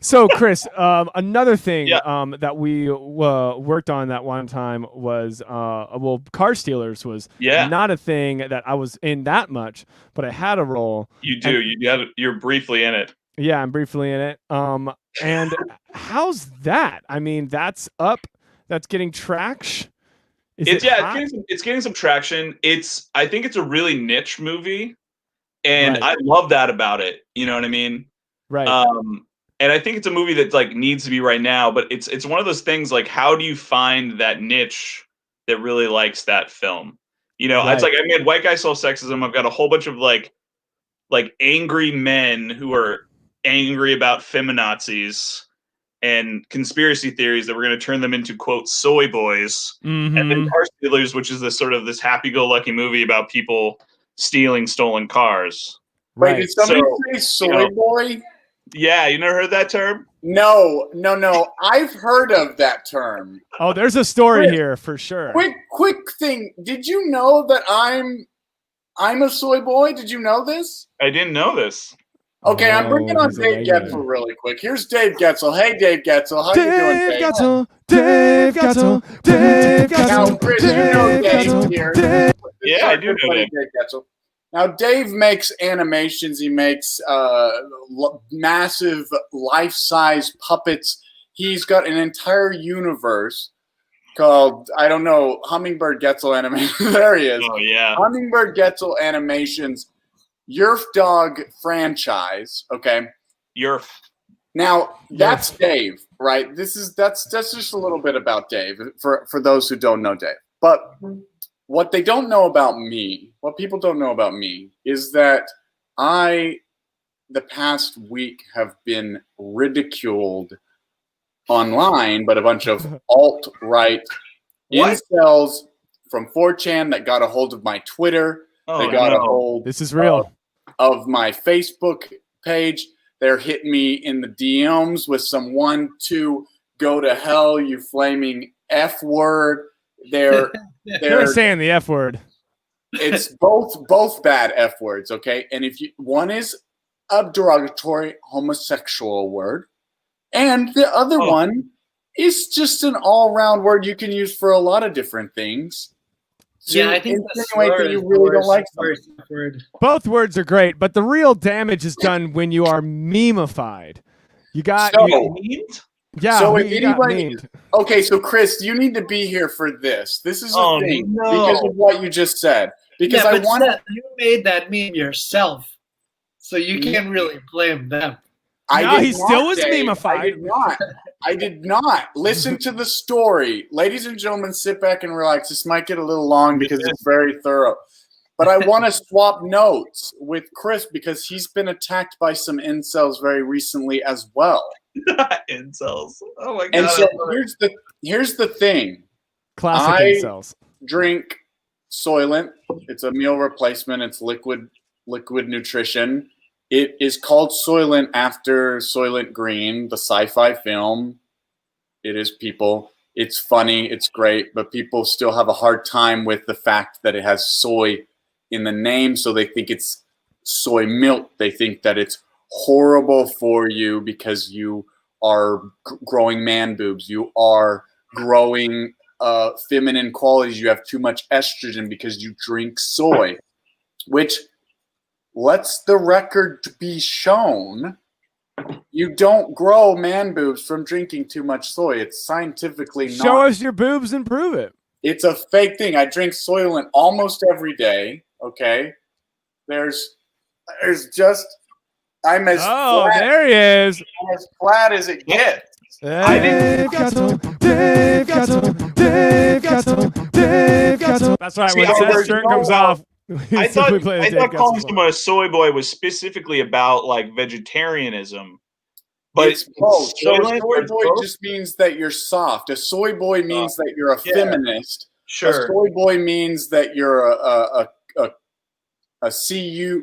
So, Chris, another thing that we worked on that one time was, Car Stealers was not a thing that I was in that much, but I had a role. You do. You're briefly in it. Yeah, I'm briefly in it. And how's that? I mean, that's up. That's getting traction. It's getting some traction. I think it's a really niche movie, and I love that about it. You know what I mean? Right. And I think it's a movie that needs to be right now, but it's one of those things how do you find that niche that really likes that film? It's like I made White Guy Solve Sexism. I've got a whole bunch of like angry men who are angry about feminazis and conspiracy theories that we're going to turn them into quote soy boys. Mm-hmm. And then Car Stealers, which is this happy-go-lucky movie about people stealing stolen cars. Wait, did somebody say soy boy? Yeah, you never heard that term? No. I've heard of that term. Oh, there's a story here for sure. Quick thing. Did you know that I'm a soy boy? Did you know this? I didn't know this. Okay, I'm bringing on Dave Getzel really quick. Here's Dave Getzel. Hey, Dave Getzel. How you doing, Dave? Dave Getzel. Now, Chris, you know Dave here. Yeah, I do know Dave. Getzel. Now, Dave makes animations. He makes massive life-size puppets. He's got an entire universe called, I don't know, Hummingbird Getzel Animation. There he is. Oh, yeah. Hummingbird Getzel Animations, Yerf Dog franchise. Okay. Yerf. Now, that's Dave, right? That's just a little bit about Dave for those who don't know Dave. But what they don't know about me, what people don't know about me, is that the past week, have been ridiculed online by a bunch of alt-right incels from 4chan that got a hold of my Twitter. They got a hold. This is real. Of my Facebook page. They're hitting me in the DMs with some 1-2 go to hell, you flaming F word. They're saying the F word. It's both bad F words, okay? And one is a derogatory homosexual word, and the other one is just an all-round word you can use for a lot of different things. Yeah, I think insinuate that you really don't like something. Both words are great, but the real damage is done when you are memeified. You got memed? Yeah, so if anybody, okay, so Chris, you need to be here for this. This is a thing because of what you just said. Because I want you made that meme yourself. So you can't really blame them. No, he still was Dave. memeified. I did not. Listen to the story. Ladies and gentlemen, sit back and relax. This might get a little long because it's very thorough. But I want to swap notes with Chris because he's been attacked by some incels very recently as well. Incels. Oh my god. And so here's the thing. Classic incels. Drink Soylent. It's a meal replacement. It's liquid nutrition. It is called Soylent after Soylent Green, the sci-fi film. It is people. It's funny. It's great. But people still have a hard time with the fact that it has soy in the name. So they think it's soy milk. They think that it's horrible for you because you are growing man boobs. You are growing feminine qualities. You have too much estrogen because you drink soy, which lets the record be shown. You don't grow man boobs from drinking too much soy. It's scientifically not. Show us your boobs and prove it. It's a fake thing. I drink Soylent almost every day. Okay. There's just, I'm as flat, there he is. I'm as flat as it gets. Dave Gatto. That's right. When Seth's shirt comes off, I thought calling someone a soy boy was specifically about like vegetarianism. But it's both. So a soy boy just means that you're soft. A soy boy means that you're a feminist. Sure. A soy boy means that you're a C-U-C-K.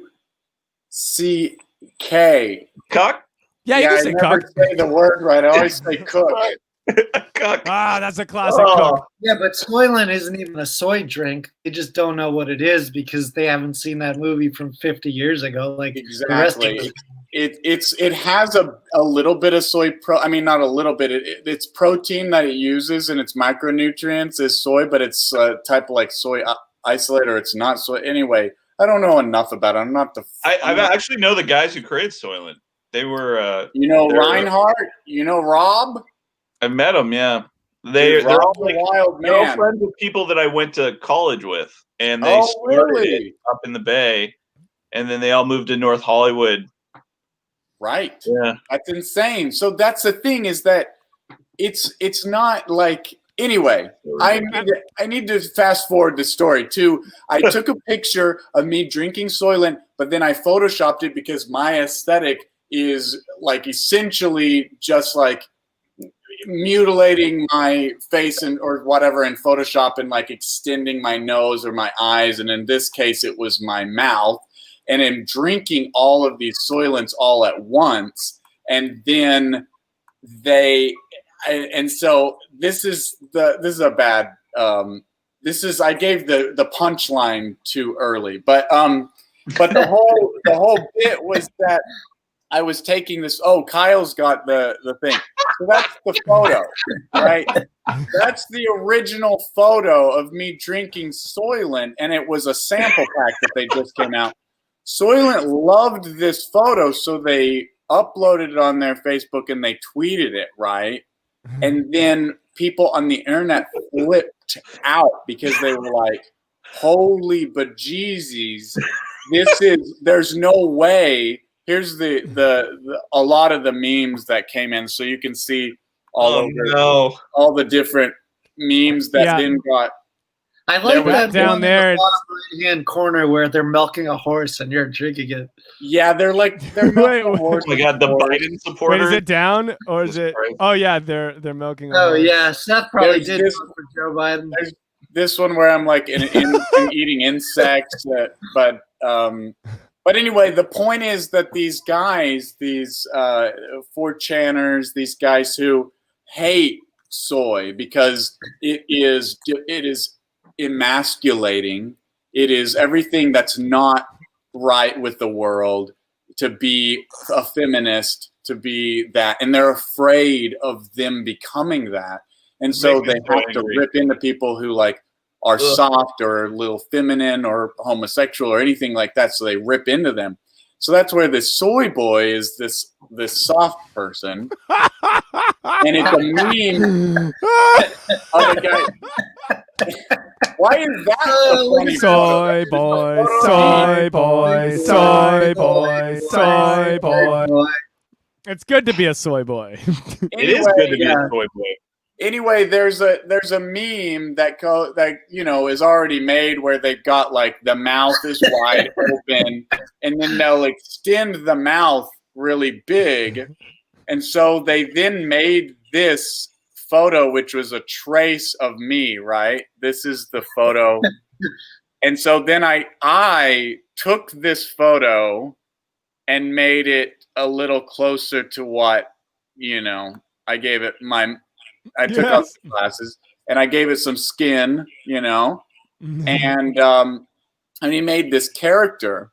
Cuck? Yeah, you can say I never cuck. say the word right. I always say cook. Ah, that's a classic cook. Yeah, but Soylent isn't even a soy drink. They just don't know what it is because they haven't seen that movie from 50 years ago. Like Exactly. It has a little bit of soy I mean, not a little bit. It's protein that it uses and its macronutrients is soy, but it's a type of like soy isolate or it's not soy. Anyway, I don't know enough about it. I'm not the. I actually know the guys who created Soylent. They were. Reinhardt. Rob. I met them. Yeah, they're all like wild man. They're all friends with people that I went to college with, and they started it up in the Bay, and then they all moved to North Hollywood. Right. Yeah. That's insane. So that's the thing is that it's not like anyway. I need to fast forward the story too. I took a picture of me drinking Soylent, but then I photoshopped it because my aesthetic is like essentially just like mutilating my face or whatever in Photoshop and like extending my nose or my eyes, and in this case it was my mouth. And I'm drinking all of these Soylents all at once, and then so this is a bad. I gave the punchline too early, but the whole bit was that I was taking this. Oh, Kyle's got the thing. So that's the photo, right? That's the original photo of me drinking Soylent, and it was a sample pack that they just came out. Soylent loved this photo, so they uploaded it on their Facebook and they tweeted it, right? And then people on the internet flipped out because they were like, holy bejesus, there's no way. Here's a lot of the memes that came in, so you can see all the different memes that then got. I like that down there in the bottom right-hand corner where they're milking a horse and you're drinking it. Yeah, they're milking a horse. Oh my god, the Biden supporter. Wait, is it down or is it? Oh yeah, they're milking. A horse. Yeah, Seth probably did vote for Joe Biden. There's this one where I'm like eating insects, but anyway, the point is that these guys, these 4chaners, these guys who hate soy because it is emasculating. It is everything that's not right with the world, to be a feminist, to be that, and they're afraid of them becoming that, and so they have to rip into people who like are soft or a little feminine or homosexual or anything like that, so they rip into them. So that's where this soy boy is this soft person, and it's a meme of a guy. Why is that a funny Soy boy, soy boy, soy boy, soy boy. It's good to be a soy boy. It is good to be a soy boy. Anyway, there's a meme that is already made where they've got like the mouth is wide open, and then they'll extend the mouth really big, and so they then made this photo, which was a trace of me. Right, this is the photo, and so then I took this photo and made it a little closer to what I gave it I took off the glasses and I gave it some skin, and he made this character,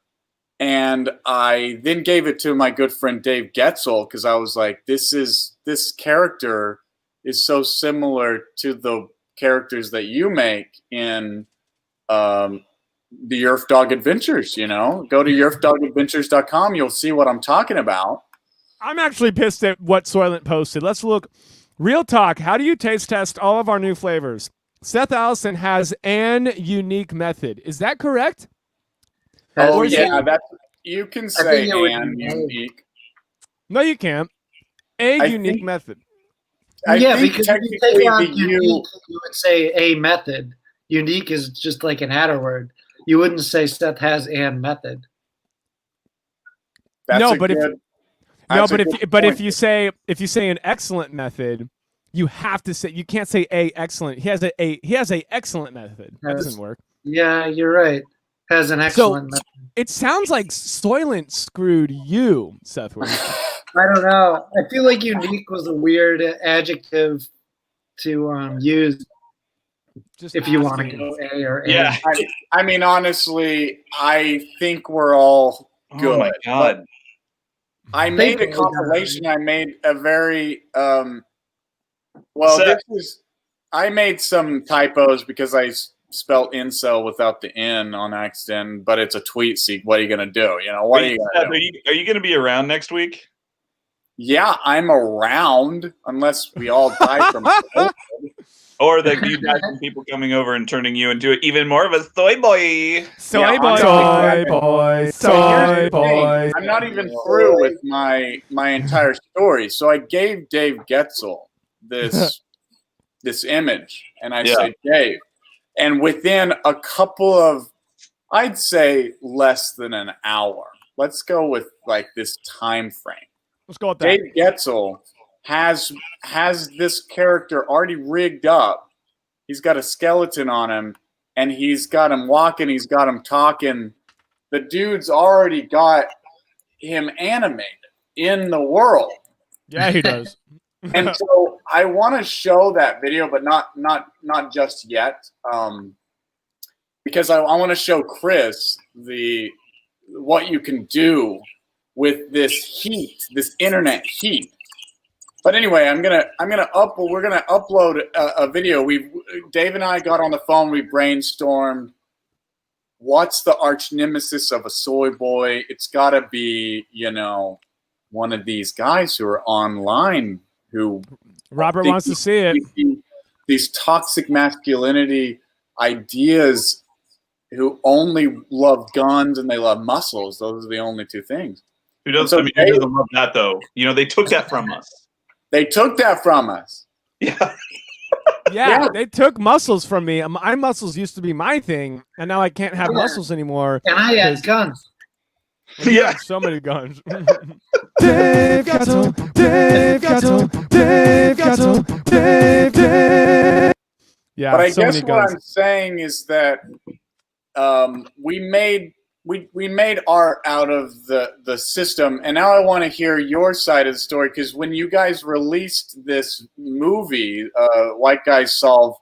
and I then gave it to my good friend Dave Getzel because I was like, this character is so similar to the characters that you make in the Yerf Dog Adventures. Go to yerfdogadventures.com. You'll see what I'm talking about. I'm actually pissed at what Soylent posted. Let's look. Real talk, how do you taste test all of our new flavors? Seth Allison has an unique method. Is that correct? Oh, yeah, you can say an unique. No, you can't. A unique method. Because if you take out unique, you would say a method. Unique is just like an adder word. You wouldn't say Seth has an method. If you say an excellent method, you have to say, you can't say a excellent. He has a excellent method. That doesn't work. Yeah, you're right. Has an excellent method. It sounds like Soylent screwed you, Sethward. I don't know. I feel like unique was a weird adjective to use. Just if you want to go A or A. Yeah. I mean, honestly, I think we're all good. Oh my God. I made a compilation. I made a very I made some typos because I spelled incel without the N on accident, but it's a tweet seek. What are you gonna do? What are you gonna do? Are you gonna be around next week? Yeah, I'm around unless we all die from COVID. Or that you die from people coming over and turning you into even more of a soy boy. Soy boy. I'm not even through with my entire story. So I gave Dave Getzel this image, and I said, Dave, and within a couple of, I'd say less than an hour. Let's go with like this time frame. Let's go with that. Dave Getzel has this character already rigged up. He's got a skeleton on him, and he's got him walking, he's got him talking. The dude's already got him animated in the world. Yeah, he does. And so I want to show that video, but not just yet, because I want to show Chris what you can do with this heat, this internet heat. But anyway, we're gonna upload a video. Dave and I got on the phone. We brainstormed. What's the arch nemesis of a soy boy? It's got to be one of these guys who are online who Robert wants to see it. These toxic masculinity ideas, who only love guns and they love muscles. Those are the only two things. Who doesn't love that though? They took that from us. They took that from us. Yeah. Yeah, they took muscles from me. My muscles used to be my thing, and now I can't have muscles anymore. And I had guns. Yeah, so many guns. Dave Gatto, Dave Gatto, Dave Gatto, Dave. Yeah, but I so guess many what guns. I'm saying is that we made art out of the system, and now I want to hear your side of the story, because when you guys released this movie, White Guys Solve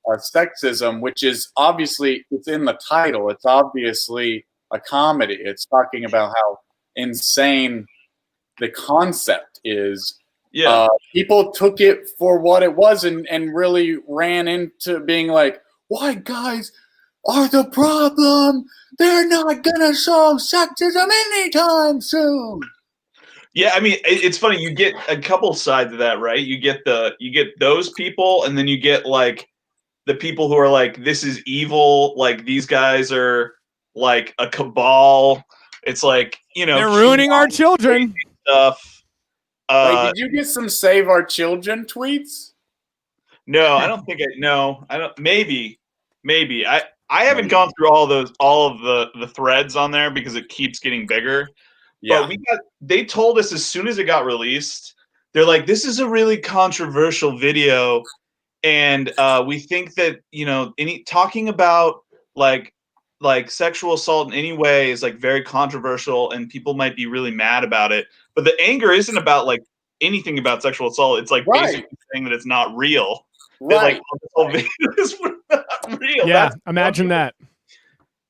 Sexism, which is obviously, it's in the title, it's obviously a comedy. It's talking about how insane the concept is. Yeah. People took it for what it was and really ran into being like, white guys are the problem. They're not gonna solve sexism anytime soon. Yeah, I mean, it's funny. You get a couple sides of that, right? You get those people, and then you get like the people who are like, this is evil, like these guys are like a cabal. It's like, you know, they're ruining our children stuff. Wait, did you get some Save Our Children tweets? No, I don't think I don't. Maybe. I haven't gone through all of the threads on there because it keeps getting bigger. Yeah. But they told us as soon as it got released, they're like, this is a really controversial video. And we think that, you know, talking about like sexual assault in any way is like very controversial and people might be really mad about it. But the anger isn't about like anything about sexual assault. It's like basically saying that it's not real. Right. Like, this whole video is not real. Yeah, That's imagine that.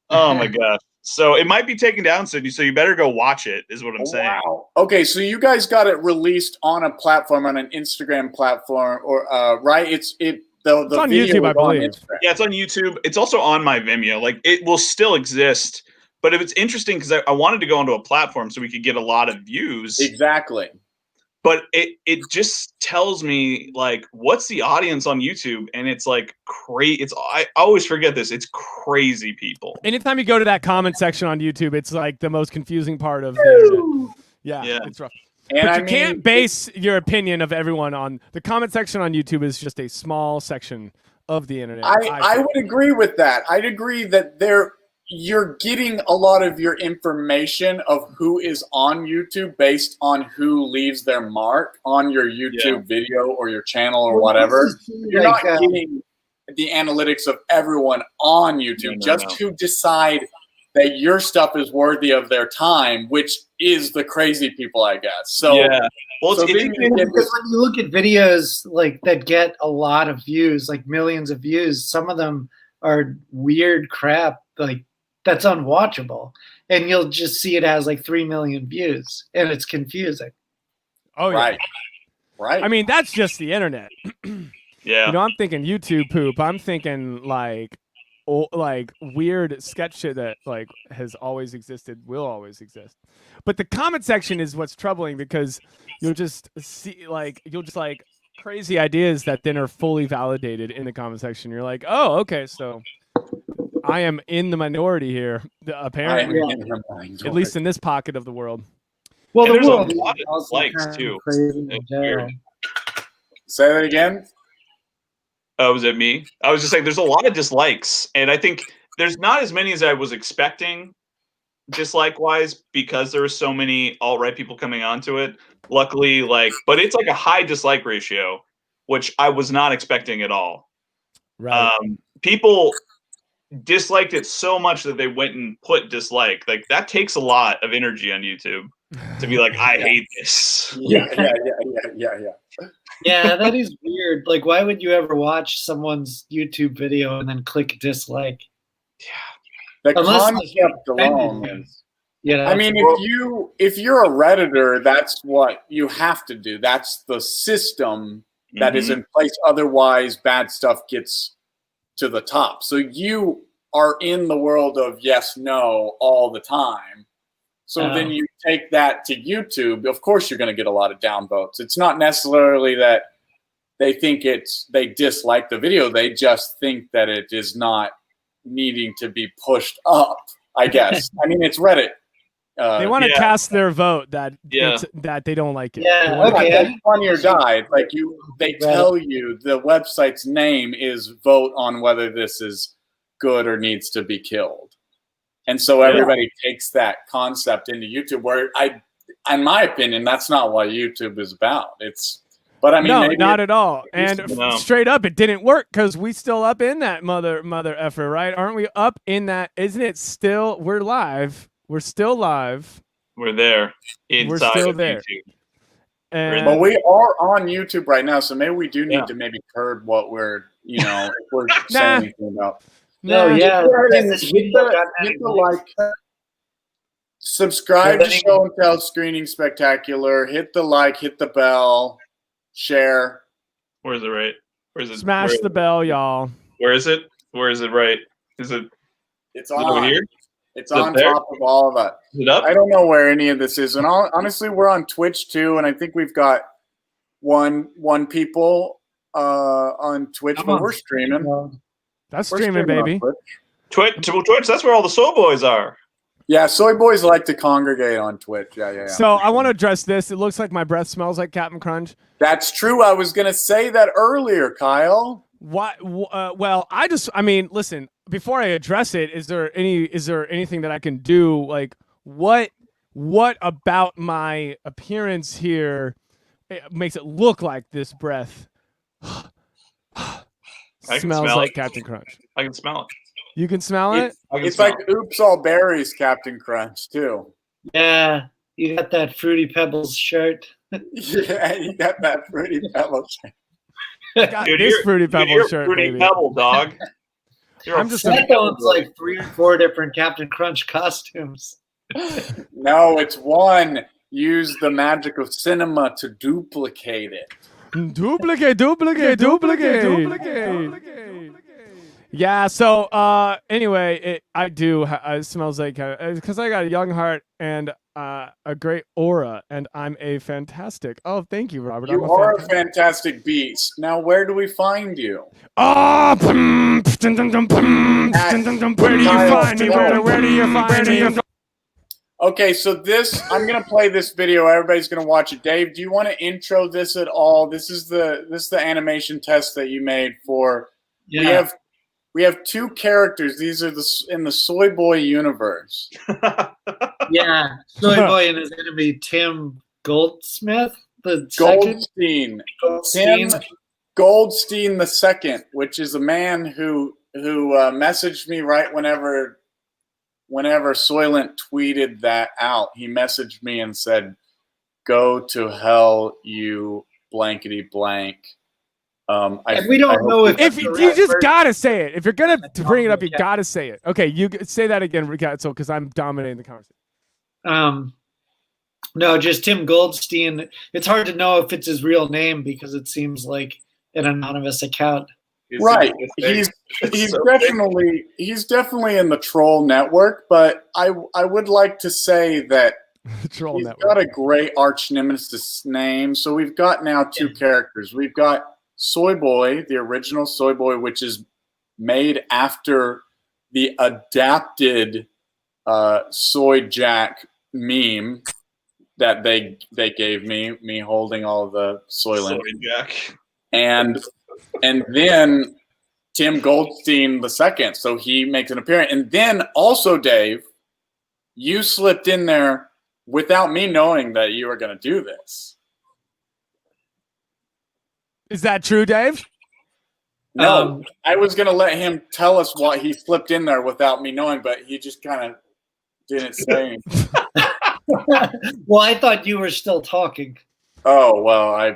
Oh my gosh. So it might be taken down soon, so you better go watch it, is what I'm saying. Wow. Okay, so you guys got it released on a platform, on an Instagram platform, or right? It's on YouTube, I believe. Yeah, it's on YouTube. It's also on my Vimeo. Like, it will still exist. But if it's interesting, because I wanted to go onto a platform so we could get a lot of views. Exactly. But it just tells me, like, what's the audience on YouTube? And it's like crazy. I always forget this. It's crazy people. Anytime you go to that comment section on YouTube, it's like the most confusing part of the internet. Yeah, it's rough. And but you can't base your opinion of everyone on the comment section on YouTube. Is just a small section of the internet. I would agree with that. I'd agree that you're getting a lot of your information of who is on YouTube based on who leaves their mark on your YouTube video or your channel or whatever. You're not getting the analytics of everyone on YouTube, who decide that your stuff is worthy of their time, which is the crazy people, I guess. So, well, because when you look at videos like that get a lot of views, like millions of views, some of them are weird crap, like that's unwatchable, and you'll just see it has like 3 million views, and it's confusing. Oh yeah, right. I mean, that's just the internet. Yeah, you know, I'm thinking YouTube poop. I'm thinking like weird sketch shit that like has always existed, will always exist. But the comment section is what's troubling because you'll just see crazy ideas that then are fully validated in the comment section. You're like, oh, okay, so I am in the minority here, apparently, at least in this pocket of the world. Well, and the there's world a lot of likes too. Say that again. Oh, was it me? I was just saying there's a lot of dislikes, and I think there's not as many as I was expecting dislike-wise because there are so many alt-right people coming onto it. Luckily, but it's like a high dislike ratio, which I was not expecting at all. Right. People disliked it so much that they went and put dislike. Like, that takes a lot of energy on YouTube to be like, I hate this. Yeah. Yeah, that is weird. Like, why would you ever watch someone's YouTube video and then click dislike? The Unless concept alone is. Yeah. I mean, if you're a Redditor, that's what you have to do. That's the system that is in place. Otherwise, bad stuff gets to the top. So you are in the world of yes, no all the time. So then you take that to YouTube. Of course, you're going to get a lot of downvotes. It's not necessarily that they think they dislike the video. They just think that it is not needing to be pushed up, I guess. I mean, it's Reddit. They want to cast their vote that they don't like it. Yeah, okay. Funny or die. Like they tell you the website's name is vote on whether this is good or needs to be killed. And so everybody takes that concept into YouTube where in my opinion, that's not what YouTube is about. But I mean, no, not at all. And straight up, it didn't work because we still up in that mother effer, right? Aren't we up in that? Isn't it still? We're live. We're still live. We're there. We're still there. YouTube. But we are on YouTube right now, so maybe we do need to curb what we're saying anything about. No, hit the like. Subscribe to Show and Tell Screening Spectacular. Hit the like, hit the bell, share. Where is it right? Where is it? Smash the bell, y'all. Where is it? Where is it right? Is it? It's on over here. It's on top of all of that. Is it up? I don't know where any of this is, and honestly, we're on Twitch too, and I think we've got one people on Twitch, but we're streaming. That's streaming, baby. Twitch, that's where all the soul boys are. Yeah, soy boys like to congregate on Twitch. Yeah. So I want to address this. It looks like my breath smells like Captain Crunch. That's true. I was gonna say that earlier, Kyle. What? Well, I mean, listen. Before I address it, is there anything that I can do? Like, what about my appearance here makes it look like this breath smells like Captain Crunch? I can smell it. You can smell it? It's like Oops All Berries, Captain Crunch, too. Yeah, you got that Fruity Pebbles shirt. Yeah, you got that Fruity Pebbles shirt. Got this Fruity Pebbles shirt, Fruity baby. Pebble, dog. I'm just that owns like 3 or 4 different Captain Crunch costumes. No, it's one. Use the magic of cinema to duplicate it. Duplicate. Yeah, so anyway, it smells like, because I got a young heart and a great aura, and I'm a fantastic. Oh, thank you, Robert. You are a fantastic beast. Now, where do we find you? Where do you find me? Where do you find me? Okay, so I'm gonna play this video. Everybody's gonna watch it. Dave, do you want to intro this at all? This is the animation test that you made for. Yeah. We have 2 characters. These are in the Soy Boy universe. Yeah, Soy Boy and his enemy Tim Goldsmith. Goldstein. Tim Goldstein the second, which is a man who messaged me right whenever Soylent tweeted that out. He messaged me and said, "Go to hell, you blankety blank." We don't know if you just gotta say it. If you're gonna bring it up, you gotta say it. Okay, you say that again, so because I'm dominating the conversation. No, just Tim Goldstein. It's hard to know if it's his real name because it seems like an anonymous account. Right. He's definitely in the troll network, but I would like to say that he's got a great arch nemesis name. So we've got now 2 characters. We've got Soy Boy, the original Soy Boy, which is made after the adapted Soy Jack meme that they gave me holding all the Soylent. Soy Jack. And then Tim Goldstein the second, so he makes an appearance. And then also, Dave, you slipped in there without me knowing that you were going to do this. Is that true, Dave? No, I was going to let him tell us what he slipped in there without me knowing, but he just kind of didn't say anything. Well, I thought you were still talking. Oh, well,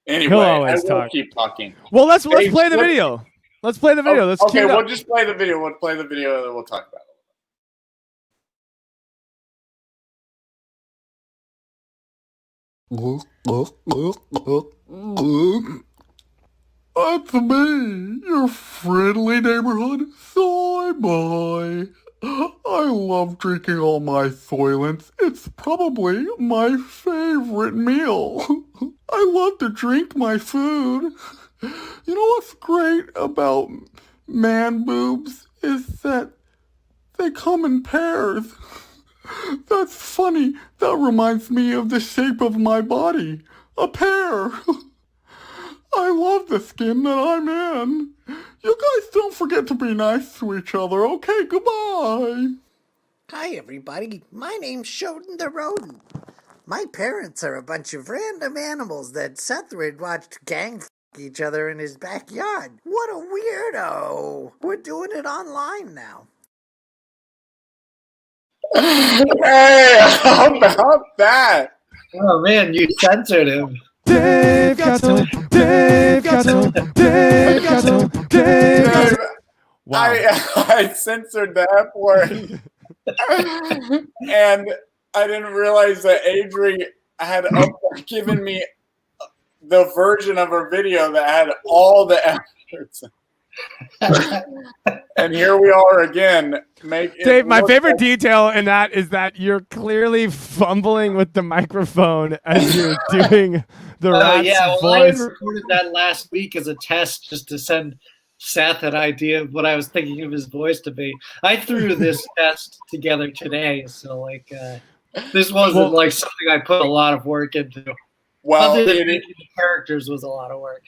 anyway, I will talk. keep talking. Well, let's play the video. Let's play the video. Let's okay, we'll just play the video. We'll play the video and we'll talk about it. It's me, your friendly neighborhood soy boy. I love drinking all my Soylents. It's probably my favorite meal. I love to drink my food. You know what's great about man boobs is that they come in pairs. That's funny. That reminds me of the shape of my body. A pear. I love the skin that I'm in. You guys don't forget to be nice to each other, okay? Goodbye. Hi, everybody. My name's Shoten the Rodent. My parents are a bunch of random animals that Sethward watched gang f*** each other in his backyard. What a weirdo. We're doing it online now. Hey, how about that? Oh, man, you censored him. Dave got some. Dave got some. Dave got some. Dave got some. Wow. I censored the F word. And I didn't realize that Adri had given me the version of her video that had all the F words. And here we are again. Dave, my favorite detail in that is that you're clearly fumbling with the microphone as you're doing The rat's yeah, well, voice. I recorded that last week as a test just to send Seth an idea of what I was thinking of his voice to be. I threw this test together today, so like this wasn't like something I put a lot of work into. Well, Other than making the characters was a lot of work.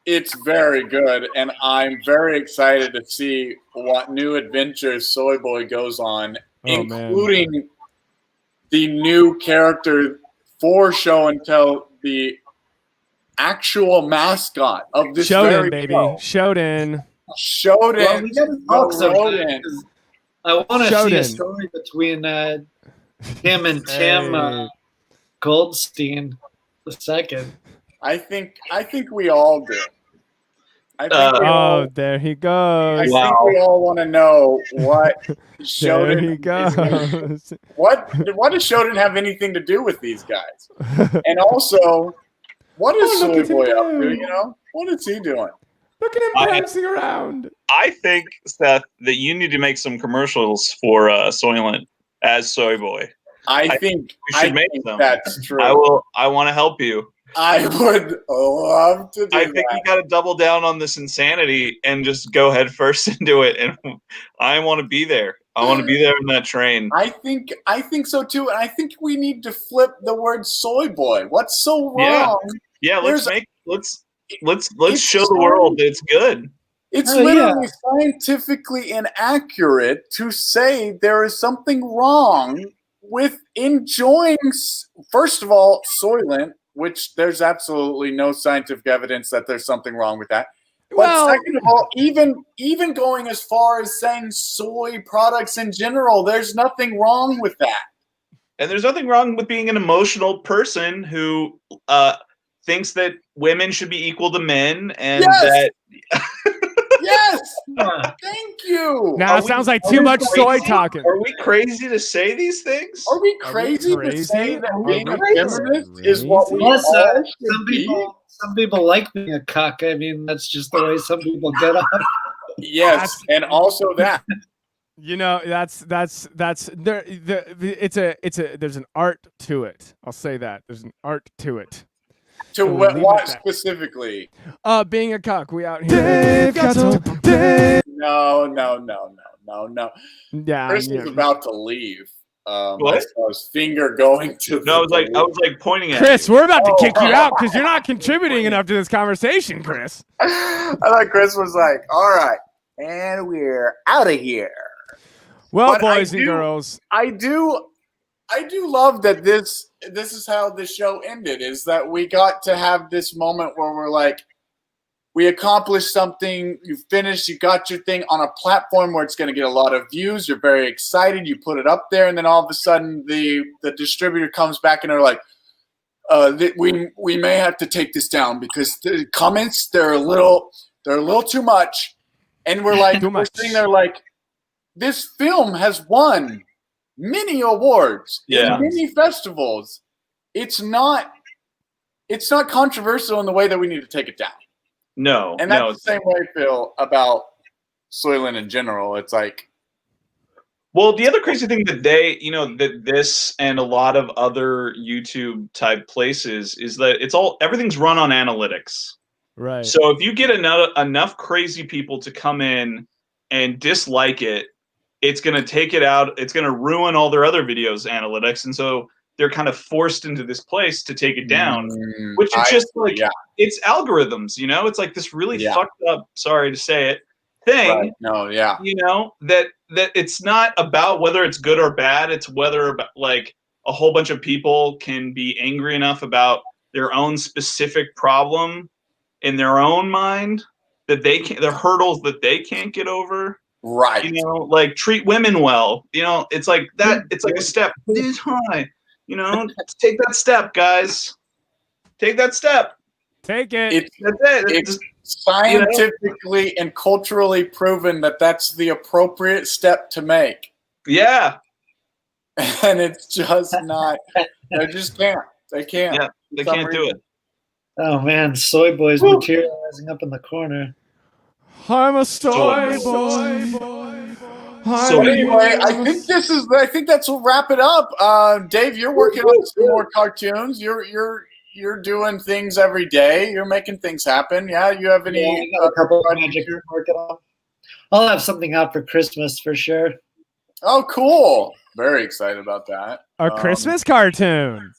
It's very good, and I'm very excited to see what new adventures Soy Boy goes on, including the new character for Show and Tell, the actual mascot of this very baby. show. Shoden. Well, we gotta talk sometime, 'cause I want to see a story between him and Tim Goldstein the second. I think we all do. There he goes. I think we all want to know what Shoden. There he goes. What does Shoden have anything to do with these guys? And also, what is Soy Boy up to? You know, what is he doing? Look at him prancing around. I think, Seth, that you need to make some commercials for Soylent as Soy Boy. I think we should make them. That's true. I want to help you. I would love to do I think you got to double down on this insanity and just go head first into it. And I want to be there. I want to be there in that train. I think so too. And I think we need to flip the word soy boy. What's so wrong? Yeah. Let's show the world that it's good. It's literally scientifically inaccurate to say there is something wrong with enjoying, first of all, Soylent, which there's absolutely no scientific evidence that there's something wrong with that. But second of all, even going as far as saying soy products in general, there's nothing wrong with that. And there's nothing wrong with being an emotional person who thinks that women should be equal to men and that. Yes! Thank you! Now it sounds like too much soy talking. Are we crazy to say these things? Are we crazy to say that being a feminist is what we all should be? Some people like being a cuck. I mean, that's just the way some people get off. Yes, and also that. You know, that's there. There's an art to it. I'll say that there's an art to it. To what specifically? Being a cuck. We out here. No. Yeah, Chris was about to leave. I saw his finger going to. No, I was like pointing at Chris. We're about to kick you out because you're not contributing enough to this conversation, Chris. I thought Chris was like, "All right, and we're out of here." Well, but boys and girls, I do love that this is how the show ended. Is that we got to have this moment where we're like, we accomplished something, you finished, you got your thing on a platform where it's going to get a lot of views, you're very excited, you put it up there, and then all of a sudden the distributor comes back and they're like, we may have to take this down because the comments, they're a little too much. And we're like, we're sitting there like, this film has won many awards in many festivals. It's not controversial in the way that we need to take it down. No, and that's the same way I feel about Soylent in general. It's like, well, the other crazy thing that that this and a lot of other YouTube type places is that everything's run on analytics. Right. So if you get enough crazy people to come in and dislike it, it's going to take it out. It's going to ruin all their other videos' analytics, and so they're kind of forced into this place to take it down, which is just like, it's algorithms, it's like this really fucked up, sorry to say it, thing. Right. No, yeah. That it's not about whether it's good or bad. It's whether like a whole bunch of people can be angry enough about their own specific problem in their own mind that the hurdles that they can't get over. Right. Like treat women well. It's like that. It's like a step this high. Take that step, guys. Take that step. Take it. That's it. It's scientifically and culturally proven that that's the appropriate step to make. Yeah. And it's just not. They just can't. They can't. Yeah, they can't do it. Oh man, Soy Boy's materializing up in the corner. I'm a soy boy. So anyway, I think that's will wrap it up. Dave, you're working on some more cartoons. You're you're doing things every day. You're making things happen. Yeah. You have any? I got a couple of projects I'm working on. I'll have something out for Christmas for sure. Oh, cool! Very excited about that. A Christmas cartoon.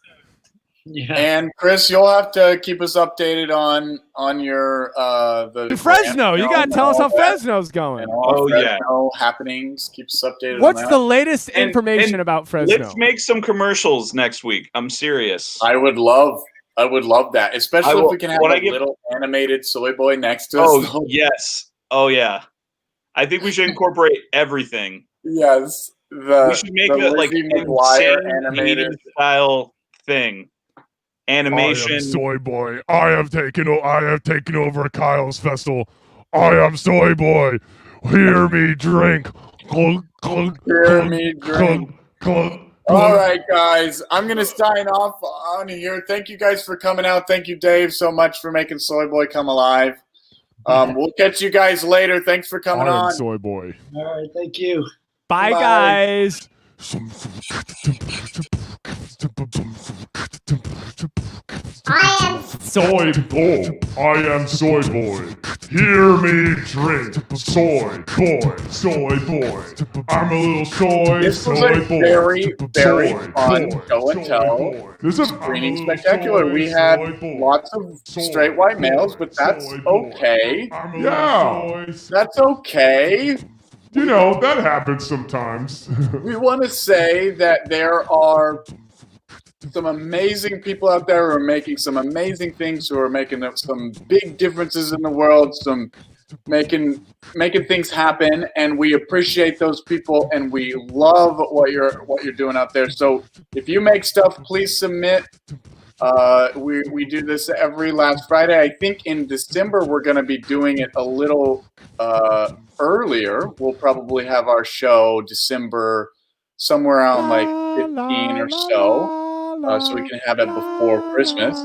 Yeah. And Chris, you'll have to keep us updated on your the Fresno. You gotta tell us how Fresno's going. And all Fresno happenings. Keep us updated. What's on the that. latest information about Fresno? Let's make some commercials next week. I'm serious. I would love that, especially if we can have a little animated soy boy next to us. Oh yes. Oh yeah. I think we should incorporate everything. Yes. We should make it like insane animated style thing. Animation. I am Soy Boy. I have taken over Kyle's festival. I am Soy Boy. Hear me drink. Clunk, clunk, Hear clunk, me clunk, drink. clunk, All right, guys. I'm gonna sign off on here. Thank you guys for coming out. Thank you, Dave, so much for making Soy Boy come alive. We'll catch you guys later. Thanks for coming on. Soy Boy. All right, thank you. Bye, guys. I am Soy Boy. I am Soy Boy. Hear me drink. Soy Boy. Soy Boy. I'm a little soy. This was soy a boy. very, very Soy fun boy. show and tell. This is Screening spectacular. We had lots of straight white males, but that's okay. Yeah. That's okay. You know, that happens sometimes. We want to say that there are some amazing people out there who are making some amazing things, who are making some big differences in the world, some making things happen, and we appreciate those people, and we love what you're doing out there. So if you make stuff, please submit. We do this every last Friday. I think in December we're going to be doing it a little earlier. We'll probably have our show December somewhere around like 15 or so. So we can have it before Christmas.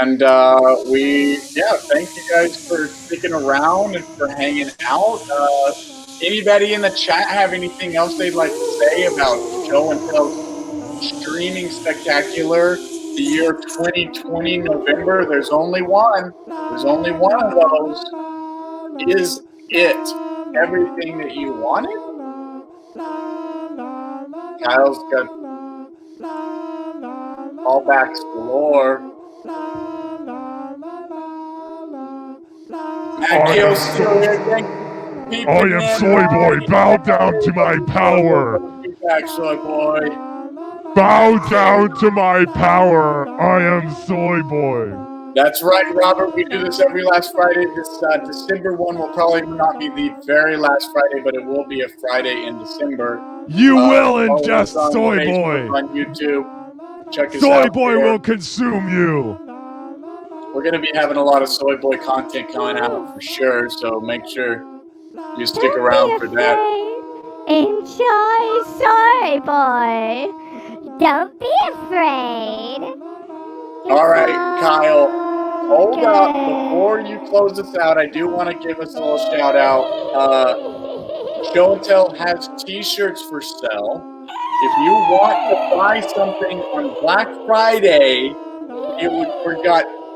And thank you guys for sticking around and for hanging out. Anybody in the chat have anything else they'd like to say about Show and Tell Streaming Spectacular, the year 2020 November? There's only one. There's only one of those. Is it everything that you wanted? Kyle's got all backs galore. Matt Gill's still here. I am Soy Boy. Bow down to my power. Back, Soy Boy. Bow down to my power. I am Soy Boy. That's right, Robert. We do this every last Friday. This December one will probably not be the very last Friday, but it will be a Friday in December. You will ingest on Soy Facebook, Boy. on YouTube. Check us Soy out Boy there. will consume you. We're going to be having a lot of Soy Boy content coming out for sure, so make sure you stick around for that. Enjoy Soy Boy. Don't be afraid. All right, Kyle, hold up. Before you close us out, I do want to give us a little shout out. Show and Tell has t-shirts for sale. If you want to buy something on Black Friday,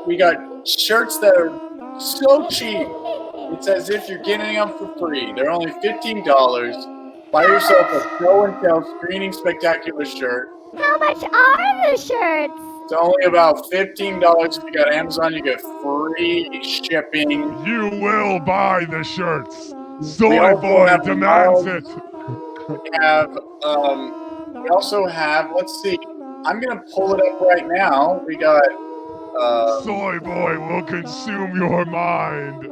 we got shirts that are so cheap. It's as if you're getting them for free. They're only $15. Buy yourself a Show and Tell Screening Spectacular shirt. How much are the shirts? It's only about $15. If you got Amazon, you get free shipping. You will buy the shirts. We Soy also Boy have demands it. We also have, let's see, I'm going to pull it up right now. We got... Soy Boy will consume your mind.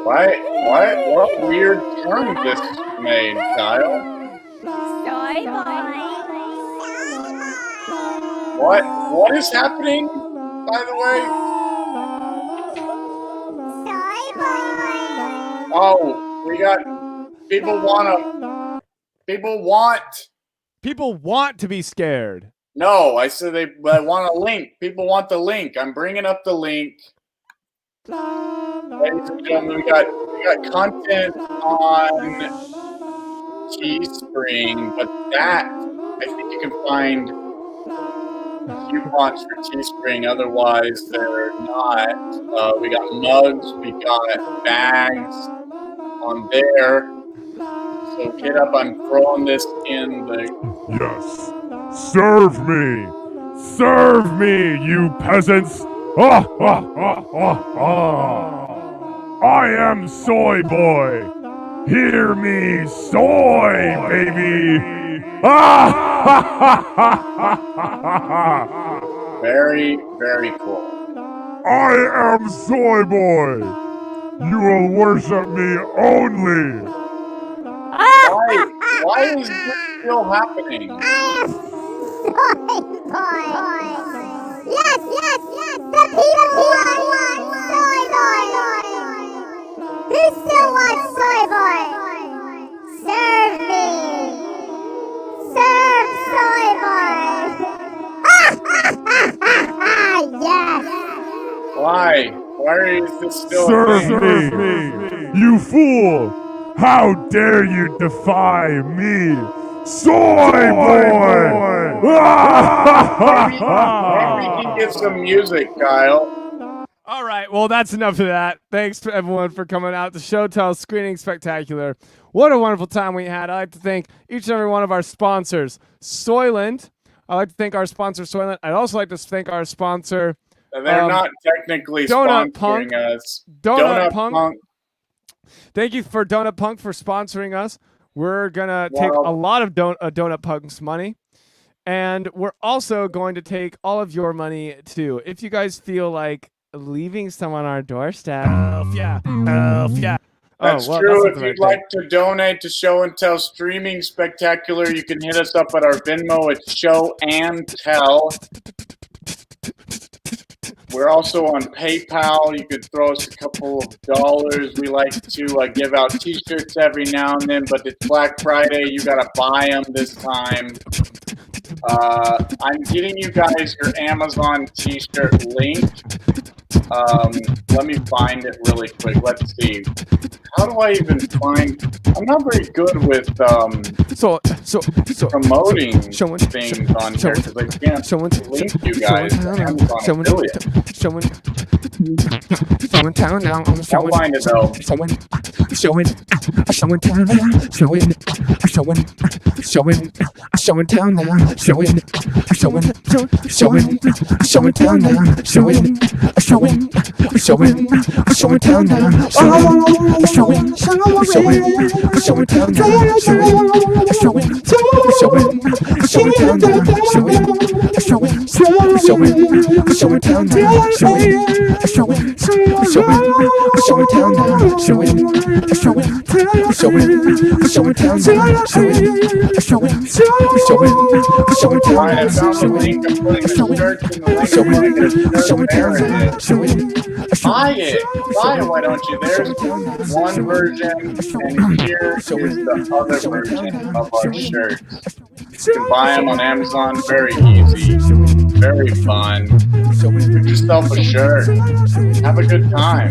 What weird turn this made, Kyle? Soy Boy. What is happening, by the way? Oh, we got people want to be scared. No, I said I want a link. People want the link. I'm bringing up the link. Ladies and gentlemen, we got content on Teespring, but that I think you can find coupons for Teespring. Otherwise, they're not. We got mugs, we got bags on there. So get up. I'm throwing this in the. Yes. Serve me! Serve me, you peasants! Ah, ah, ah, ah, ah. I am Soy Boy! Hear me, soy, baby! Ah, ha, ha, ha, ha, ha, ha. Very, very cool. I am Soy Boy! You will worship me only! Why is this still happening? Yes, yes, yes, the people want Soy Boy. Who still wants Soy Boy? Serve me. Serve Soy Boy. Yes. Why? Why is this still Serve me, you fool! How dare you defy me, Soy Boy! Maybe we can get some music, Kyle. All right, well, that's enough of that. Thanks to everyone for coming out to Showtell Screening Spectacular. What a wonderful time we had. I'd like to thank each and every one of our sponsors. Soylent. I'd like to thank our sponsor, Soylent. I'd also like to thank our sponsor... They're not technically Donut sponsoring Punk. us. Donut Punk. Thank you for Donut Punk for sponsoring us. We're going to take a lot of Donut Punk's money. And we're also going to take all of your money, too. If you guys feel like leaving some on our doorstep. Helf, yeah. Helf, yeah. That's true. If you'd like to donate to Show and Tell Streaming Spectacular, you can hit us up at our Venmo at Show and Tell. We're also on PayPal. You could throw us a couple of dollars. We like to give out T-shirts every now and then, but it's Black Friday. You got to buy them this time. I'm getting you guys your Amazon T-shirt link. Let me find it really quick. Let's see. How do I even find? I'm not very good with promoting things on here because I can't link you guys to Amazon affiliate. I'll find it though. Buy it. Why don't you? There's one version, and here is the other version of our shirts. You can buy them on Amazon. Very easy. Very fun. Get yourself a shirt. Have a good time.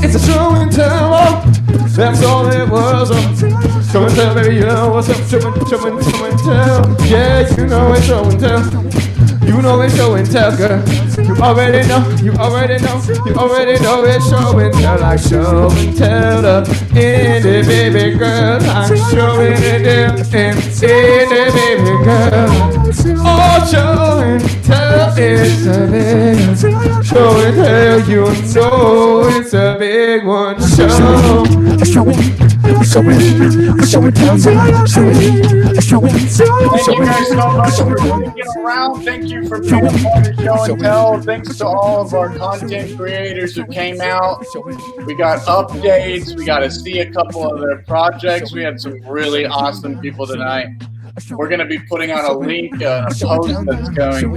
It's a show and tell, that's all it was. Show and tell, baby, you know what's up. Show and tell, yeah, you know it's show and tell. You know it's show and tell, girl. You already know it's show and tell. Like show and tell, the indie baby girl. Like showing it down, indie baby girl. Oh, show and tell, it's a big show and tell. You know it's a big one. Show and Show and tell. Thank you guys so much for sticking around. Thank you for being a part of Show and Tell. Thanks to all of our content creators who came out. We got updates. We got to see a couple of their projects. We had some really awesome people tonight. We're going to be putting out a link, a post that's going to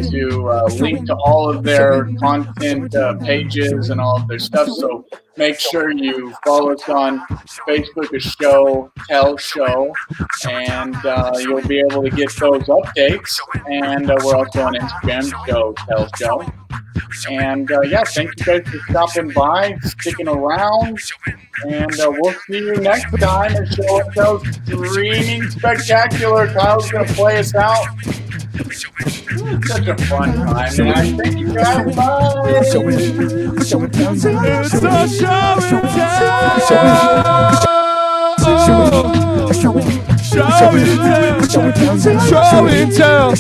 link to all of their content pages and all of their stuff. So make sure you follow us on Facebook, a Show Tell Show, and you'll be able to get those updates. And we're also on Instagram, Show Tell Show. And yeah, thank you guys for stopping by, sticking around, and we'll see you next time at Show and Tell's Streaming Spectacular. Kyle's gonna play us out. Such a fun time tonight. Thank you guys. Bye. It's the Show and Tell.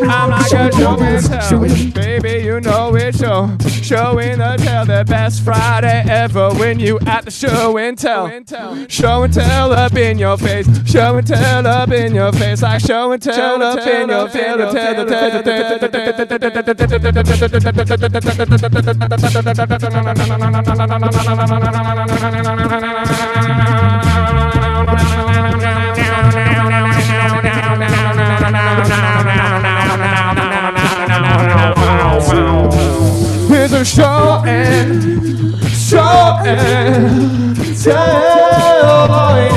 I'm like a show and tell, baby, you know it's show and tell, the best Friday ever when you at the show and tell. Show and tell up in your face, show and tell up in your face, like show and tell up in your face. Here's a show and tell.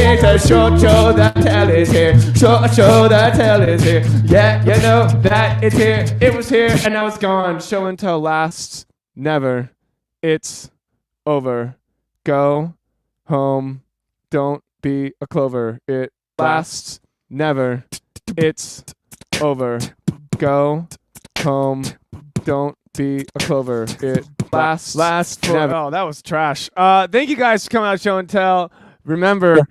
It's a show that tell is here. Show that tell is here. Yeah, you know that it's here. It was here and now it's gone. Show and tell lasts never. It's over. Go home. Don't be a clover. It lasts never. It's over. Go home. Don't be a clover. It lasts never. Oh, that was trash. Thank you guys for coming out, Show and Tell. Remember,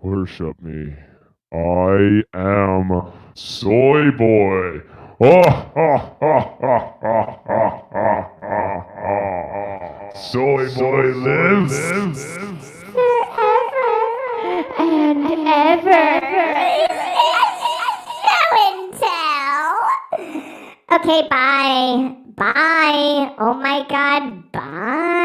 worship me. I am Soy Boy. Soy Boy lives. And ever. Show and tell. Okay, bye. Bye. Oh my God, bye.